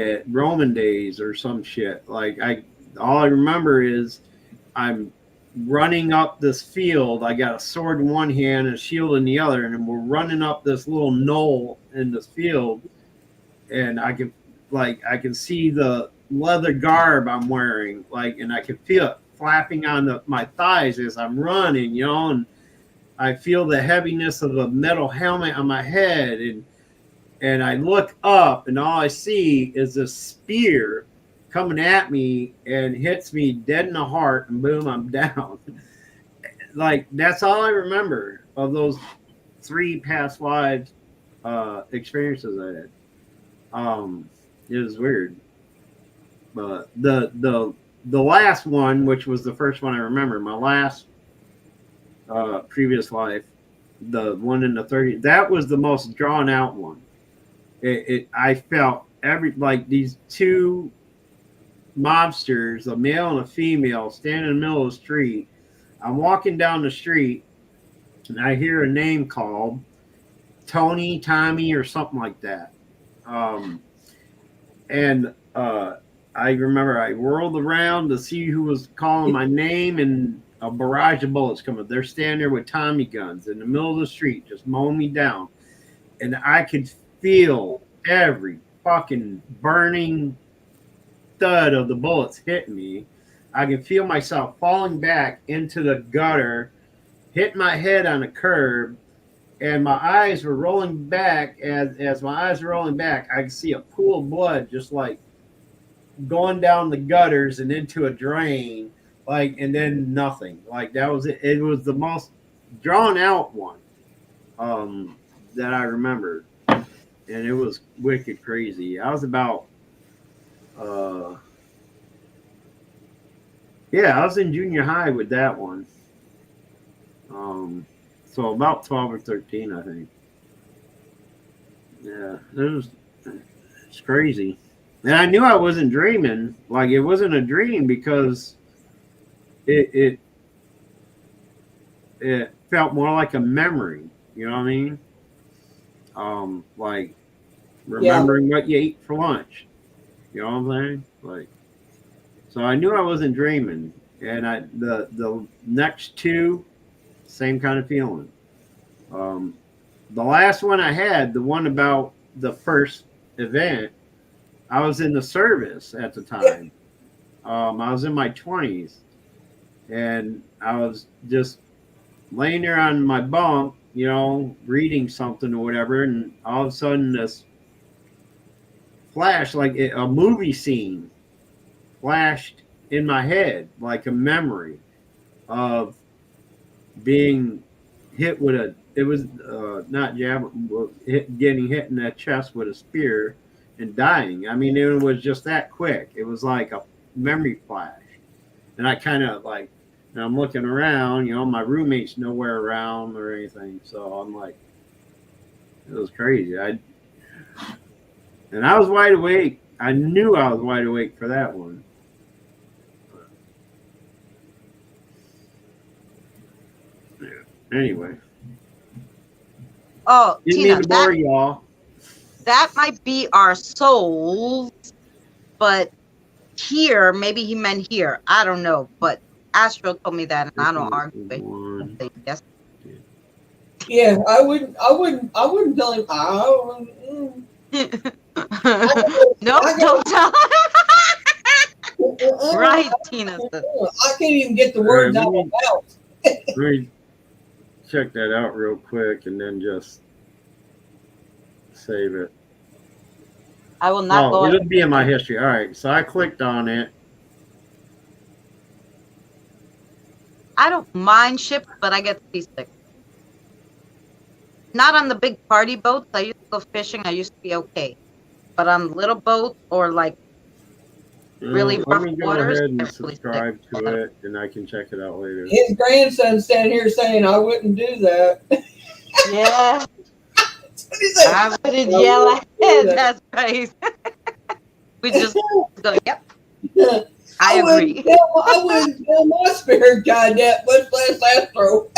days or some shit. Like all I remember is I'm running up this field. I got a sword in one hand and a shield in the other, and we're running up this little knoll in this field, and I can see the leather garb I'm wearing, and I can feel it flapping on my thighs as I'm running, and I feel the heaviness of a metal helmet on my head, and I look up, and all I see is a spear coming at me and hits me dead in the heart, and boom, I'm down. That's all I remember of those 3 past lives experiences I had. It was weird. But the last one, which was the first one I remember, my last previous life, the one in the 30s, that was the most drawn out one. I felt these 2 mobsters, a male and a female, standing in the middle of the street. I'm walking down the street and I hear a name called Tony, Tommy, or something like that. And I remember I whirled around to see who was calling my name, and a barrage of bullets coming. They're standing there with Tommy guns in the middle of the street, just mowing me down. And I could feel every fucking burning thud of the bullets hitting me. I could feel myself falling back into the gutter, hitting my head on a curb, and my eyes were rolling back. As my eyes were rolling back, I could see a pool of blood just like going down the gutters and into a drain, and then nothing. That was it. It was the most drawn out one that I remember, and it was wicked crazy. I was about I was in junior high with that one. So about 12 or 13, I think. Yeah, it's crazy. And I knew I wasn't dreaming. Like it wasn't a dream because it it felt more like a memory. You know what I mean? Like remembering what you ate for lunch. You know what I'm saying? Like, so I knew I wasn't dreaming, and the next two, same kind of feeling. The last one I had, the one about the first event, I was in the service at the time. I was in my 20s, and I was just laying there on my bunk, you know, reading something or whatever, and all of a sudden this flash, like a movie scene, flashed in my head, like a memory of being hit with a. It was not jab, getting hit in the chest with a spear and dying. I mean, it was just that quick. It was like a memory flash, and I kind of like. And I'm looking around, you know, my roommate's nowhere around or anything, so I'm like, it was crazy. And I was wide awake. I knew I was wide awake for that one. Yeah. Anyway. Oh, Didn't Tina, mean to bore y'all. that might be our souls, but here, maybe he meant here. I don't know, but Astro told me that, and I don't argue with it. Yes. Yeah, I wouldn't tell him. No, don't tell. Right, Tina. I can't even get the words out of my mouth. Let me check that out real quick and then just save it. I will not go. It'll be in my history. All right, so I clicked on it. I don't mind ships, but I get seasick. Not on the big party boats. I used to go fishing. I used to be okay. But on little boats or like really rough Let me go waters, ahead and I'm really subscribe sick. to it, and I can check it out later. His grandson's standing here saying, "I wouldn't do that." Yeah, What is that? I wouldn't yell at it. That's right. We just go, yep. I agree. I wouldn't tell my spirit guide that, much less Astro.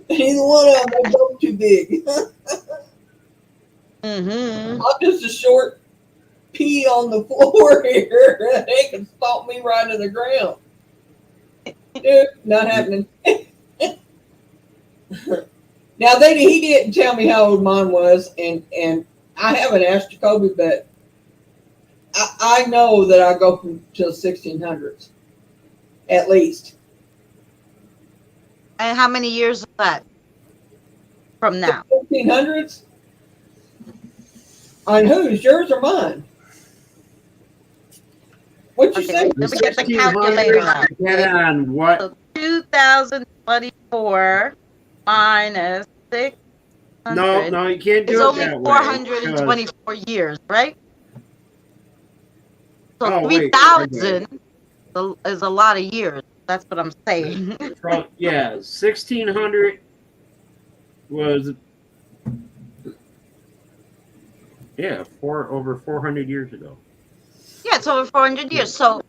Neither one of them are both too big. Mm-hmm. I'm just a short pea on the floor here. They can stomp me right to the ground. Dude, not happening. Now he didn't tell me how old mine was, and I haven't asked Jacoby, but I know that I go from to the 1600s, at least. And how many years is that from now? 1600s? On whose? Yours or mine? What you say? Let me get the calculator out. Depending on what? So 2024 minus 600. No, you can't do It's it only that way. 424 years, right? So Oh, wait, 3,000 is a lot of years. That's what I'm saying. Yeah, 1600 was over 400 years ago. Yeah, it's over 400 years. So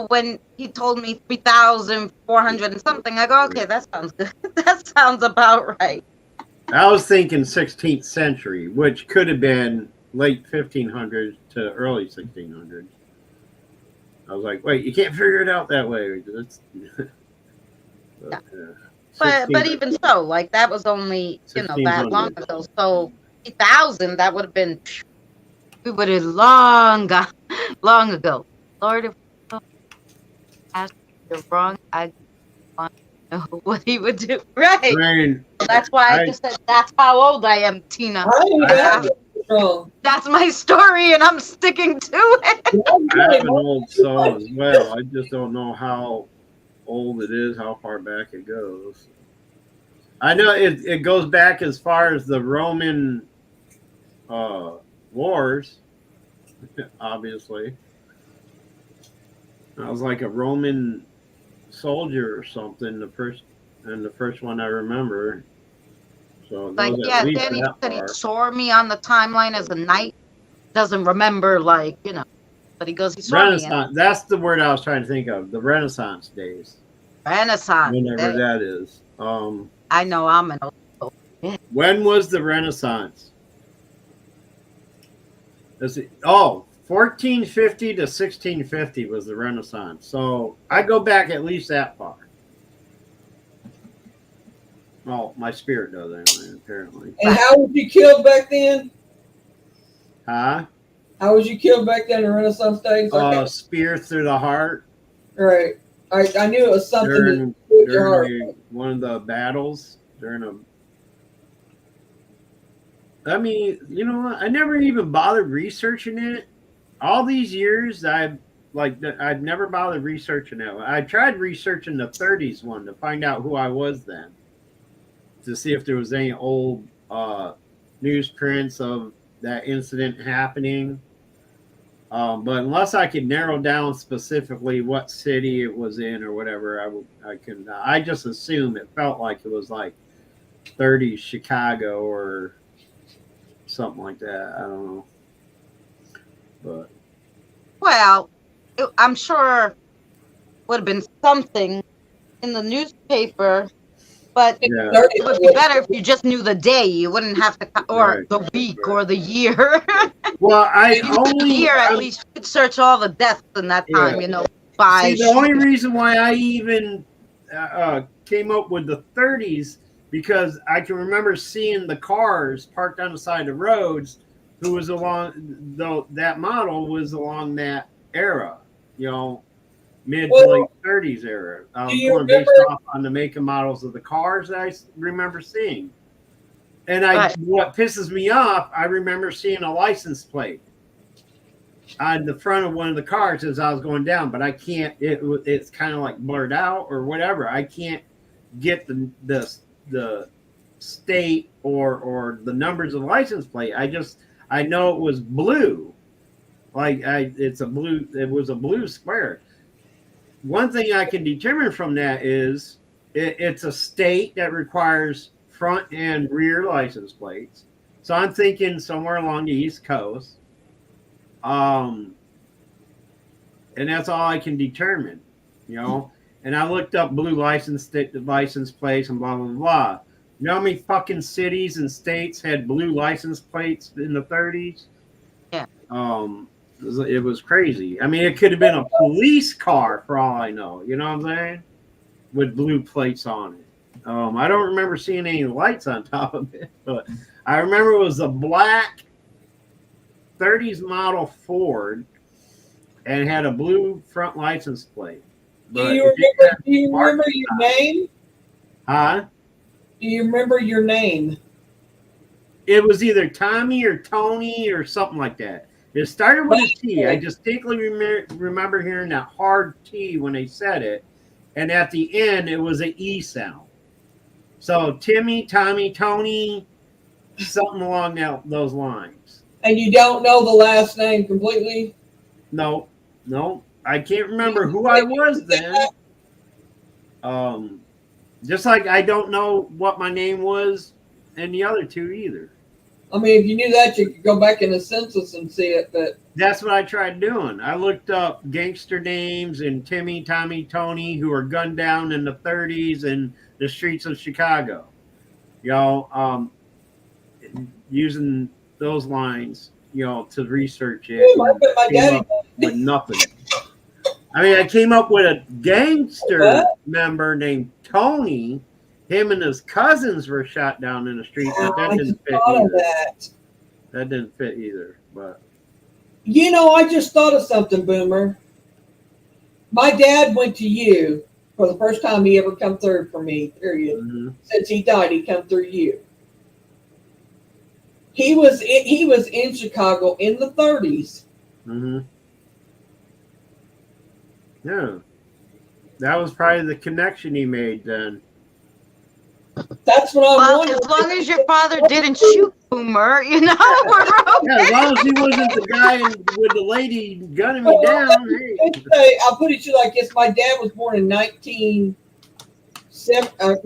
when he told me 3,400 and something, I go, okay, that sounds good. That sounds about right. I was thinking 16th century, which could have been late 1500s to early 1600s. I was like, wait, you can't figure it out that way. But even so, like that was only that long ago. So 3,000, that would have been, we would have long ago. Lord, if you're wrong, I want to know what he would do. Right. Right. That's why I just said that's how old I am, Tina. That's my story, and I'm sticking to it. I have an old soul as well. I just don't know how old it is, how far back it goes. I know it goes back as far as the Roman wars, obviously. I was like a Roman soldier or something, the first one I remember. So Like, yeah, Danny said he saw me on the timeline as a knight. doesn't remember, like, but he goes, he saw me in Renaissance. That's the word I was trying to think of. The Renaissance days. Renaissance. Whenever that is. I know I'm an old. When was the Renaissance? Let's see. Oh, 1450 to 1650 was the Renaissance. So I go back at least that far. Well, my spirit does anyway, apparently. And how was you killed back then? Huh? How was you killed back then in Renaissance days? Spear through the heart. Right. I knew it was something During your heart. one of the battles. I mean, you know what? I never even bothered researching it. All these years, I've never bothered researching it. I tried researching the 30s one to find out who I was then, to see if there was any old newsprints of that incident happening. But unless I could narrow down specifically what city it was in or whatever, I just assume it felt like it was like 30s Chicago or something like that. I don't know. But Well, I'm sure would have been something in the newspaper, but yeah. it would be better if you just knew the day. You wouldn't have to, or Right. the week, or the year. Well, If you knew the year, at least you could search all the deaths in that time. By See, the only reason why I even came up with the 30s, because I can remember seeing the cars parked on the side of the roads. Who was along, though that model was along that era, mid to late 30s era. Going based off on the make and models of the cars that I remember seeing. And what pisses me off, I remember seeing a license plate on the front of one of the cars as I was going down, but I can't. It's kind of like blurred out or whatever. I can't get the state or the numbers of the license plate. I know it was blue, it was a blue square. One thing I can determine from that is it's a state that requires front and rear license plates. So I'm thinking somewhere along the East Coast. And that's all I can determine, And I looked up blue license plates and blah, blah, blah. You know how many fucking cities and states had blue license plates in the 30s? Yeah. It was crazy. I mean, it could have been a police car for all I know. You know what I'm saying? With blue plates on it. I don't remember seeing any lights on top of it, but I remember it was a black 30s model Ford and had a blue front license plate. Do you remember your name? Huh? Do you remember your name? It was either Tommy or Tony or something like that. It started with a T. I distinctly remember hearing that hard T when they said it. And at the end, it was an E sound. So Timmy, Tommy, Tony, something along those lines. And you don't know the last name completely? No. I can't remember who I was then. Just like I don't know what my name was and the other two either. I mean, if you knew that, you could go back in the census and see it. But that's what I tried doing. I looked up gangster names and Timmy, Tommy, Tony, who were gunned down in the 30s in the streets of Chicago. Using those lines, to research it. my daddy with nothing. I mean, I came up with a gangster member named Tony. Him and his cousins were shot down in the street, but that didn't fit either. That didn't fit either. But I just thought of something, Boomer. My dad went to you for the first time he ever come through for me. Period. Mm-hmm. Since he died, he come through you. He was in Chicago in the 30s. Mm-hmm. Yeah, that was probably the connection he made then. That's what I wanted. As long as your father didn't shoot Boomer, we're okay. Yeah, as long as he wasn't the guy with the lady gunning me down. Hey. I'll put it to you like this. My dad was born in 19. I'll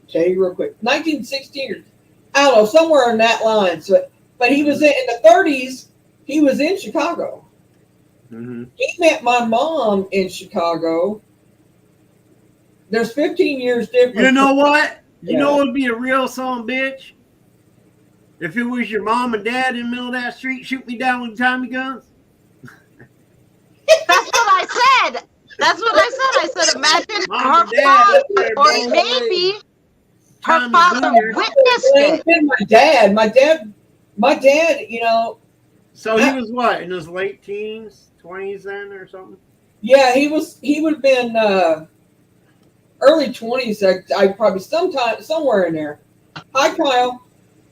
tell you real quick. 1916, or I don't know, somewhere on that line. So But he was in the 30s. He was in Chicago. Mm-hmm. He met my mom in Chicago. There's 15 years difference. You know what? You Yeah. know what would be a real song, bitch? If it was your mom and dad in the middle of that street, shoot me down with Tommy guns. That's what I said. That's what I said. I said, imagine Mom her and dad father, up there, or bro. maybe her Tommy father Jr. witnessed Well, it's it. been my dad, you know, So he was what, in his late teens, 20s then or something? yeah, he would have been early 20s. I probably somewhere in there. Hi, Kyle.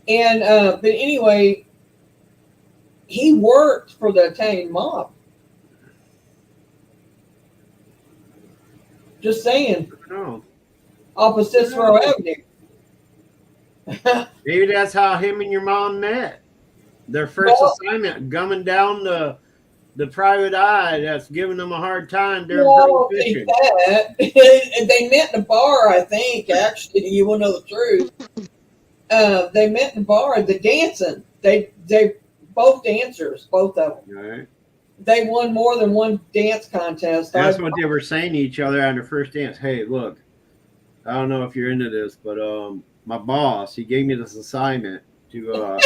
And but anyway, he worked for the Italian mob. Just saying, No. off of Cicero Avenue. Maybe that's how him and your mom met. Their first assignment, gumming down the private eye that's giving them a hard time during No, take prohibition. that. They met in the bar, I think. Actually, you will know the truth. They met in the bar. The dancing. They both dancers, both of them. Right. They won more than one dance contest. That's what they were saying to each other on their first dance. Hey, look, I don't know if you're into this, but my boss, he gave me this assignment to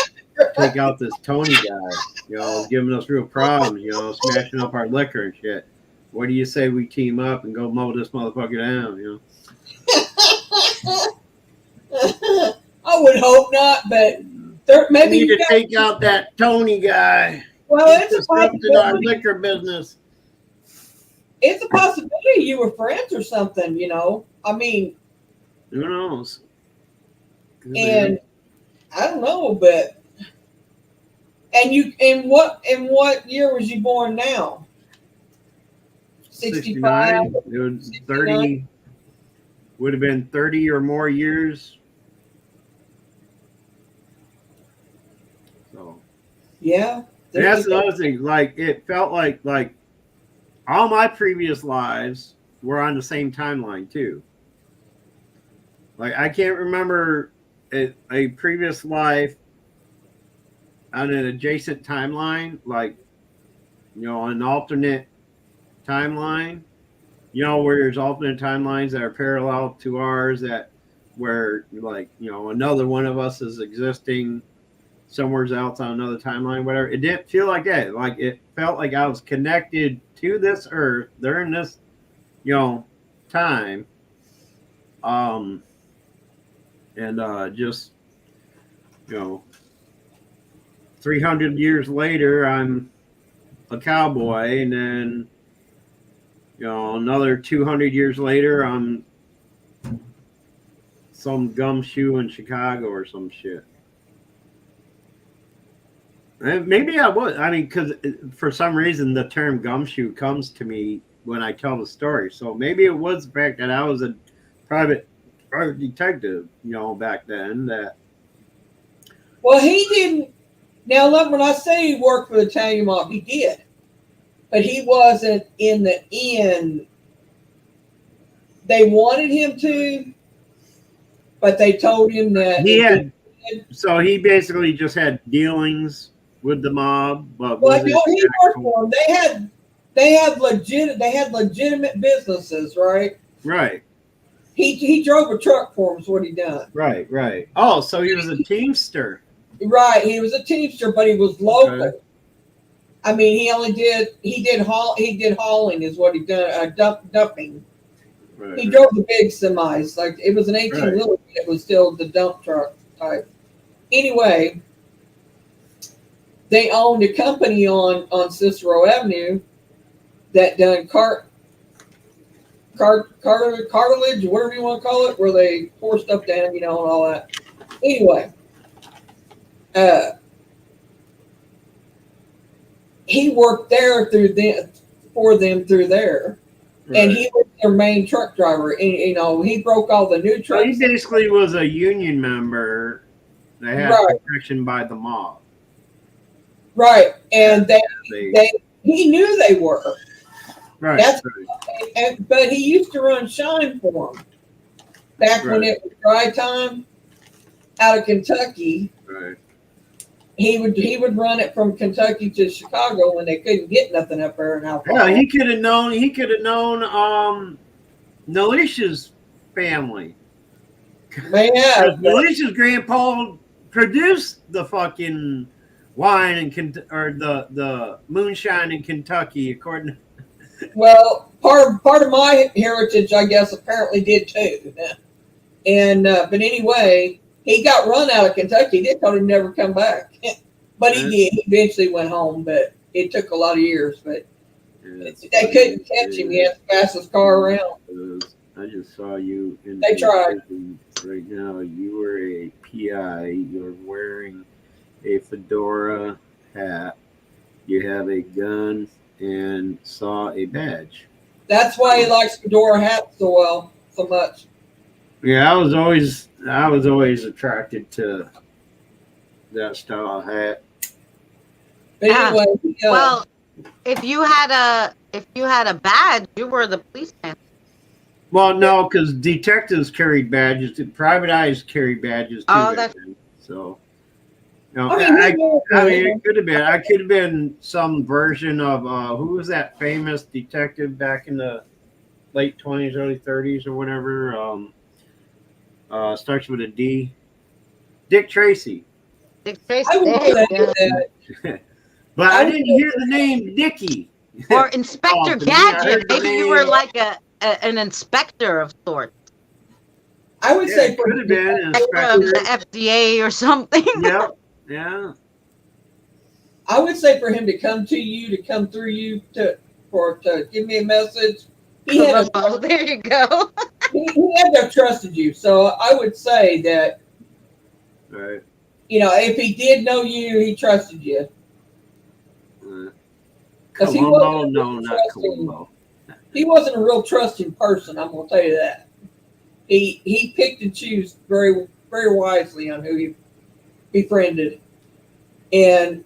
take out this Tony guy. You know, giving us real problems. You know, smashing up our liquor and shit. What do you say we team up and go mow this motherfucker down? You know. I would hope not, but maybe We need you to take out that Tony guy. Well, He's it's a disrupted our possibility. liquor business. It's a possibility you were friends or something. You know, I mean, Who knows? and I don't know, but in what year was you born now? 65. 69. It was 30. Would have been 30 or more years. So Yeah. and that's another thing. Like it felt like all my previous lives were on the same timeline too. Like I can't remember a previous life on an adjacent timeline, like an alternate timeline. Where there's alternate timelines that are parallel to ours, that where another one of us is existing somewhere else on another timeline, whatever. It didn't feel like that. Like it felt like I was connected to this earth during this, time. And just 300 years later, I'm a cowboy, and then another 200 years later, I'm some gumshoe in Chicago or some shit. And maybe I would. I mean, because for some reason the term gumshoe comes to me when I tell the story. So maybe it was the fact that I was a private detective, back then. That. Well, he didn't. Now, look, when I say he worked for the Italian mob, he did, but he wasn't in the end. They wanted him to, but they told him that He had. So he basically just had dealings with the mob, but well, no, he worked for them. They had legitimate businesses, right? Right. He drove a truck for them. Is what he done. Right. Oh, so he was a teamster. Right. He was a teamster, but he was local. Okay. I mean, he did hauling is what he done. Dumping. Right. He drove the big semis. Like it was an 18 Right. wheeler, but it was still the dump truck type. Anyway, they owned a company on Cicero Avenue that done cartilage, whatever you want to call it, where they pour stuff down, and all that. Anyway, he worked there for them through there. Right. And he was their main truck driver. And, he broke all the new So he trucks. basically was a union member that had Right. protection by the mob. Right. And he knew they were. Right. That's- But he used to run Shine for them. Back when Right. it was dry time out of Kentucky. right. he would run it from Kentucky to Chicago when they couldn't get nothing up there in Alpharetta. Yeah, he could have known. He could have known. Nalisha's family. Man, yeah, Nalisha's grandpa produced the fucking wine or the moonshine in Kentucky, according to. well, part of my heritage, I guess, apparently did too. And but anyway, he got run out of Kentucky. They told him never come back, but he did. He eventually went home, but it took a lot of years. But they couldn't catch him. He had to pass his car around. I just saw you in They tried. right now. You were a PI. You're wearing a fedora hat. You have a gun and saw a badge. That's why he likes fedora hats so much. Yeah, I was always attracted to that style of hat. But anyway, Well, if you had a badge, you were the policeman. Well, no, because detectives carried badges. Private eyes carried badges too. Oh, back then. So, no, I I mean, mean, it could have been. I could have been some version of who was that famous detective back in the late 20s, early 30s, or whatever. Starts with a D. Dick Tracy. Dick Tracy. I would There say you go. that. But I didn't hear the name Dickie. Or Inspector Oh, to me, I Gadget. heard the Maybe you name. were like an inspector of sorts. I would Yeah, say it could have been an Inspector of inspector. the FDA or something. Yep. Yeah. I would say for him to come to you, to come through you, to give me a message. He had Oh, there you go. he had to have trusted you. So I would say that, Right. if he did know you, he trusted you. Because he Columbo? wasn't No, not trusting. Columbo. He wasn't a real trusting person. I'm gonna tell you that. He picked and chose very very wisely on who he befriended, and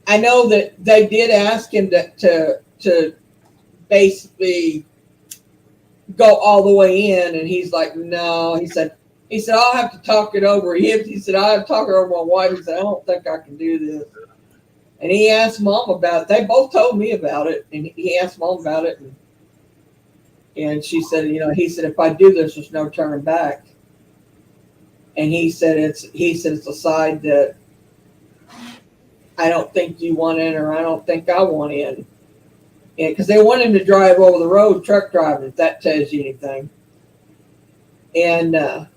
I know that they did ask him to basically go all the way in, and he's like, no. He said I'll have to talk it over. He said I have to talk it over with my wife. He said I don't think I can do this. And he asked Mom about it. They both told me about it, and he asked Mom about it, and she said, he said if I do this, there's no turning back. And he said it's a side that I don't think you want in, or I don't think I want in, and because they want him to drive over the road, truck driving, if that tells you anything. And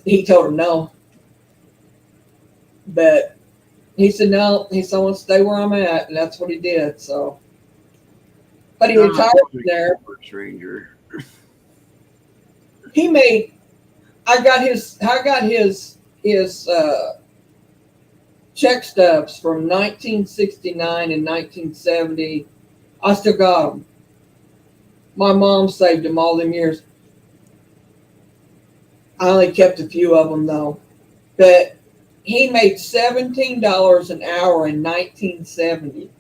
he told him no, but. He said, no, he said, I want to stay where I'm at. And that's what he did. So, but he retired from there. Stranger. He made, I got his check stubs from 1969 and 1970. I still got them. My mom saved them all them years. I only kept a few of them though. But he made $17 an hour in 1970.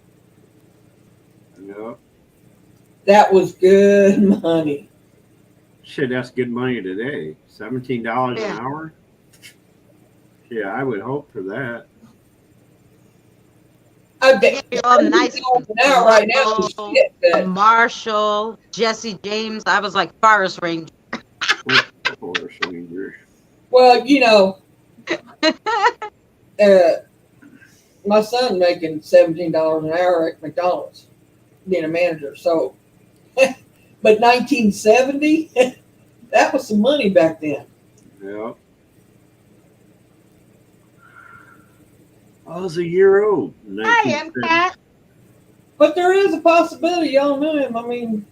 Yep. That was good money. Shit, that's good money today. $17 an hour? Yeah, I would hope for that. I bet You're all nice. an hour right now. Shit, but Marshall, Jesse James. I was like Forest Ranger. Poor stranger. well, my son making $17 an hour at McDonald's, being a manager. So, but 1970, that was some money back then. Yep. I was a year old. I am Cat. But there is a possibility y'all knew him. I mean,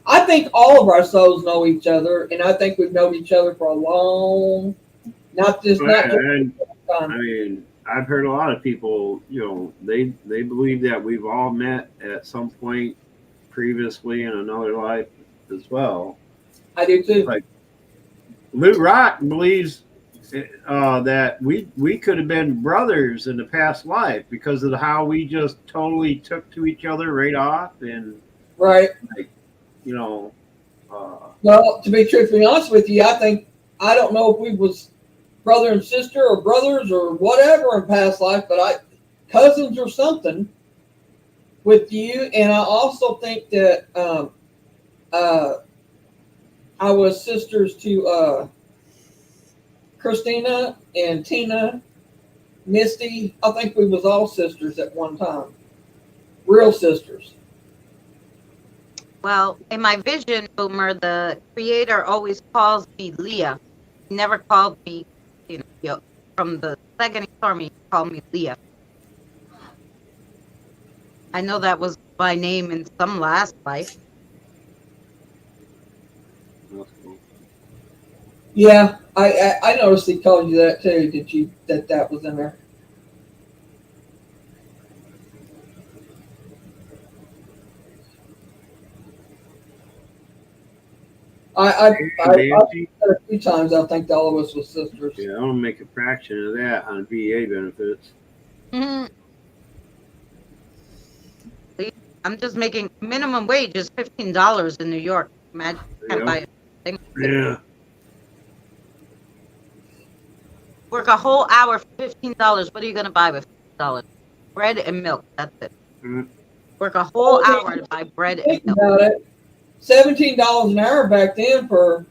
I think all of our souls know each other, and I think we've known each other for a long, not just And, time. I mean, I've heard a lot of people, they believe that we've all met at some point previously in another life as well. I do too. Like Lou Rock believes that we could have been brothers in the past life because of how we just totally took to each other right off, and Right. uh, Well, to be truthfully honest with you, I don't know if we was brother and sister or brothers or whatever in past life, but cousins or something with you. And I also think that I was sisters to Christina and Tina, Misty. I think we was all sisters at one time, real sisters. Well, in my vision, Boomer, the creator always calls me Leah. He never called me, from the second he saw me, he called me Leah. I know that was my name in some last life. That's cool. Yeah, I noticed he called you that too. Did you that was in there? I Nancy? said a few times. I think all of us was sisters. Yeah, I want to make a fraction of that on VA benefits. Mhm. I'm just making minimum wage is $15 in New York. Imagine I can't Yeah. buy a thing. Yeah. Work a whole hour for $15. What are you gonna buy with $15? Bread and milk. That's it. Mhm. Work a whole hour to buy bread and Think milk. about it. $17 an hour back then for,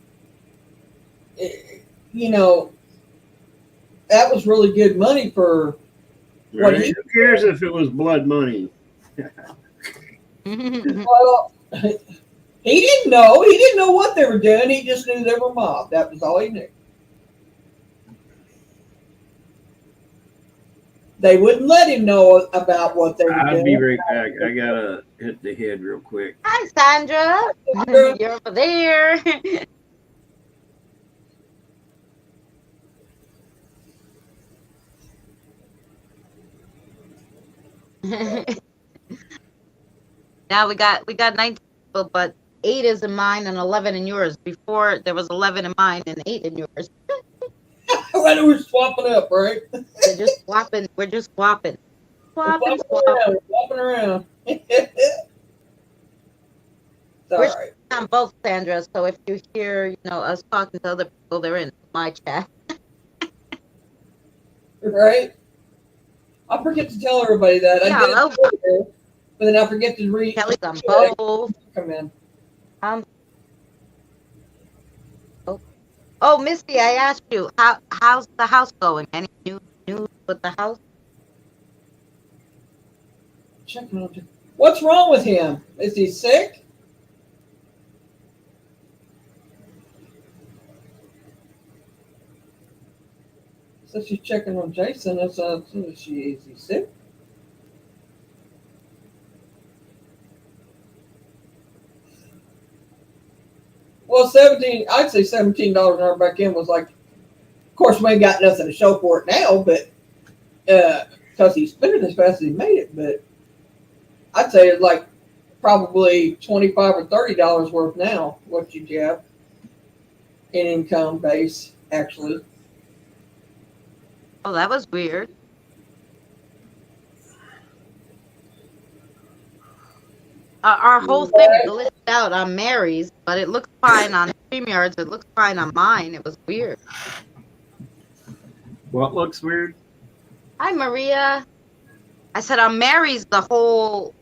that was really good money for. What Right? Who cares if it was blood money? Well, he didn't know. He didn't know what they were doing. He just knew they were mobbed. That was all he knew. They wouldn't let him know about what they were I'll doing. be right back. I gotta hit the head real quick. Hi, Sandra. You're over there. Now we got 19 people, but 8 is in mine and 11 in yours. Before there was 11 in mine and 8 in yours. When we're swapping up, right? We're just swapping. We're just swapping. Swapping. We're swapping around. It's all We're right. on both, Sandra. So if you hear, us talking to other people, they're in my chat. Right? I forget to tell everybody that. Yeah, I did hello. it earlier, but then I forget to read. Kelly's on both. Come in. Oh, Misty, I asked you, how's the house going? Any news with the house? Checking on you. What's wrong with him? Is he sick? So she's checking on Jason. Is he sick? Well, I'd say $17 an hour back in was like, of course, we ain't got nothing to show for it now, but because he spent it as fast as he made it. But I'd say it's like probably $25 or $30 worth now. What you have in income base, actually. Oh, that was weird. Our whole thing glitched out on Mary's, but it looks fine on StreamYards. It looks fine on mine. It was weird. What looks weird? Hi, Maria. I said on Mary's, the whole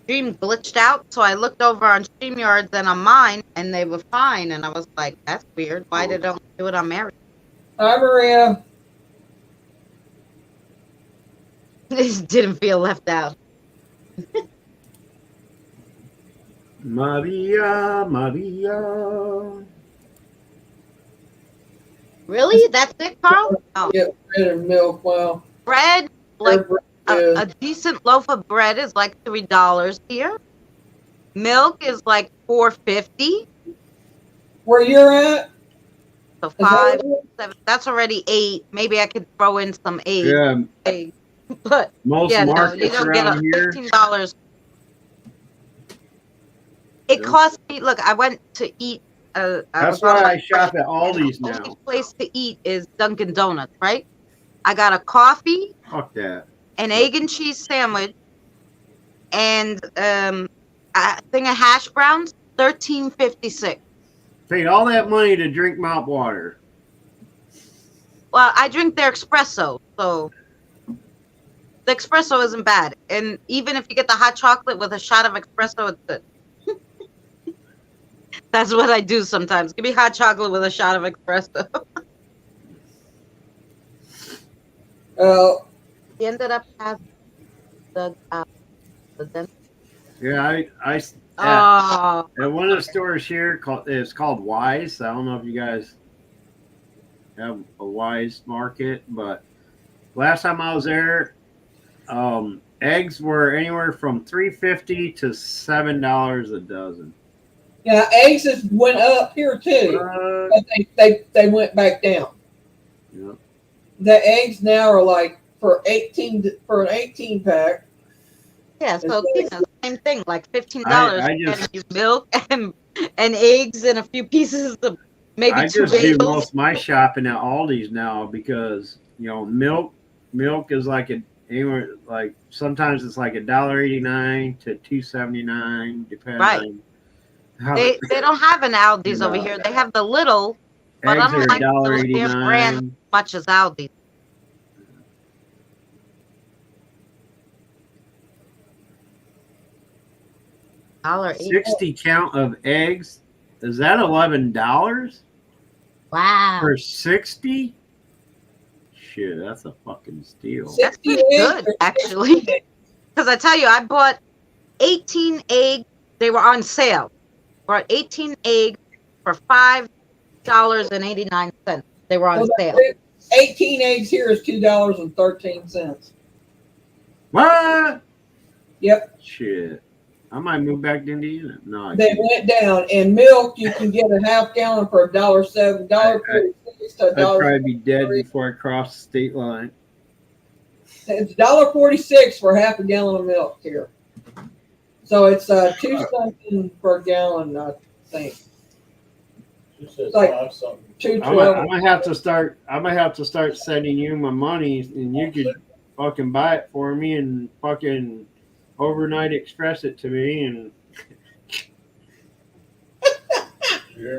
stream glitched out, so I looked over on StreamYards and on mine, and they were fine. And I was like, that's weird. Why they don't do it on Mary? Hi, Maria. This didn't feel left out. Maria, Maria. Really? That's it, Carl? Oh. Yeah, bread and milk. Wow. Bread, like Bread. a decent loaf of bread is like $3 here. Milk is like $4.50. Where you're at? So 5, 7. That's already 8. Maybe I could throw in some 8. Yeah. 8. But Most yeah, no, markets you don't get around here. $15. It cost me. Look, I went to eat. That's why I shop at Aldi's The now. only place to eat is Dunkin' Donuts, right? I got a coffee, Fuck that. an egg and cheese sandwich, and a thing of hash browns. $13.56. Paid all that money to drink mouth water. Well, I drink their espresso, so the espresso isn't bad. And even if you get the hot chocolate with a shot of espresso, it's good. That's what I do sometimes. Give me hot chocolate with a shot of espresso. He ended up having the dentist. Yeah, I Oh, at one of the stores here it's called Wise. I don't know if you guys have a Wise Market, but last time I was there, eggs were anywhere from $3.50 to $7 a dozen. Yeah, eggs has went up here too, but they went back down. Yep. The eggs now are like for an 18 pack. yeah. So you know, same thing, like $15. I And just- you milk and eggs and a few pieces of maybe I two just do bagels. most of my shopping at Aldi's now because milk is like anywhere like sometimes it's like $1.89 to $2.79 depending Right. on how They don't have an Aldi's over No. here. They have the little, but I eggs don't are like those damn brands $1.89. as much as Aldi's. $1.80. 60 count of eggs. Is that $11 Wow. for 60? Shit, that's a fucking steal. That's pretty good, actually. Because I tell you, I bought 18 eggs. They were on sale. Bought 18 eggs for $5.89. They were on sale. 18 eggs here is $2.13. What? Yep, Shit. I might move back to Indiana. No, I they can't. went down. And milk, you can get a half gallon for $1.07, $1.46 to I'd $1. probably be dead before I cross the state line. It's $1.46 for half a gallon of milk here. So it's $2 something per gallon, I think. She says Like- 5 something. I might have to start sending you my money, and you could fucking buy it for me and fucking overnight express it to me, and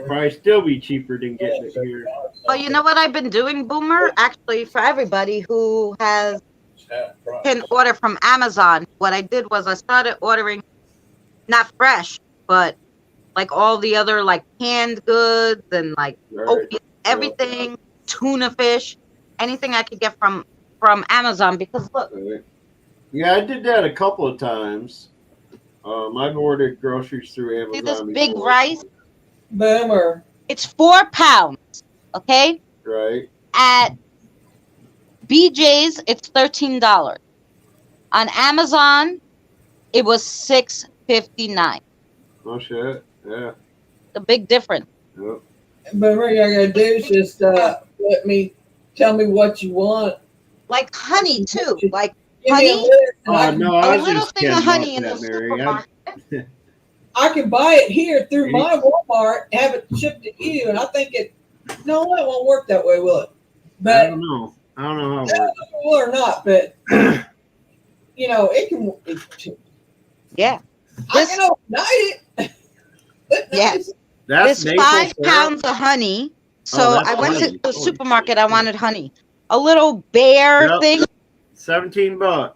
probably still be cheaper than getting it here. Well, you know what I've been doing, Boomer? Actually, for everybody who can order from Amazon, what I did was I started ordering not fresh, but like all the other like canned goods and like oatmeal, everything, tuna fish, anything I could get from Amazon. Because look, Yeah, I did that a couple of times. I've ordered groceries through Amazon. see this big before. rice? Boomer. It's 4 pounds. Okay, Right. at BJ's it's $13. On Amazon, it was $6.59. Oh shit. Yeah. The big difference. Yep. Boomer, all you gotta do is just tell me what you want. Like honey too. Like Give me a Honey? list and I can- No, I a was little just thing kidding of honey in about the that, Mary. supermarket. I can buy it here through my Walmart, have it shipped to you, and I think it won't work that way, will it? I But don't know. I don't know how I it don't know works. if it will or not, but it can. Yeah. I can overnight it. Yeah. That's There's maple 5 syrup? pounds of honey. So Oh, that's I went honey. to the Holy supermarket. shit. I wanted honey. A little bear Yep. thing $17.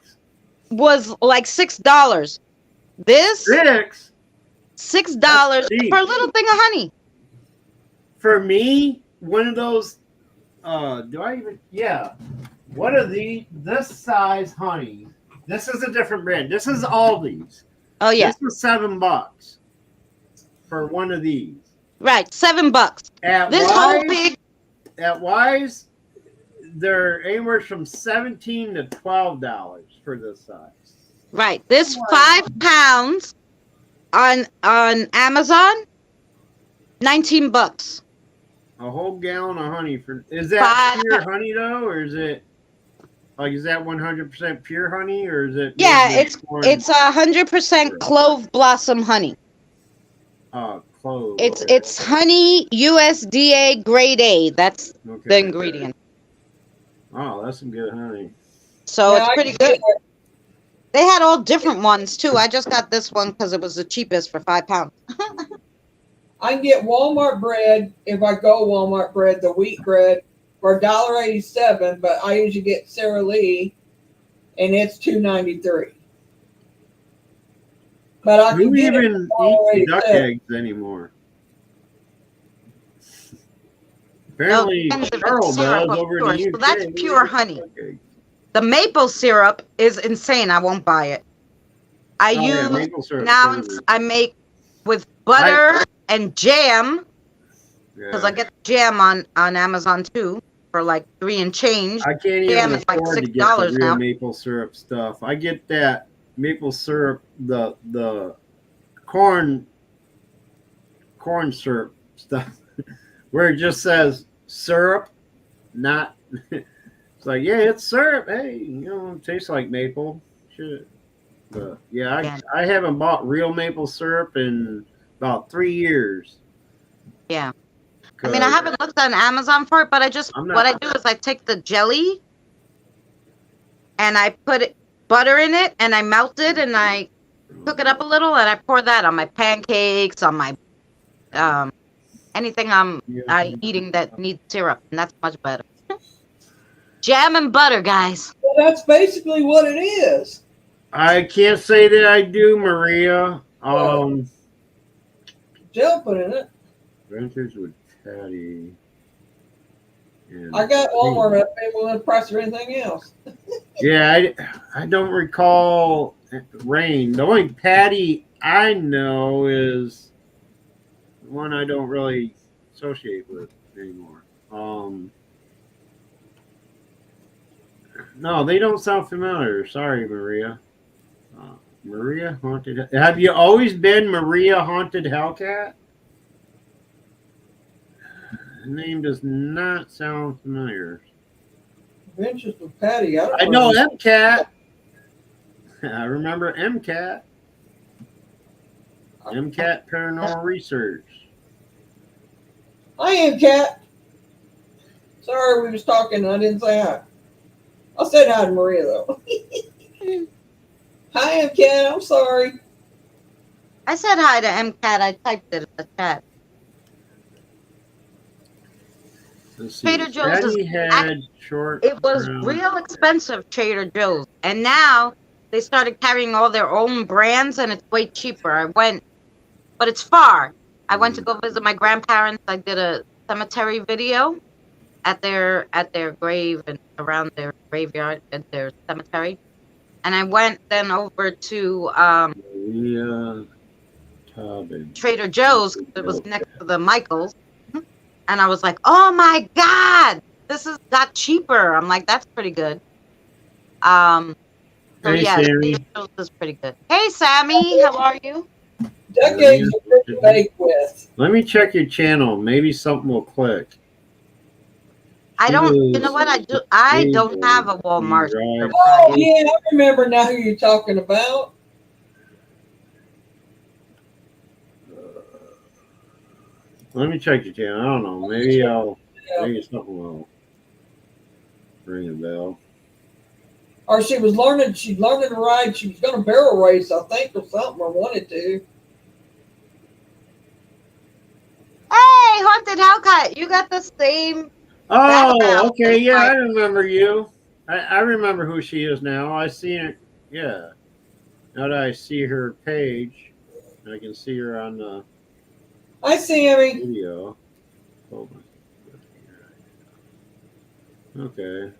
was like $6. This $6 That's cheap. for a little thing of honey. For me, one of those. Do I even? Yeah. One of this size honey. This is a different brand. This is Aldi's. Oh yeah, This was $7 for one of these. right. $7. At This Wise, whole big. at Wise, they're anywhere from $17 to $12 for this size. Right. This 5 pounds on Amazon, $19. A whole gallon of honey for is that 5 pure honey though, or is it like is that 100% pure honey, or is it? Yeah, mixed with it's 100% clove blossom honey. clove. It's honey USDA grade A. That's okay. the ingredient. Oh, that's some good honey. So Yeah, it's I pretty can good. see that. They had all different ones too. I just got this one because it was the cheapest for 5 pounds. I can get Walmart bread if I go Walmart bread, the wheat bread, for $1.87, but I usually get Sara Lee, and it's $2.93. But I can Who get it even for eats duck $1.87. eggs anymore? Apparently, depends if it's Charles syrup does or over in pure. the So UK. that's Who pure eats honey. duck eggs? The maple syrup is insane. I won't buy it. I Oh, yeah, use maple syrup. now I make with butter and jam because I get the jam on Amazon too for like $3 and change. I can't Jam even is like afford to get the $6 real now. maple syrup stuff. I get that maple syrup, the corn syrup stuff, where it just says syrup, not. It's like, yeah, it's syrup. Hey, it tastes like maple. Shit. But yeah, I haven't bought real maple syrup in about 3 years. Yeah. I mean, I haven't looked on Amazon for it, but what I do is I take the jelly and I put butter in it and I melt it and I cook it up a little and I pour that on my pancakes, on my anything I'm eating that needs syrup, and that's much better. Jam and butter, guys. Well, that's basically what it is. I can't say that I do, Maria. Gel put in it. Adventures with Patty. I got Walmart up there with the price or anything else. Yeah, I don't recall Rain. The only Patty I know is one I don't really associate with anymore. No, they don't sound familiar. Sorry, Maria. Maria Haunted. Have you always been Maria Haunted Hellcat? The name does not sound familiar. Adventures with Patty. I know MCAT. I remember MCAT. MCAT Paranormal Research. I am Cat. Sorry, we was talking. I didn't say hi. I said hi to Maria though. Hi, I'm Cat. I'm sorry. I said hi to MCAT. I typed it in the chat. Trader Joe's it was real expensive, Trader Joe's, and now they started carrying all their own brands, and it's way cheaper. But it's far. I went to go visit my grandparents. I did a cemetery video at their grave and around their graveyard at their cemetery, and I went then over to Trader Joe's. It was next to the Michaels. And I was like, oh my God, this is got cheaper. I'm like, that's pretty good. So hey, yeah, Sammy. this is pretty good. Hey, Sammy, how are you? Duck eggs are good to bake with. Let me check your channel. Maybe something will click. I don't, you know what? I don't have a Walmart. Oh, yeah, I remember now who you're talking about. Let me check your channel. I don't know. Maybe something will ring a bell. Or she's learning to ride. She was going to barrel race, I think, or something, or wanted to. Hey, Haunted Hellcat, you got the same. Oh, okay. Yeah, I remember you. I remember who she is now. I see it. Yeah. Now that I see her page, I can see her on the Hi, Sammy. video. Hold on. Okay.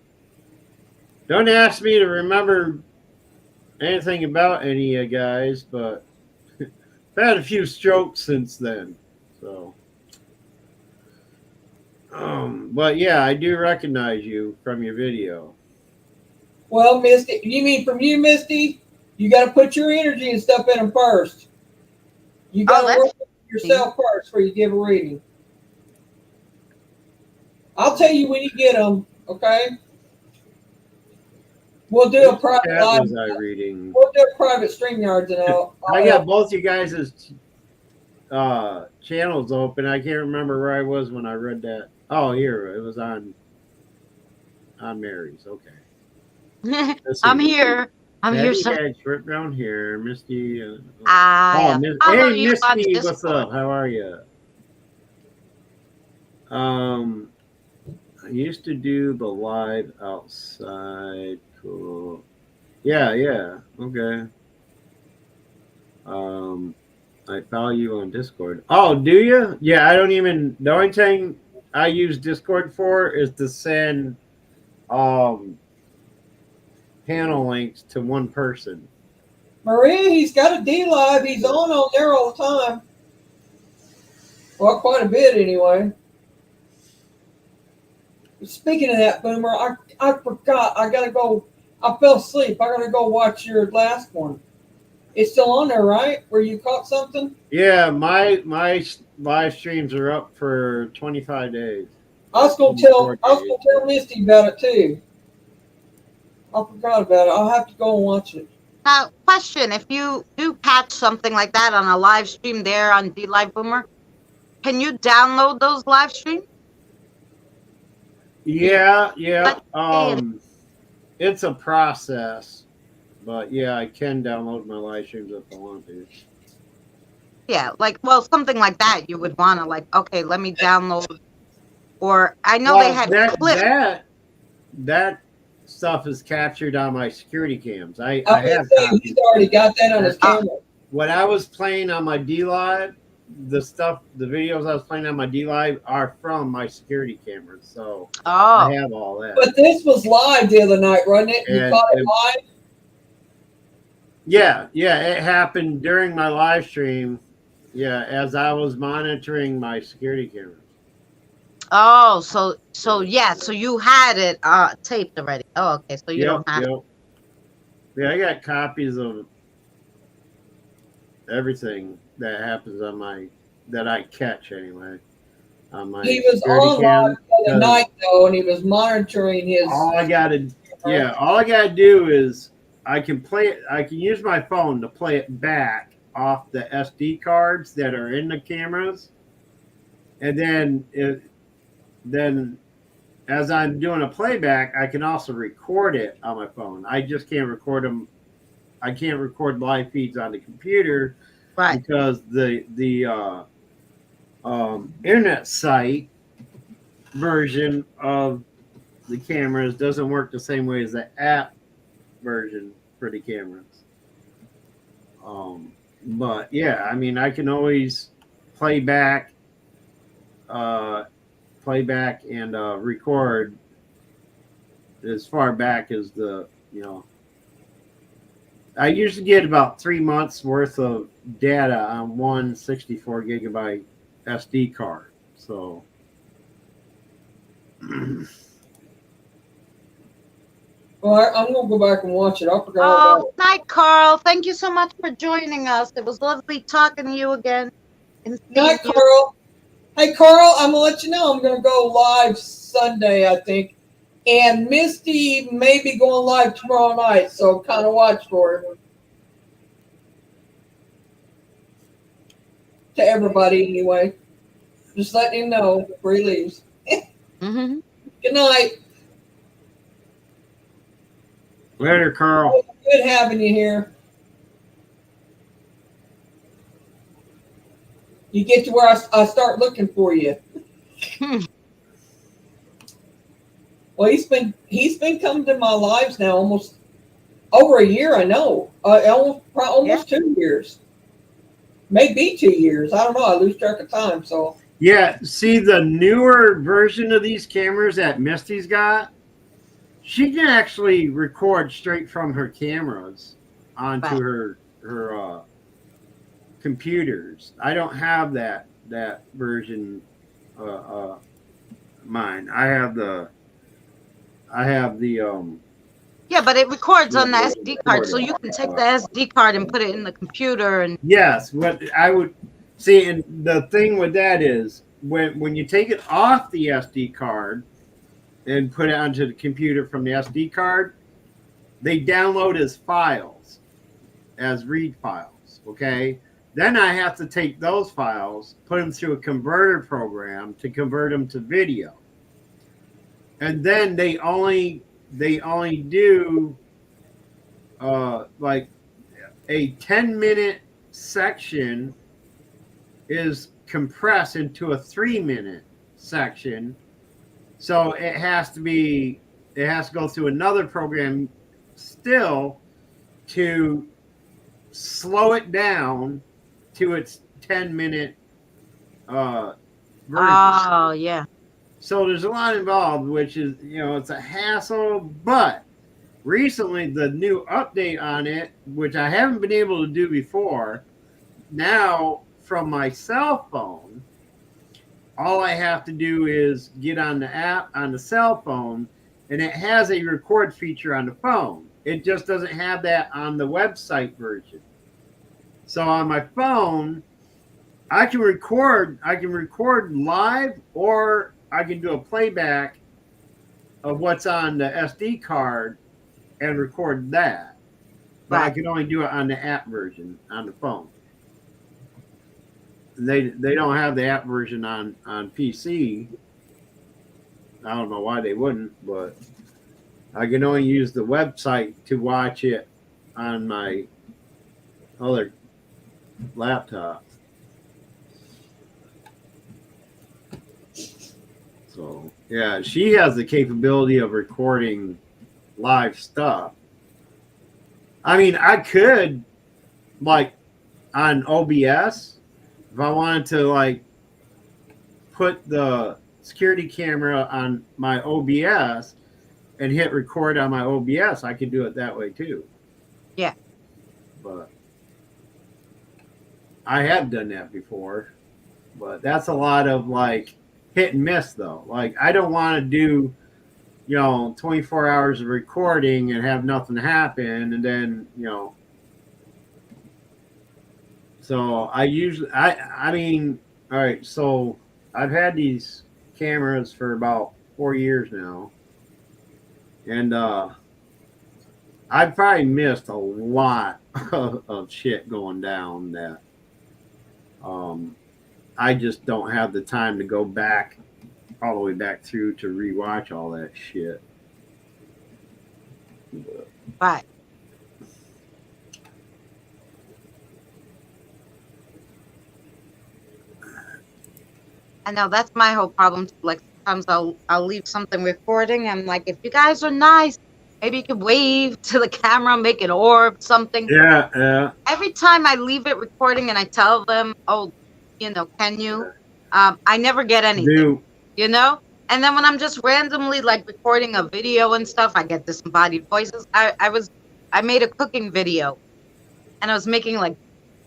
Don't ask me to remember anything about any of you guys, but I've had a few strokes since then. So, but yeah, I do recognize you from your video. Well, Misty, you mean from you, Misty? You got to put your energy and stuff in them first. You got to work with yourself first before you give a reading. I'll tell you when you get them, okay? We'll do a private live. Was I reading? We'll do a private StreamYards and I'll I got both you guys' channels open. I can't remember where I was when I read that. Oh, here it was on Mary's. Okay. I'm here. I'm here. Had short brown hair, Misty. Hey, Misty, what's up? How are you? I used to do the live outside. Cool. Yeah. Okay. I follow you on Discord. Oh, do you? Yeah, I don't even. The only thing I use Discord for is to send um panel links to one person. Maria, he's got a D Live. He's on there all the time. Well, quite a bit anyway. Speaking of that, Boomer, I forgot. I gotta go. I fell asleep. I gotta go watch your last one. It's still on there, right? Where you caught something? Yeah, my live streams are up for 25 days. I was gonna tell Misty about it too. I forgot about it. I'll have to go and watch it. Now, question: if you do catch something like that on a live stream there on D Live Boomer, can you download those live streams? Yeah. But It's a process, but yeah, I can download my live streams if I want to. yeah, like, well, something like that, you would want to, like, okay, let me download. Or I know they had clips. That stuff is captured on my security cams. I have He's already got that on his camera. When I was playing on my D Live, the videos I was playing on my D Live are from my security cameras. So I have all that. But this was live the other night, wasn't it? You caught it live? Yeah, it happened during my live stream. Yeah, as I was monitoring my security cameras. Oh, so you had it taped already. Oh, okay, so you don't have. Yeah, I got copies of everything that happens on that I catch anyway. On my he was on live the other night though, and he was monitoring his. All I gotta do is I can use my phone to play it back off the SD cards that are in the cameras, and then as I'm doing a playback, I can also record it on my phone. I just can't record them. I can't record live feeds on the computer, right? Because the internet site version of the cameras doesn't work the same way as the app version for the cameras. But yeah, I mean, I can always play back and record as far back as I usually get about 3 months worth of data on one 64 gigabyte SD card. So Well, I'm going to go back and watch it. I forgot about it. Night, Carl. Thank you so much for joining us. It was lovely talking to you again. Night, Carl. Hey, Carl, I'm going to let you know I'm going to go live Sunday, I think. And Misty may be going live tomorrow night, so kind of watch for her. To everybody, anyway. Just letting him know before he leaves. Mm-hmm. Good night. Later, Carl. Good having you here. You get to where I start looking for you. Well, he's been coming to my lives now almost over a year. I know, almost 2 years, maybe 2 years. I don't know. I lose track of time. So yeah, see the newer version of these cameras that Misty's got. She can actually record straight from her cameras onto her computers. I don't have that version. Mine. I have the. Yeah, but it records on the SD card, so you can take the SD card and put it in the computer. And yes, what I would see, and the thing with that is when you take it off the SD card and put it onto the computer from the SD card, they download as files, as read files. Okay, then I have to take those files, put them through a converter program to convert them to video. And then they only do like a 10-minute section is compressed into a 3-minute section, So it has to go through another program still to slow it down to its 10-minute version. Oh, yeah. So there's a lot involved, which is, it's a hassle. But recently, the new update on it, which I haven't been able to do before, now from my cell phone, all I have to do is get on the app on the cell phone, and it has a record feature on the phone. It just doesn't have that on the website version. So on my phone, I can record live, or I can do a playback of what's on the SD card and record that. But I can only do it on the app version on the phone. They don't have the app version on PC. I don't know why they wouldn't, but I can only use the website to watch it on my other laptop. So, yeah, she has the capability of recording live stuff. I mean, I could, like, on OBS, if I wanted to, like, put the security camera on my OBS and hit record on my OBS, I could do it that way too. Yeah. But I have done that before. But that's a lot of, like, hit and miss, though. Like, I don't want to do, 24 hours of recording and have nothing happen, and then, So I usually, I mean, all right, so I've had these cameras for about 4 years now, and I've probably missed a lot of shit going down that I just don't have the time to go back all the way back through to rewatch all that shit. Right. I know that's my whole problem. Like sometimes I'll leave something recording. I'm like, if you guys are nice, maybe you could wave to the camera, make an orb, something. Yeah. Every time I leave it recording and I tell them, oh, can you? I never get anything. And then when I'm just randomly like recording a video and stuff, I get disembodied voices. I made a cooking video, and I was making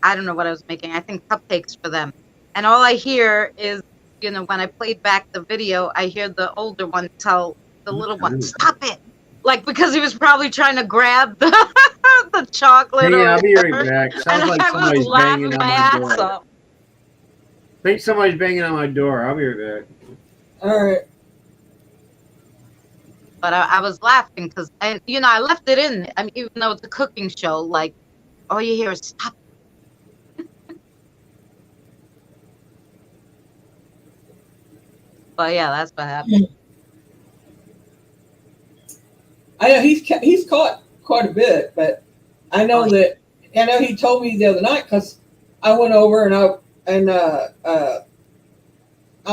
I don't know what I was making. I think cupcakes for them. And all I hear is, when I played back the video, I hear the older one tell the little one, stop it. Like, because he was probably trying to grab the chocolate. Hey, I'll be right back. Sounds like somebody's banging on my door. I think somebody's banging on my door. I'll be right back. All right. But I was laughing because, I left it in. I mean, even though it's a cooking show, like, all you hear is stop. But yeah, that's what happened. I know he's caught quite a bit, but I know he told me the other night because I went over and I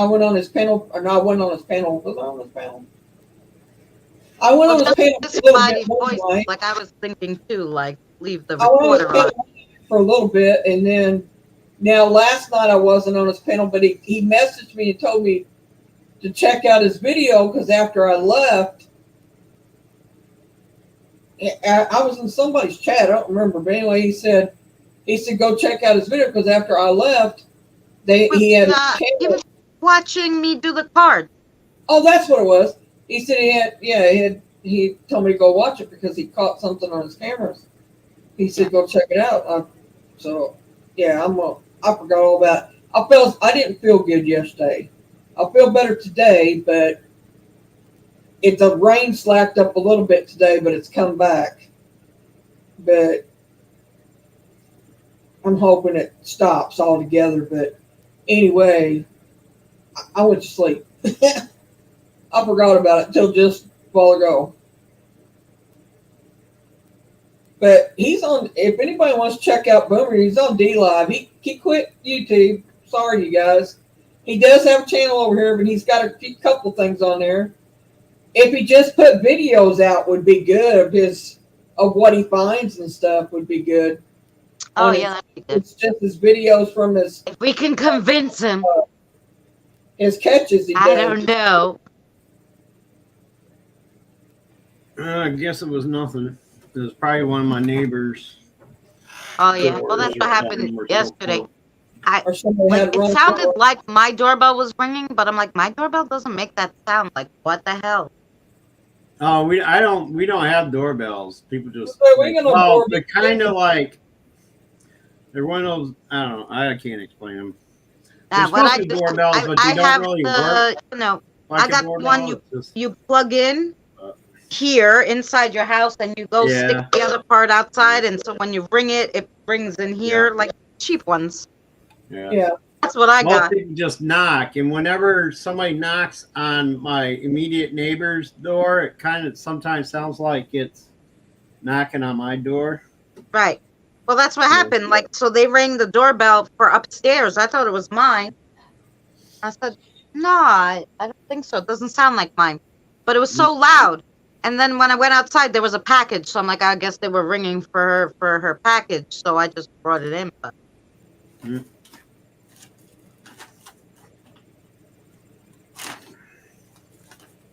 went on his panel, or no, I wasn't on his panel. Was I on his panel? I went on his panel for a little bit. Like I was thinking too, like leave the I went on his recorder on. panel for a little bit, and then now last night I wasn't on his panel, but he messaged me and told me to check out his video because after I left, I was in somebody's chat. I don't remember, but anyway, he said go check out his video because after I left, he had. He was watching me do the card. Oh, that's what it was. He said he told me to go watch it because he caught something on his cameras. He said go check it out. So yeah, I forgot all about it. I didn't feel good yesterday. I feel better today, but the rain slacked up a little bit today, but it's come back. But I'm hoping it stops altogether. But anyway, I went to sleep. I forgot about it until just a while ago. But he's on. If anybody wants to check out Boomer, he's on DLive. He quit YouTube. Sorry, you guys. He does have a channel over here, but he's got a couple things on there. If he just put videos out, would be good of what he finds and stuff would be good. Oh On yeah, that'd be good. It's just his videos from If we can convince him. his catches he does. I don't know. I guess it was nothing. It was probably one of my neighbors. Oh yeah. Well, that's what Doors or happened something were so yesterday. close. Or somebody Like, had it run sounded across- like my doorbell was ringing, but I'm like, my doorbell doesn't make that sound. Like, what the hell? Oh, we don't have doorbells. People just So we got no well, doorbell. they're kind of like they're one of those. I don't know. I can't explain them. Nah, They're what I supposed to be do, doorbells, but I they don't have really work the, you know, like I got a the doorbell. one It's just- you plug in here inside your house, and you go Yeah. stick the other part outside, and so when you ring it, it rings in here like cheap ones. yeah. Yeah. That's what I Most got. people just knock, and whenever somebody knocks on my immediate neighbor's door, it kind of sometimes sounds like it's knocking on my door. Right. Well, that's what happened. Like, so they rang the doorbell for upstairs. I thought it was mine. I said, no, I don't think so. It doesn't sound like mine. But it was so loud. And then when I went outside, there was a package. So I'm like, I guess they were ringing for her package. So I just brought it in. But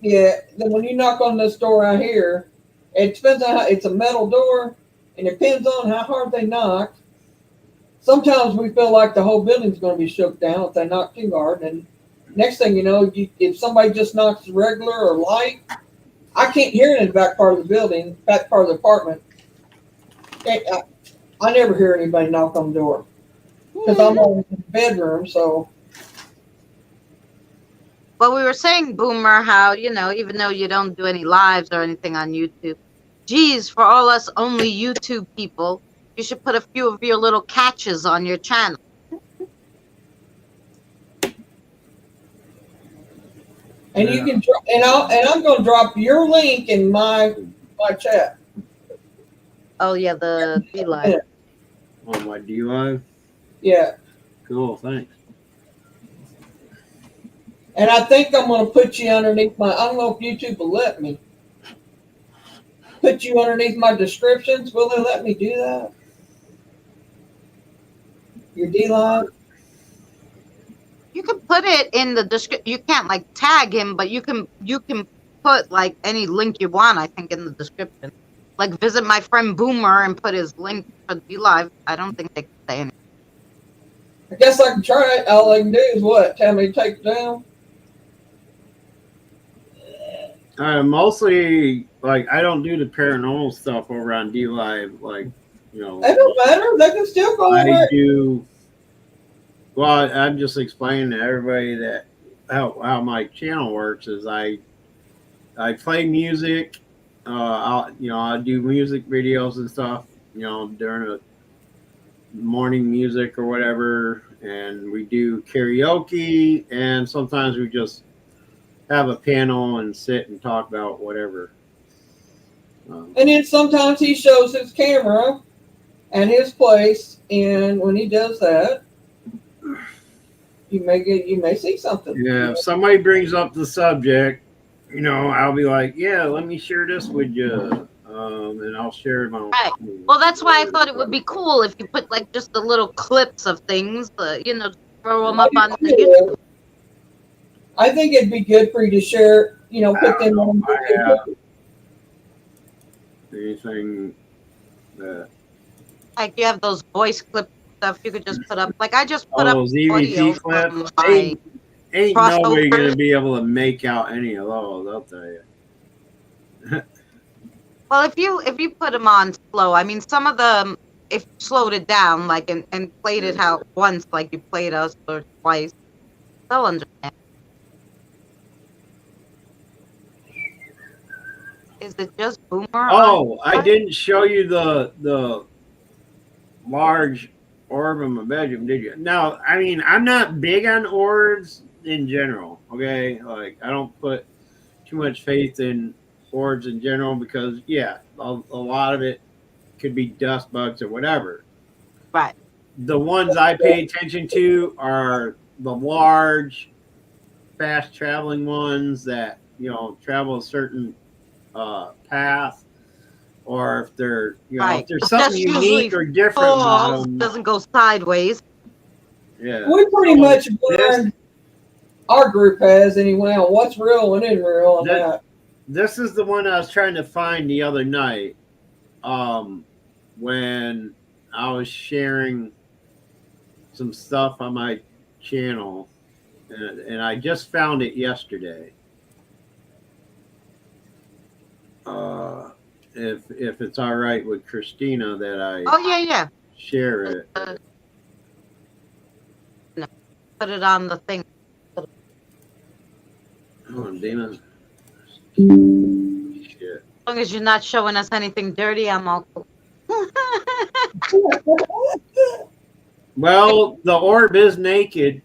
Yeah, then when you knock on this door out here, it depends on how it's a metal door, and it depends on how hard they knock. Sometimes we feel like the whole building's going to be shook down if they knock too hard, and next thing you know, if somebody just knocks regular or light, I can't hear it in the back part of the building, back part of the apartment. I never hear anybody knock on the door because I'm always in the bedroom, so. Well, we were saying, Boomer, how, you know, even though you don't do any lives or anything on YouTube, geez, for all us only YouTube people, you should put a few of your little catches on your channel. And you can, and I'm going to drop your link in my chat. Oh, yeah, the D-Live. On my DUI. Yeah. Cool, thanks. And I think I'm going to put you underneath I don't know if YouTube will let me. Put you underneath my descriptions. Will they let me do that? Your D-Live? You can put it in the description. You can't, like, tag him, but you can put, like, any link you want, I think, in the description. Like, visit my friend Boomer and put his link for D-Live. I don't think they can say anything. I guess I can try it. All they can do is what? Tell me to take it down? Mostly, like, I don't do the paranormal stuff over on DLive. Like, you know, That don't matter. They can still go over I it. do. Well, I'm just explaining to everybody that how my channel works is I play music. I'll do music videos and stuff. You know, during a morning music or whatever, and we do karaoke, and sometimes we just have a panel and sit and talk about whatever. And then sometimes he shows his camera and his place, and when he does that, you may see something. Yeah, if somebody brings up the subject, you know, I'll be like, yeah, let me share this with you. And I'll share it on. Right. Well, that's why I thought it would be cool if you put, like, just the little clips of things, you know, throw them up on the YouTube. I think it'd be good for you to share, you know, put them on. Anything that Like, you have those voice clip stuff you could just put up. Like, I just put up those audio EVP from clips my... ain't nobody crossover. gonna be able to make out any of those. I'll tell you. Well, if you put them on slow, I mean, some of them, if you slowed it down, like, and played it how once, like you played us or twice, they'll understand. Is it just Boomer? Oh, I didn't show you the large orb in my bedroom, did you? No, I mean, I'm not big on orbs in general. Okay, like I don't put too much faith in orbs in general because a lot of it could be dust bugs or whatever. Right. The ones I pay attention to are the large, fast traveling ones that travel a certain path, or if they're if Right. there's That's something unique usually or different about falls, them. doesn't go sideways. Yeah. We pretty So much learned, our group has anyway, on what's real and isn't real on that. This is the one I was trying to find the other night, when I was sharing some stuff on my channel, and I just found it yesterday. If it's all right with Christina that I Oh yeah. share it. No, put it on the thing. Hold on, Dana. Shit. As long as you're not showing us anything dirty, I'm all cool. Well, the orb is naked.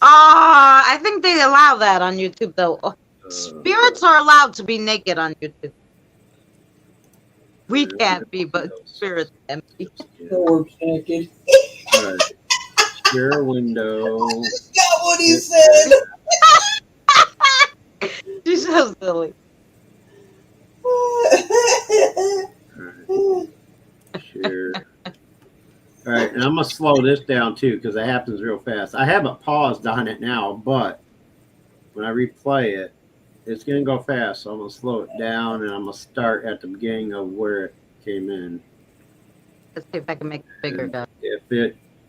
I think they allow that on YouTube though. Spirits are allowed to be naked on YouTube. We can't be, but spirits can be. The orb's naked. Right. Share a window. Got what he said. She's so silly. Share. All right, and I'm gonna slow this down too because it happens real fast. I haven't paused on it now, but when I replay it, it's gonna go fast. So I'm gonna slow it down, and I'm gonna start at the beginning of where it came in. Let's see if I can make it bigger, guys.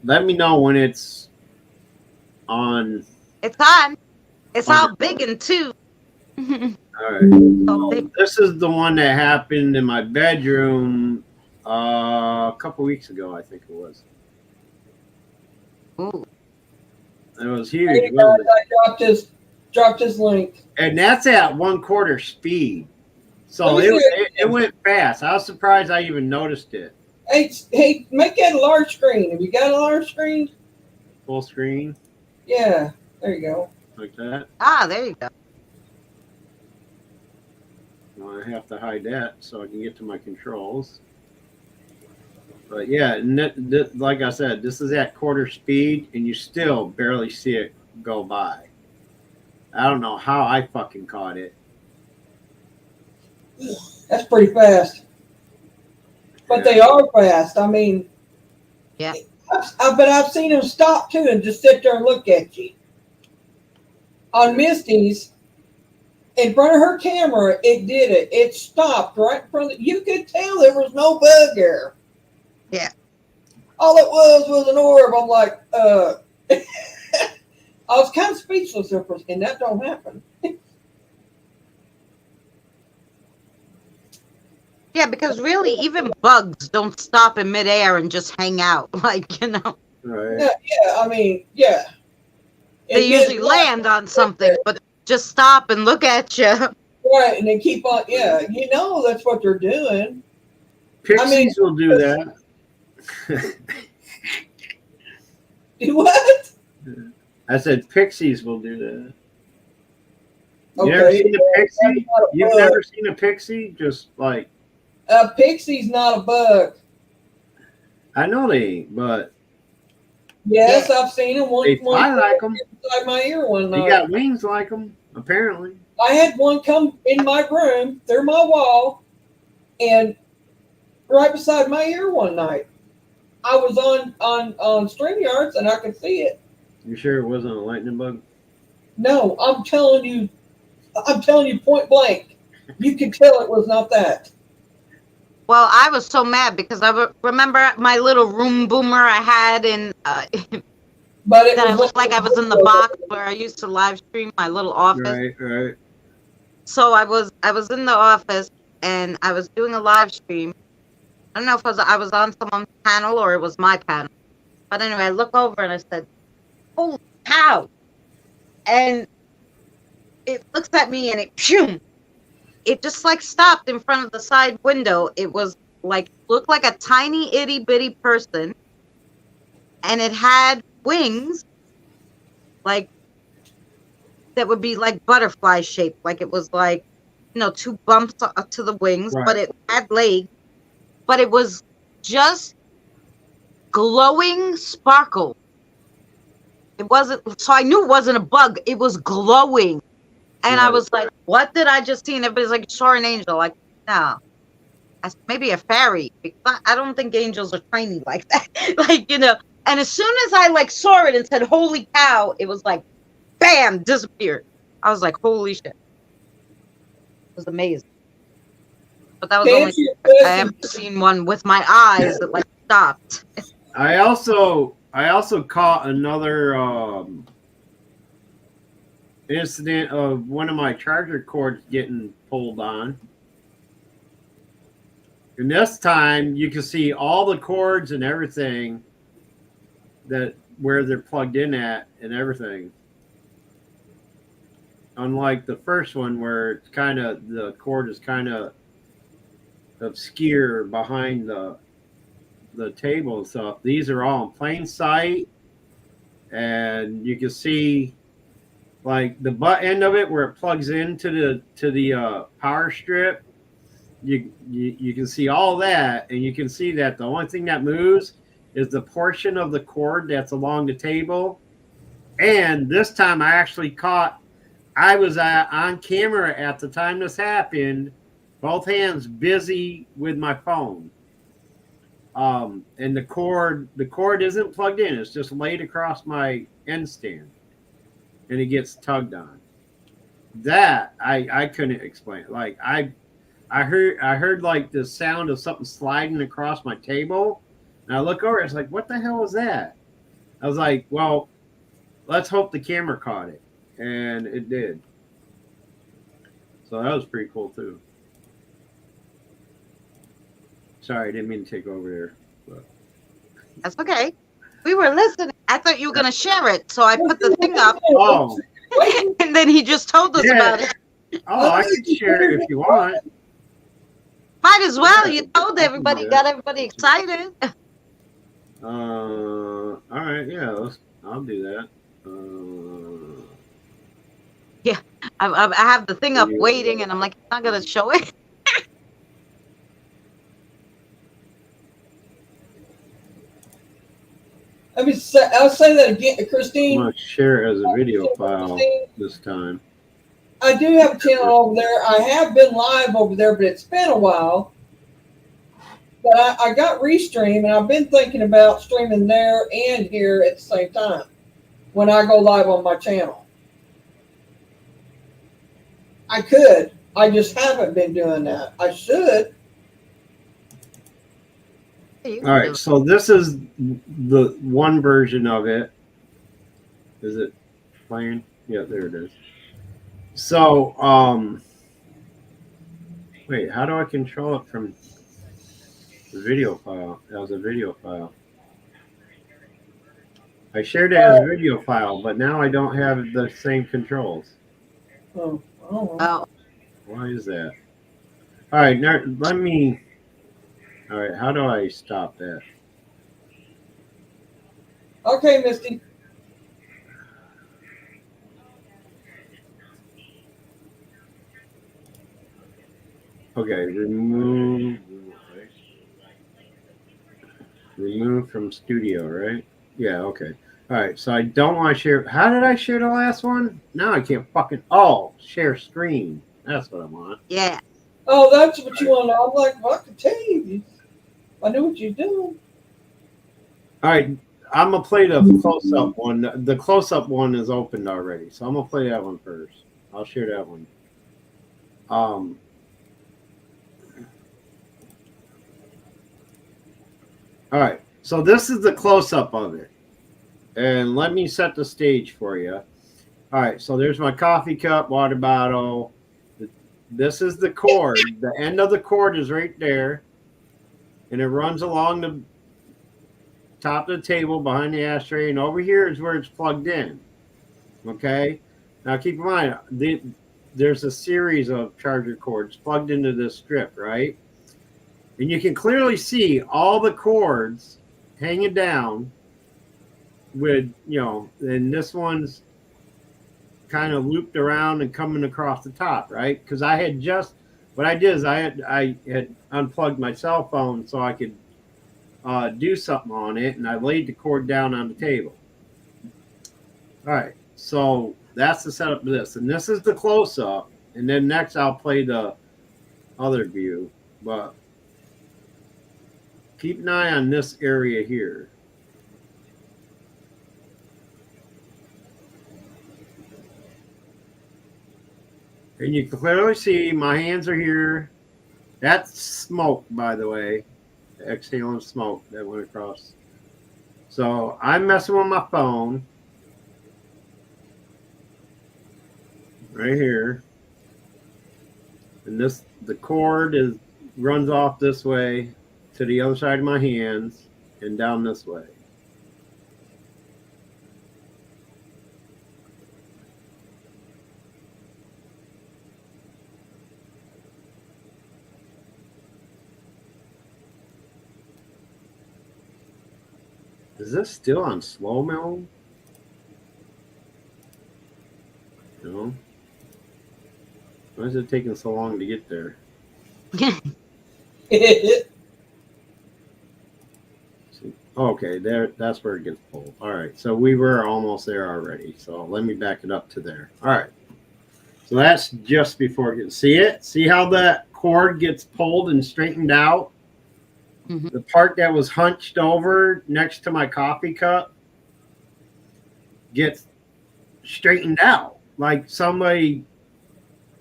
Let me know when it's on. It's on. It's all big and two. All right. So big. This is the one that happened in my bedroom a couple weeks ago, I think it was. Ooh. It was Hey huge. guys, I dropped his link. And that's at 1/4 speed. So Let me see it went fast. I was surprised I even noticed it. Hey, make that a large screen. Have you got a large screen? Full screen, Yeah, there you go. like that. There you go. Well, I have to hide that so I can get to my controls. But yeah, like I said, this is at 1/4 speed, and you still barely see it go by. I don't know how I fucking caught it. That's pretty fast. But they are fast. I mean, Yeah. but I've seen them stop too and just sit there and look at you. On Misty's, in front of her camera, it did it. It stopped right in front of you could tell there was no bug there. Yeah. All it was an orb. I'm like, I was kind of speechless there for, and that don't happen. Yeah, because really, even bugs don't stop in midair and just hang out. Like, Right. Yeah, I mean, yeah. they usually land on something, but just stop and look at you. Right, and they keep on, yeah, that's what they're doing. Pixies will do that. Do what? I said pixies will do that. Okay, You ever seen a pixie? that's not a You've bug. never seen a pixie? Just like, A pixie's not a bug. I know they ain't, but Yes, I've seen them. they fly like them. Inside my ear one They night. got wings like them, apparently. I had one come in my room through my wall, and right beside my ear one night. I was on StreamYards and I could see it. You sure it wasn't a lightning bug? No, I'm telling you point blank. You could tell it was not that. Well, I was so mad because I remember my little room boomer I had in But it that I was looked like I was in the box where I used to live stream my little office. Right. So I was in the office and I was doing a live stream. I don't know if I was on someone's panel or it was my panel. But anyway, I look over and I said, "Holy cow!" And it looks at me and it just like stopped in front of the side window. It was like looked like a tiny itty bitty person, and it had wings, like that would be like butterfly shaped, like it was like two bumps to the wings, Right. but it had legs, but it was just glowing sparkle. It wasn't, so I knew it wasn't a bug. It was glowing. And I Right. was like, what did I just see? And everybody's like, saw an angel. Like, no. I said, maybe a fairy. Because I don't think angels are tiny like that. Like, you know. And as soon as I like saw it and said, holy cow, it was like, bam, disappeared. I was like, holy shit. It was amazing. But that was To only, answer your I question, haven't seen one with my eyes that like stopped. I also caught another incident of one of my charger cords getting pulled on. And this time you can see all the cords and everything that where they're plugged in at and everything. Unlike the first one where it's kind of the cord is kind of obscure behind the table and stuff. These are all in plain sight, and you can see like the butt end of it where it plugs into the power strip. You can see all that, and you can see that the only thing that moves is the portion of the cord that's along the table. And this time I actually caught, I was on camera at the time this happened, both hands busy with my phone. And the cord isn't plugged in, it's just laid across my end stand, and it gets tugged on. That I couldn't explain. Like I heard like the sound of something sliding across my table, and I look over, it's like, what the hell was that? I was like, well, let's hope the camera caught it, and it did. So that was pretty cool too. Sorry, I didn't mean to take over there. But. That's okay. We were listening. I thought you were going to share it. So I put the thing up, Oh, and then he just told us Yeah. about it. oh, I can share it if you want. Might as well. You told everybody, got everybody excited. All right, yeah, I'll do that. I have the thing up waiting, and I'm like, I'm not going to show it. I'll say that again, I'm Christine. gonna share it as a video file Christine, this time. I do have a channel over there. I have been live over there, but it's been a while. But I got Restream, and I've been thinking about streaming there and here at the same time when I go live on my channel. I could. I just haven't been doing that. I should. You All right, so this is the one version of it. Is it playing? Yeah, there it is. So, wait, how do I control it from the video file? As a video file. I shared it as a video file, but now I don't have the same controls. Oh, I don't know. Oh, Why is that? All right, now let me. All right, how do I stop that? Okay, Misty. Okay, remove from studio, right? Yeah, okay. All right, so I don't want to share. How did I share the last one? Now I can't fucking. Oh, share screen. That's what I want. yeah. Oh, that's what you want. I'm like, well, I can tell you. I knew what you're doing. All right, I'm gonna play the close-up one. The close-up one is opened already, so I'm gonna play that one first. I'll share that one. All right, so this is the close-up of it, and let me set the stage for you. All right, so there's my coffee cup, water bottle. This is the cord. The end of the cord is right there, and it runs along the top of the table behind the ashtray, and over here is where it's plugged in. Okay, now keep in mind there's a series of charger cords plugged into this strip, right? And you can clearly see all the cords hanging down with, you know, and this one's kind of looped around and coming across the top, right? Because I had just, what I did is I had unplugged my cell phone so I could do something on it, and I laid the cord down on the table. All right, so that's the setup of this, and this is the close up, and then next I'll play the other view, but keep an eye on this area here. And you can clearly see my hands are here. That's smoke, by the way, exhaling smoke that went across. So I'm messing with my phone right here, and the cord runs off this way to the other side of my hands and down this way. Is this still on slow mo? No. Why is it taking so long to get there? Okay, there. That's where it gets pulled. All right, so we were almost there already. So let me back it up to there. All right. So that's just before it gets. See it? See how that cord gets pulled and straightened out? Mhm. The part that was hunched over next to my coffee cup gets straightened out, like somebody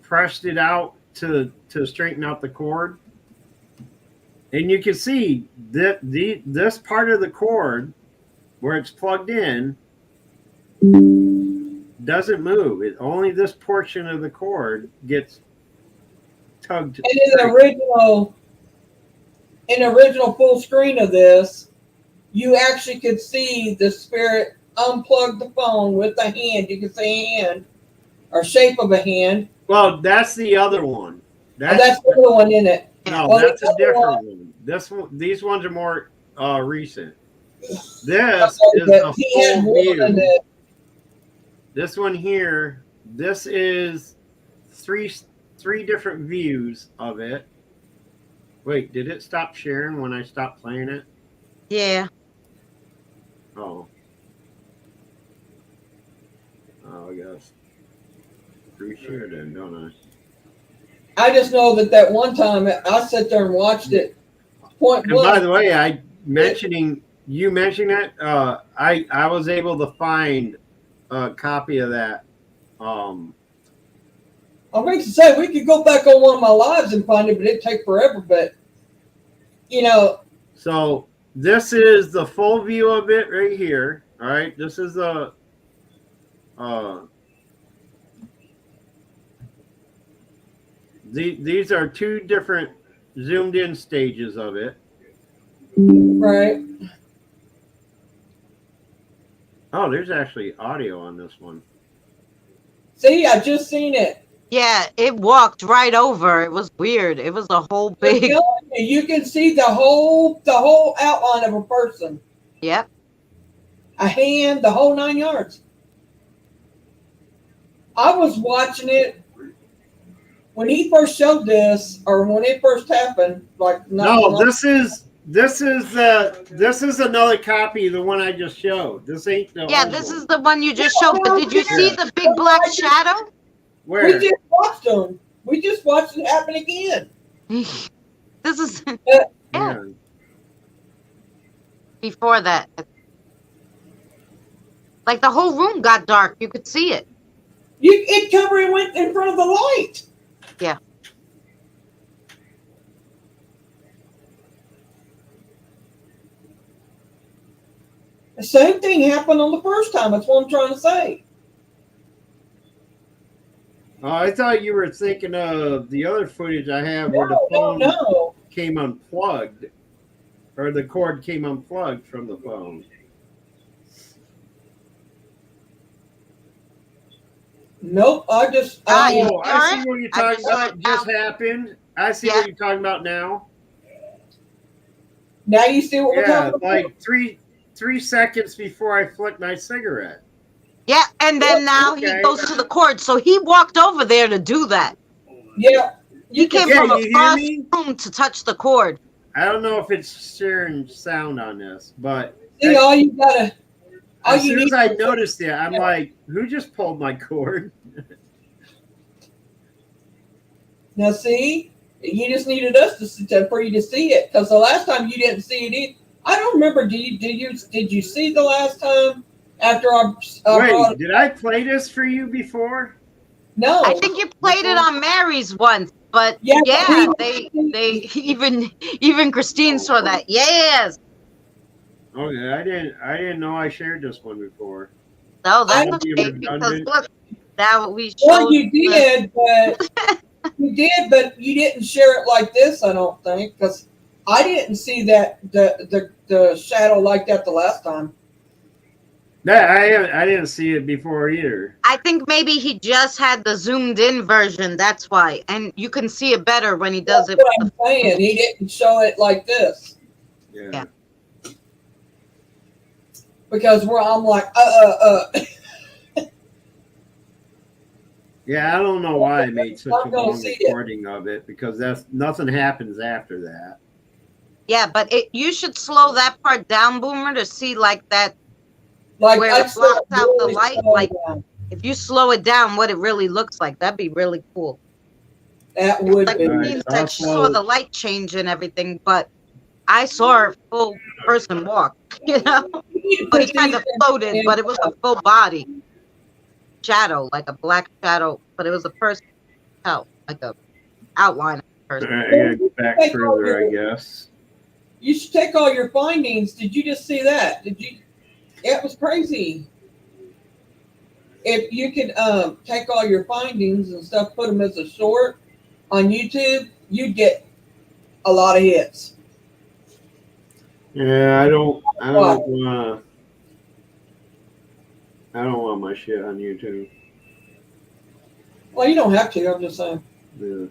pressed it out to straighten out the cord. And you can see that this part of the cord where it's plugged in doesn't move. Only this portion of the cord gets tugged. And in the original full screen of this, you actually could see the spirit unplug the phone with a hand. You can see a hand or shape of a hand. Well, that's the other one. That's the other one in it. No, Well, that's the a other different one. These ones are more recent. This is But a he had full more than view. that. This one here, this is three different views of it. Wait, did it stop sharing when I stopped playing it? Yeah. Oh. Oh, I guess. Reshare then, don't I? I just know that one time I sat there and watched it. Point And by blank. the way, you mentioning it, I was able to find a copy of that. I mean to say we could go back on one of my lives and find it, but it'd take forever. But So this is the full view of it right here. All right, this is the these are two different zoomed in stages of it. right. Oh, there's actually audio on this one. See, I just seen it. Yeah, it walked right over. It was weird. It was a whole I'm big. telling you can see the whole outline of a person, Yep. a hand, the whole 9 yards. I was watching it when he first showed this, or when it first happened. This is another copy of the one I just showed. This ain't the Yeah, old this one. is the one you just showed. But did you see the big black shadow? Where? We just watched them. We just watched it happen again. This is Yeah. before that. Like the whole room got dark. You could see it. It covered and went in front of the light. Yeah. The same thing happened on the first time. That's what I'm trying to say. Oh, I thought you were thinking of the other footage I have where the phone No. came unplugged, or the cord came unplugged from the phone. Nope. I just. Ah, you- Oh, I see what you're I talking just saw about. it Just now. happened. I see Yeah. what you're talking about now. now you see what we're Yeah, talking like about. 3 seconds before I flicked my cigarette. Yeah, and then now Okay. he goes to the cord. So he walked over there to do that. Yeah. He came Yeah, from you hear across me? the room to touch the cord. I don't know if it's sharing sound on this, but See, all you gotta. All As you soon as need I is- noticed it, I'm like, who just pulled my cord? Now, see, you just needed us to for you to see it, because the last time you didn't see it either. I don't remember. Did you see the last time after I brought Wait, it? did I play this for you before? No. I think you played it on Mary's once, but Yeah, but yeah, we- they even Christine saw that. Yes. Okay, I didn't know I shared this one before. No, that's I'll be okay because redundant. look, now we showed. Well, you did, but you didn't share it like this. I don't think, because I didn't see that the shadow like that the last time. Yeah, I didn't see it before either. I think maybe he just had the zoomed in version. That's why, and you can see it better when he does That's it. what I'm saying. He didn't show it like this Yeah. because I'm like, Yeah, I don't know why I made such I'm a gonna long see it. recording of it because that's nothing happens after that. Yeah, but you should slow that part down, Boomer, to see like that. like Where I it blocks out the really light, slow like- down. If you slow it down, what it really looks like, that'd be really cool. That would Like be. Right. Christine I'll said, she saw slow- the light change and everything, but I saw a full person walk. You know, You need to but he put kind these of floated, but it was a full body shadow, like a black shadow, but it was a person, like a outline of a person. I gotta go back further, I guess. You should take all your findings. Did you just see that? Did you? It was crazy. If you could take all your findings and stuff, put them as a short on YouTube, you'd get a lot of hits. Yeah, I don't want my shit on YouTube. Well, you don't have to. I'm just saying. Yeah.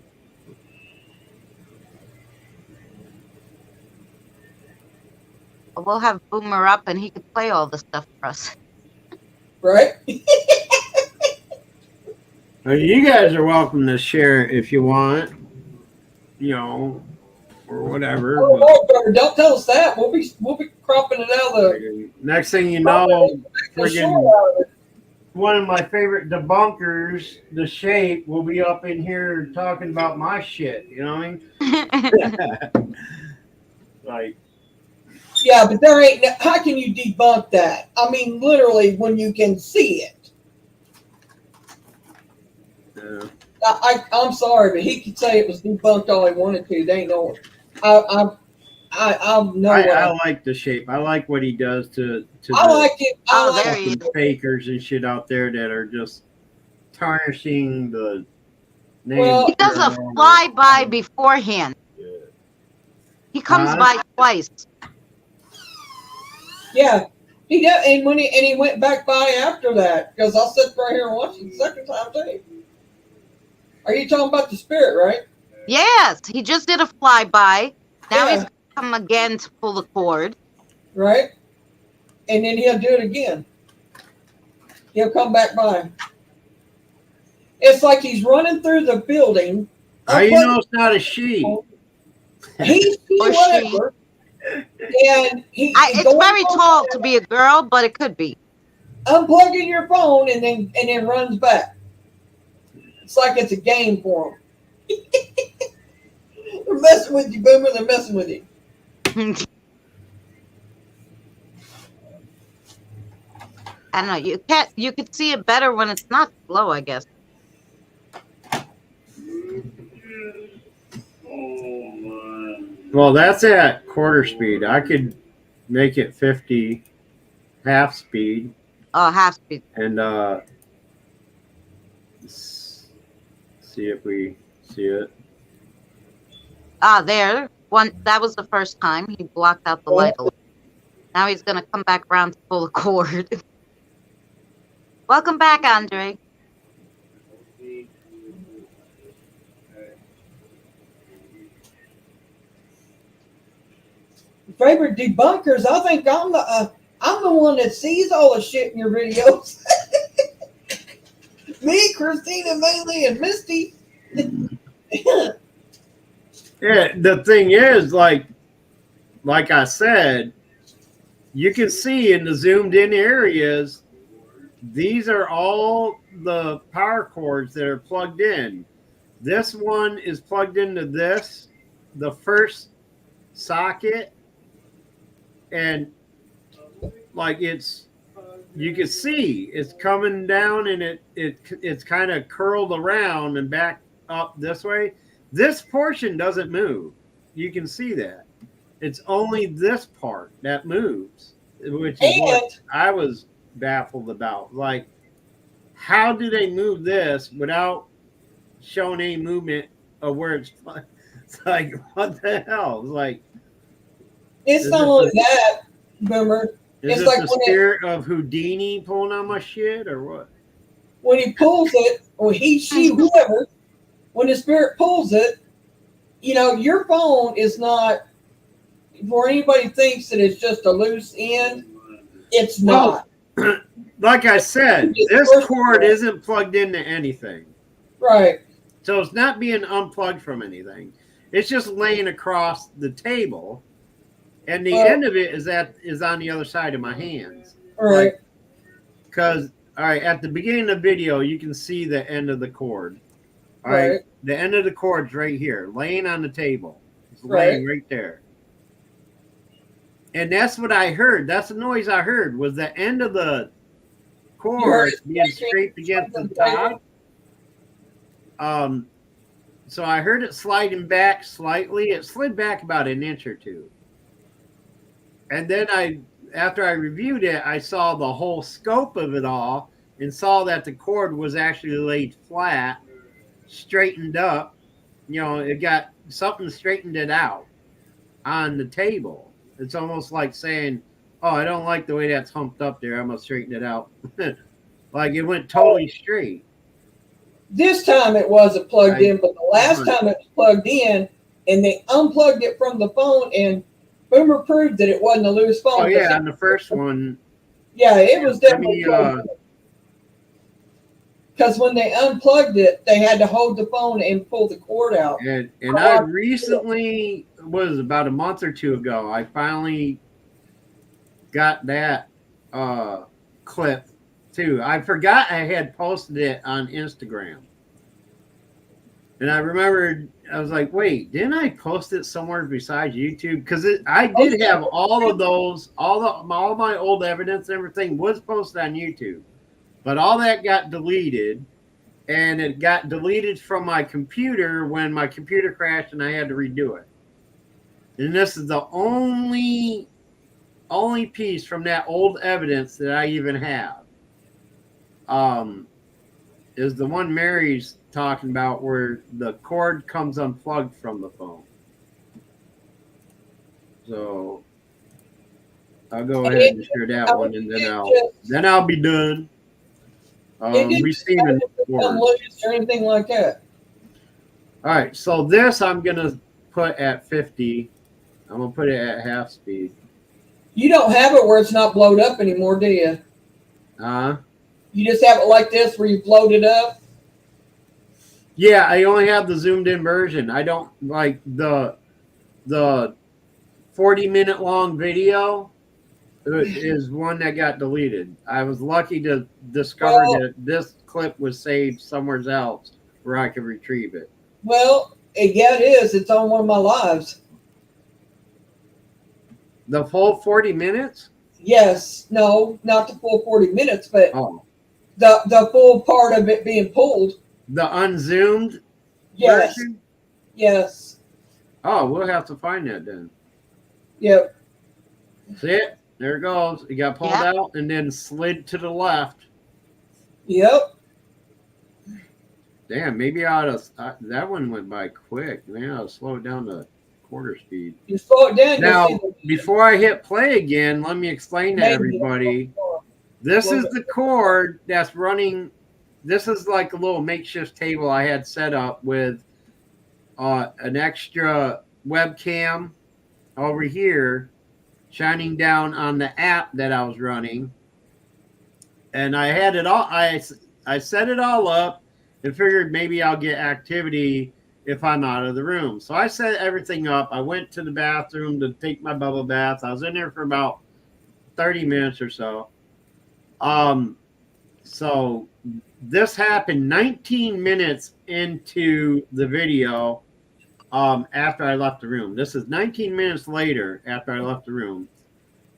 We'll have Boomer up and he could play all the stuff for us. Right? You guys are welcome to share if you want, or whatever. Oh, but- Lord, brother, don't tell us that. We'll be cropping it out of the Next thing you know, short friggin' out of it. one of my favorite debunkers, The Shape, will be up in here talking about my shit. You know what I mean? Like, Yeah, but there ain't. How can you debunk that? I mean, literally, when you can see it. I'm sorry, but he could say it was debunked all he wanted to. They ain't no. I know. I like The Shape. I like what he does to I the like it. Oh, I there like he it. is. fakers and shit out there that are just tarnishing the name. Well- He does a flyby beforehand. He comes Huh? by twice. Yeah, he did, and when he went back by after that, because I'll sit right here and watch it the second time too. Are you talking about the spirit, right? Yes, he just did a flyby. Now Yeah. he's come again to pull the cord. Right, and then he'll do it again. He'll come back by. It's like he's running through the building. How you know it's not a she? He's Or she. whatever. And It's very tall to be a girl, but it could be. unplugging your phone and then runs back. It's like it's a game for him. They're messing with you, Boomer. They're messing with you. I don't know. You could see it better when it's not slow, I guess. Well, that's at quarter speed. I could make it 50 half speed Oh, half speed. and see if we see it. Ah, there. That was the first time he blocked out the light. A little. Now he's gonna come back around to pull the cord. Welcome back, Andre. Favorite debunkers. I think I'm the one that sees all the shit in your videos. Me, Christina, mainly, and Misty. Yeah, the thing is, like I said, you can see in the zoomed in areas, these are all the power cords that are plugged in. This one is plugged into this, the first socket, and like you can see it's coming down and it's kind of curled around and back up this way. This portion doesn't move. You can see that. It's only this part that moves, which is what I was baffled about. Like, how do they move this without showing any movement of where it's like, what the hell? It's like, It's not only that, Boomer. is It's this like the spirit of Houdini pulling on my shit or what? When he pulls it, or he, she, whoever, when the spirit pulls it, you know, your phone is not, for anybody thinks that it's just a loose end, it's not. Like I said, this cord isn't plugged into anything. Right. So it's not being unplugged from anything. It's just laying across the table. And the end of it is on the other side of my hands. Right. Because, all right, at the beginning of the video, you can see the end of the cord. All right. The end of the cord's right here, laying on the table. It's laying right there. And that's what I heard. That's the noise I heard, was the end of the cord being scraped against the top. So I heard it sliding back slightly. It slid back about an inch or two. And then after I reviewed it, I saw the whole scope of it all and saw that the cord was actually laid flat, straightened up. You know, it got something straightened it out on the table. It's almost like saying, oh, I don't like the way that's humped up there. I'm going to straighten it out. Like it went totally straight. This time it wasn't plugged in, but the last time it was plugged in and they unplugged it from the phone and Boomer proved that it wasn't a loose phone. Oh, yeah, on the first one. Yeah, it was definitely because when they unplugged it, they had to hold the phone and pull the cord out. And I recently, was about a month or two ago, I finally got that clip too. I forgot I had posted it on Instagram. And I remembered, I was like, wait, didn't I post it somewhere besides YouTube? Because I did have all of those, all my old evidence and everything was posted on YouTube. But all that got deleted. And it got deleted from my computer when my computer crashed and I had to redo it. And this is the only piece from that old evidence that I even have. Is the one Mary's talking about where the cord comes unplugged from the phone. So I'll go ahead and share that one, and then I'll be done. Receiving orders or anything like that. All right, so this I'm gonna put at 50. I'm gonna put it at half speed. You don't have it where it's not blowed up anymore, do you? You just have it like this where you blowed it up? Yeah, I only have the zoomed in version. I don't like the 40-minute long video is one that got deleted. I was lucky to discover that this clip was saved somewhere else where I could retrieve it. Well, yeah, it is. It's on one of my lives. The full 40 minutes? Yes. No, not the full 40 minutes, but the full part of it being pulled. The unzoomed Yes. version? Yes. Oh, we'll have to find that then. Yep. See it? There it goes. It got pulled out and then slid to the left. Yep. Damn, maybe I ought to. That one went by quick. Man, I ought to slow it down to quarter speed. You slow it down. Now, before I hit play again, let me explain to everybody. This is the cord that's running. This is like a little makeshift table I had set up with an extra webcam over here shining down on the app that I was running. And I had it all, I set it all up and figured maybe I'll get activity if I'm out of the room. So I set everything up. I went to the bathroom to take my bubble bath. I was in there for about 30 minutes or so. So this happened 19 minutes into the video after I left the room. This is 19 minutes later after I left the room.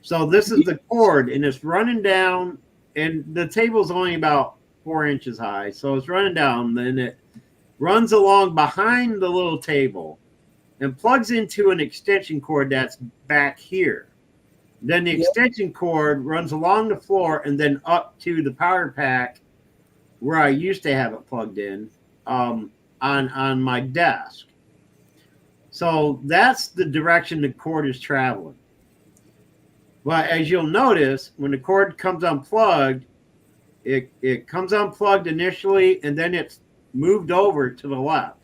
So this is the cord, and it's running down, and the table's only about 4 inches high. So it's running down, then it runs along behind the little table and plugs into an extension cord that's back here. Then the extension cord runs along the floor and then up to the power pack where I used to have it plugged in on my desk. So that's the direction the cord is traveling. But as you'll notice, when the cord comes unplugged, it comes unplugged initially, and then it's moved over to the left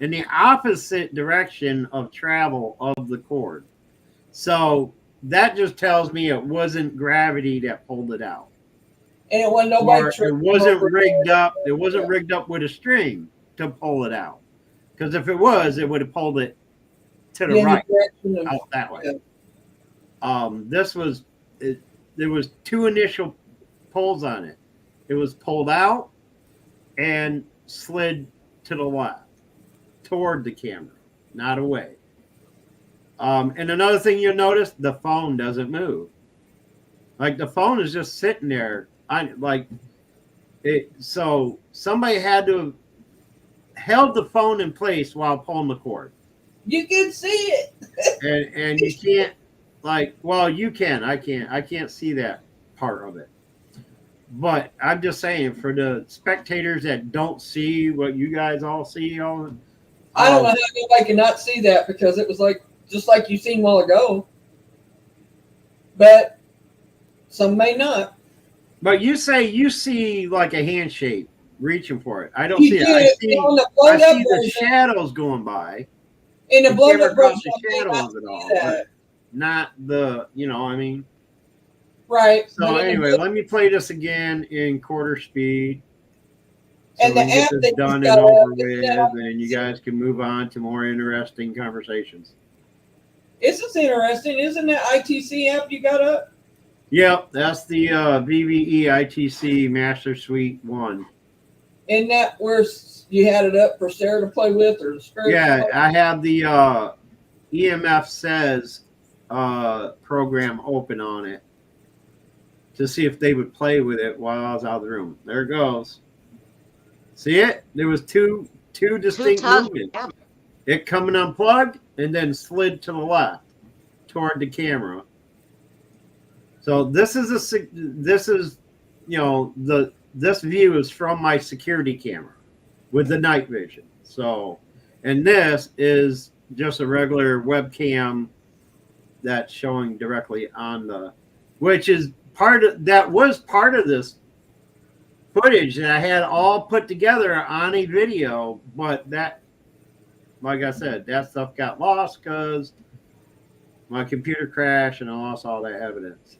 in the opposite direction of travel of the cord. So that just tells me it wasn't gravity that pulled it out. And it wasn't Or nobody. it wasn't rigged up. It wasn't rigged up with a string to pull it out. Because if it was, it would have pulled it to the right, out that way. This was there was 2 initial pulls on it. It was pulled out and slid to the left toward the camera, not away. And another thing you'll notice, the phone doesn't move. Like the phone is just sitting there. So somebody had to have held the phone in place while pulling the cord. You can see it. And you can't, you can. I can't see that part of it. But I'm just saying, for the spectators that don't see what you guys all see, I don't know how anybody cannot see that, because it was just like you seen a while ago. But some may not. But you say you see like a handshake reaching for it. I don't You see did. it. I see the version, shadows going by. in the You blown never up cross version, the I shadow cannot of it see all, that. not the, I mean. Right. So anyway, let me play this again in quarter speed. So And the we can app get that this you done and got over up, with, and you guys can move on to more interesting conversations. This is interesting. Isn't that ITC app you got up? Yep, that's the VVE ITC Master Suite 1. Isn't that where you had it up for Sarah to play with, or the spirit? Yeah, I have the EMF Says program open on it to see if they would play with it while I was out of the room. There it goes. See it? There was two distinct movements. Yeah. It coming unplugged and then slid to the left toward the camera. So this is this view is from my security camera with the night vision. So, and this is just a regular webcam that's showing directly on which is part of this footage that I had all put together on a video, but that, like I said, that stuff got lost because my computer crashed and I lost all that evidence.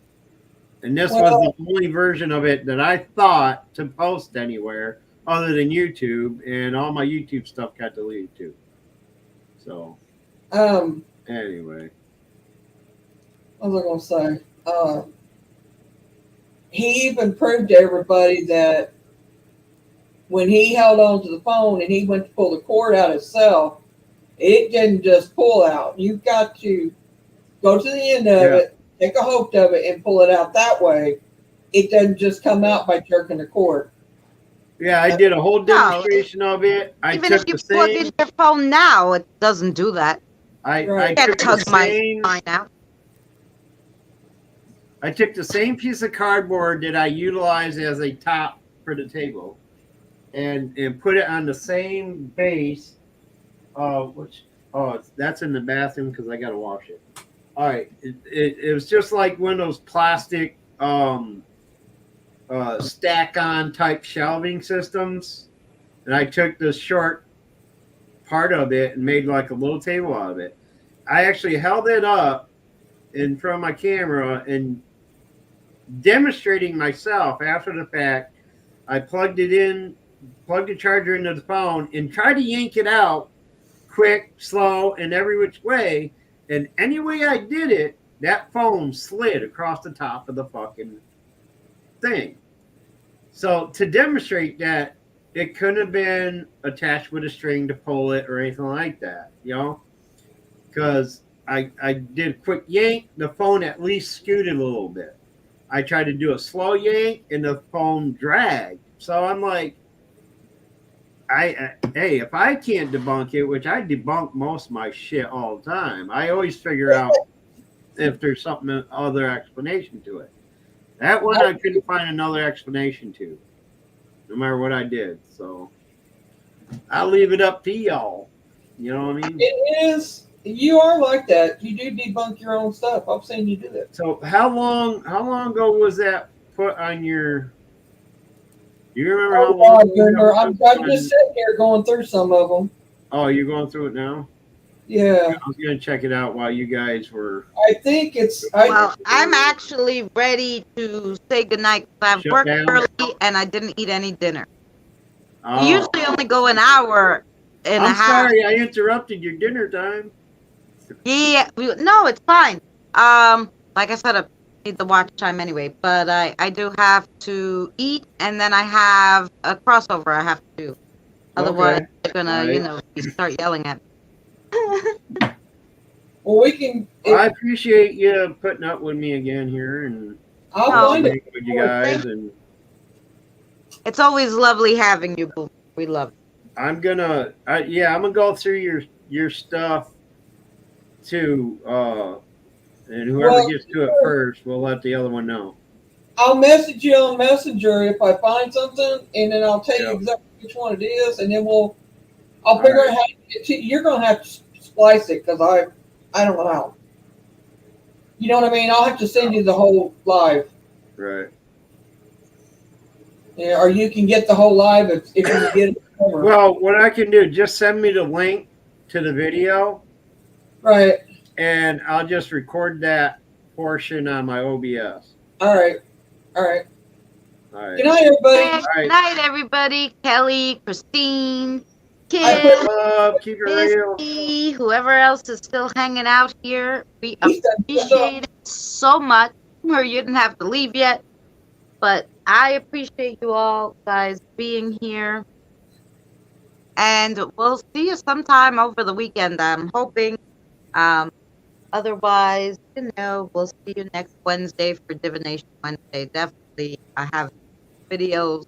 And this was the only version of it that I thought to post anywhere other than YouTube, and all my YouTube stuff got deleted too. So, anyway. What was I going to say? He even proved to everybody that when he held on to the phone and he went to pull the cord out himself, it didn't just pull out. You've got to go to the end of it, take a hold of it, and pull it out that way. It doesn't just come out by jerking the cord. Yeah, I did a whole demonstration of it. Even if you plug in your phone now, it doesn't do that. I Can't tug mine out. I took the same piece of cardboard that I utilized as a top for the table and put it on the same base. That's in the bathroom because I got to wash it. All right. It was just like one of those plastic stack-on type shelving systems. And I took the short part of it and made like a little table out of it. I actually held it up in front of my camera and demonstrating myself after the fact. I plugged the charger into the phone and tried to yank it out quick, slow, and every which way. And any way I did it, that phone slid across the top of the fucking thing. So to demonstrate that it couldn't have been attached with a string to pull it or anything like that, you know, because I did a quick yank, the phone at least scooted a little bit. I tried to do a slow yank and the phone dragged. So I'm like, hey, if I can't debunk it, which I debunk most of my shit all the time, I always figure out if there's something other explanation to it. That one I couldn't find another explanation to, no matter what I did. So I'll leave it up to y'all. You know what I mean? It is. You are like that. You do debunk your own stuff. I've seen you do that. So how long ago was that put on your? Do you remember how Oh, long? God, Junior, I'm just sitting here going through some of them. Oh, you're going through it now? Yeah, I was gonna check it out while you guys were. I think it's. Well, I'm actually ready to say goodnight because I've Shut worked down? early and I didn't eat any dinner. Oh, We usually only go an hour and a I'm half. sorry, I interrupted your dinner time. Yeah, no, it's fine. Like I said, I need the watch time anyway, but I do have to eat, and then I have a crossover I have to do. Otherwise, Okay. they're gonna, Alright. start yelling at me. Well, we can. Well, I appreciate you putting up with me again here and I'll Oh, find it. with you guys, and It's always lovely having you, Boo. We love you. I'm gonna go through your stuff too, and whoever Well, gets to it first, we'll let the other one know. I'll message you on Messenger if I find something, and then I'll tell you Yeah. exactly which one it is, and then I'll figure out how to get to. You're gonna have to splice it because I don't know how. You know what I mean? I'll have to send you the whole live. Right. Yeah, or you can get the whole live if you get it. Over. Well, what I can do, just send me the link to the video, Right. and I'll just record that portion on my OBS. All right. All right. All right. Good night, everybody. Good right. night, everybody. Kelly, Christine, I Kim, Love, keep it real. Misty, whoever else is still hanging out here. We He's done appreciate it so much. Or you didn't have to leave yet, but I appreciate you all guys being here. And we'll see you sometime over the weekend, I'm hoping. Otherwise, we'll see you next Wednesday for Divination Wednesday. Definitely, I have videos,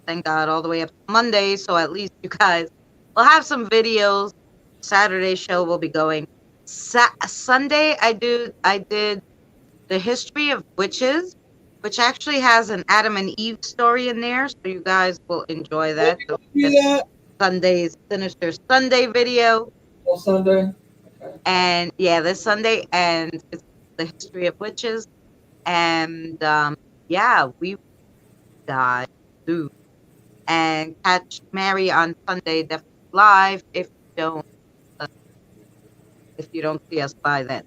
thank God, all the way up to Monday, so at least you guys will have some videos. Saturday show will be going. Sunday, I did the history of witches, which actually has an Adam and Eve story in there, so you guys will enjoy that. So Do it's that Sunday's Sinister Sunday video. on Sunday. Okay. And yeah, this Sunday, and it's the history of witches. And we dive through and catch Mary on Sunday definitely live if you don't see us by then.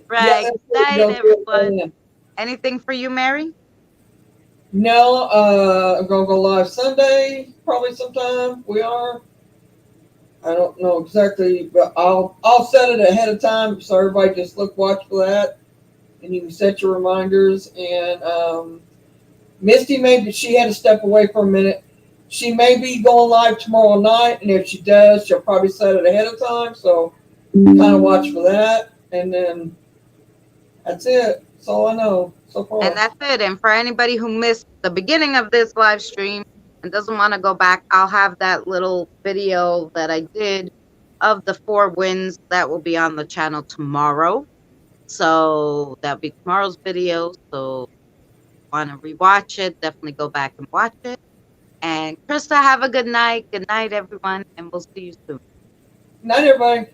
Right. Yeah, Good night, everyone. Anything for you, Mary? No, I'm gonna go live Sunday, probably sometime. We are. I don't know exactly, but I'll set it ahead of time so everybody just watch for that, and you can set your reminders. And Misty, maybe she had to step away for a minute. She may be going live tomorrow night, and if she does, she'll probably set it ahead of time. So kind of watch for that, and then that's it. That's all I know so far. And that's it. And for anybody who missed the beginning of this live stream and doesn't want to go back, I'll have that little video that I did of the 4 wins that will be on the channel tomorrow. So that'll be tomorrow's video. So if you want to rewatch it, definitely go back and watch it. And Krista, have a good night. Good night, everyone. And we'll see you soon. Night, everybody.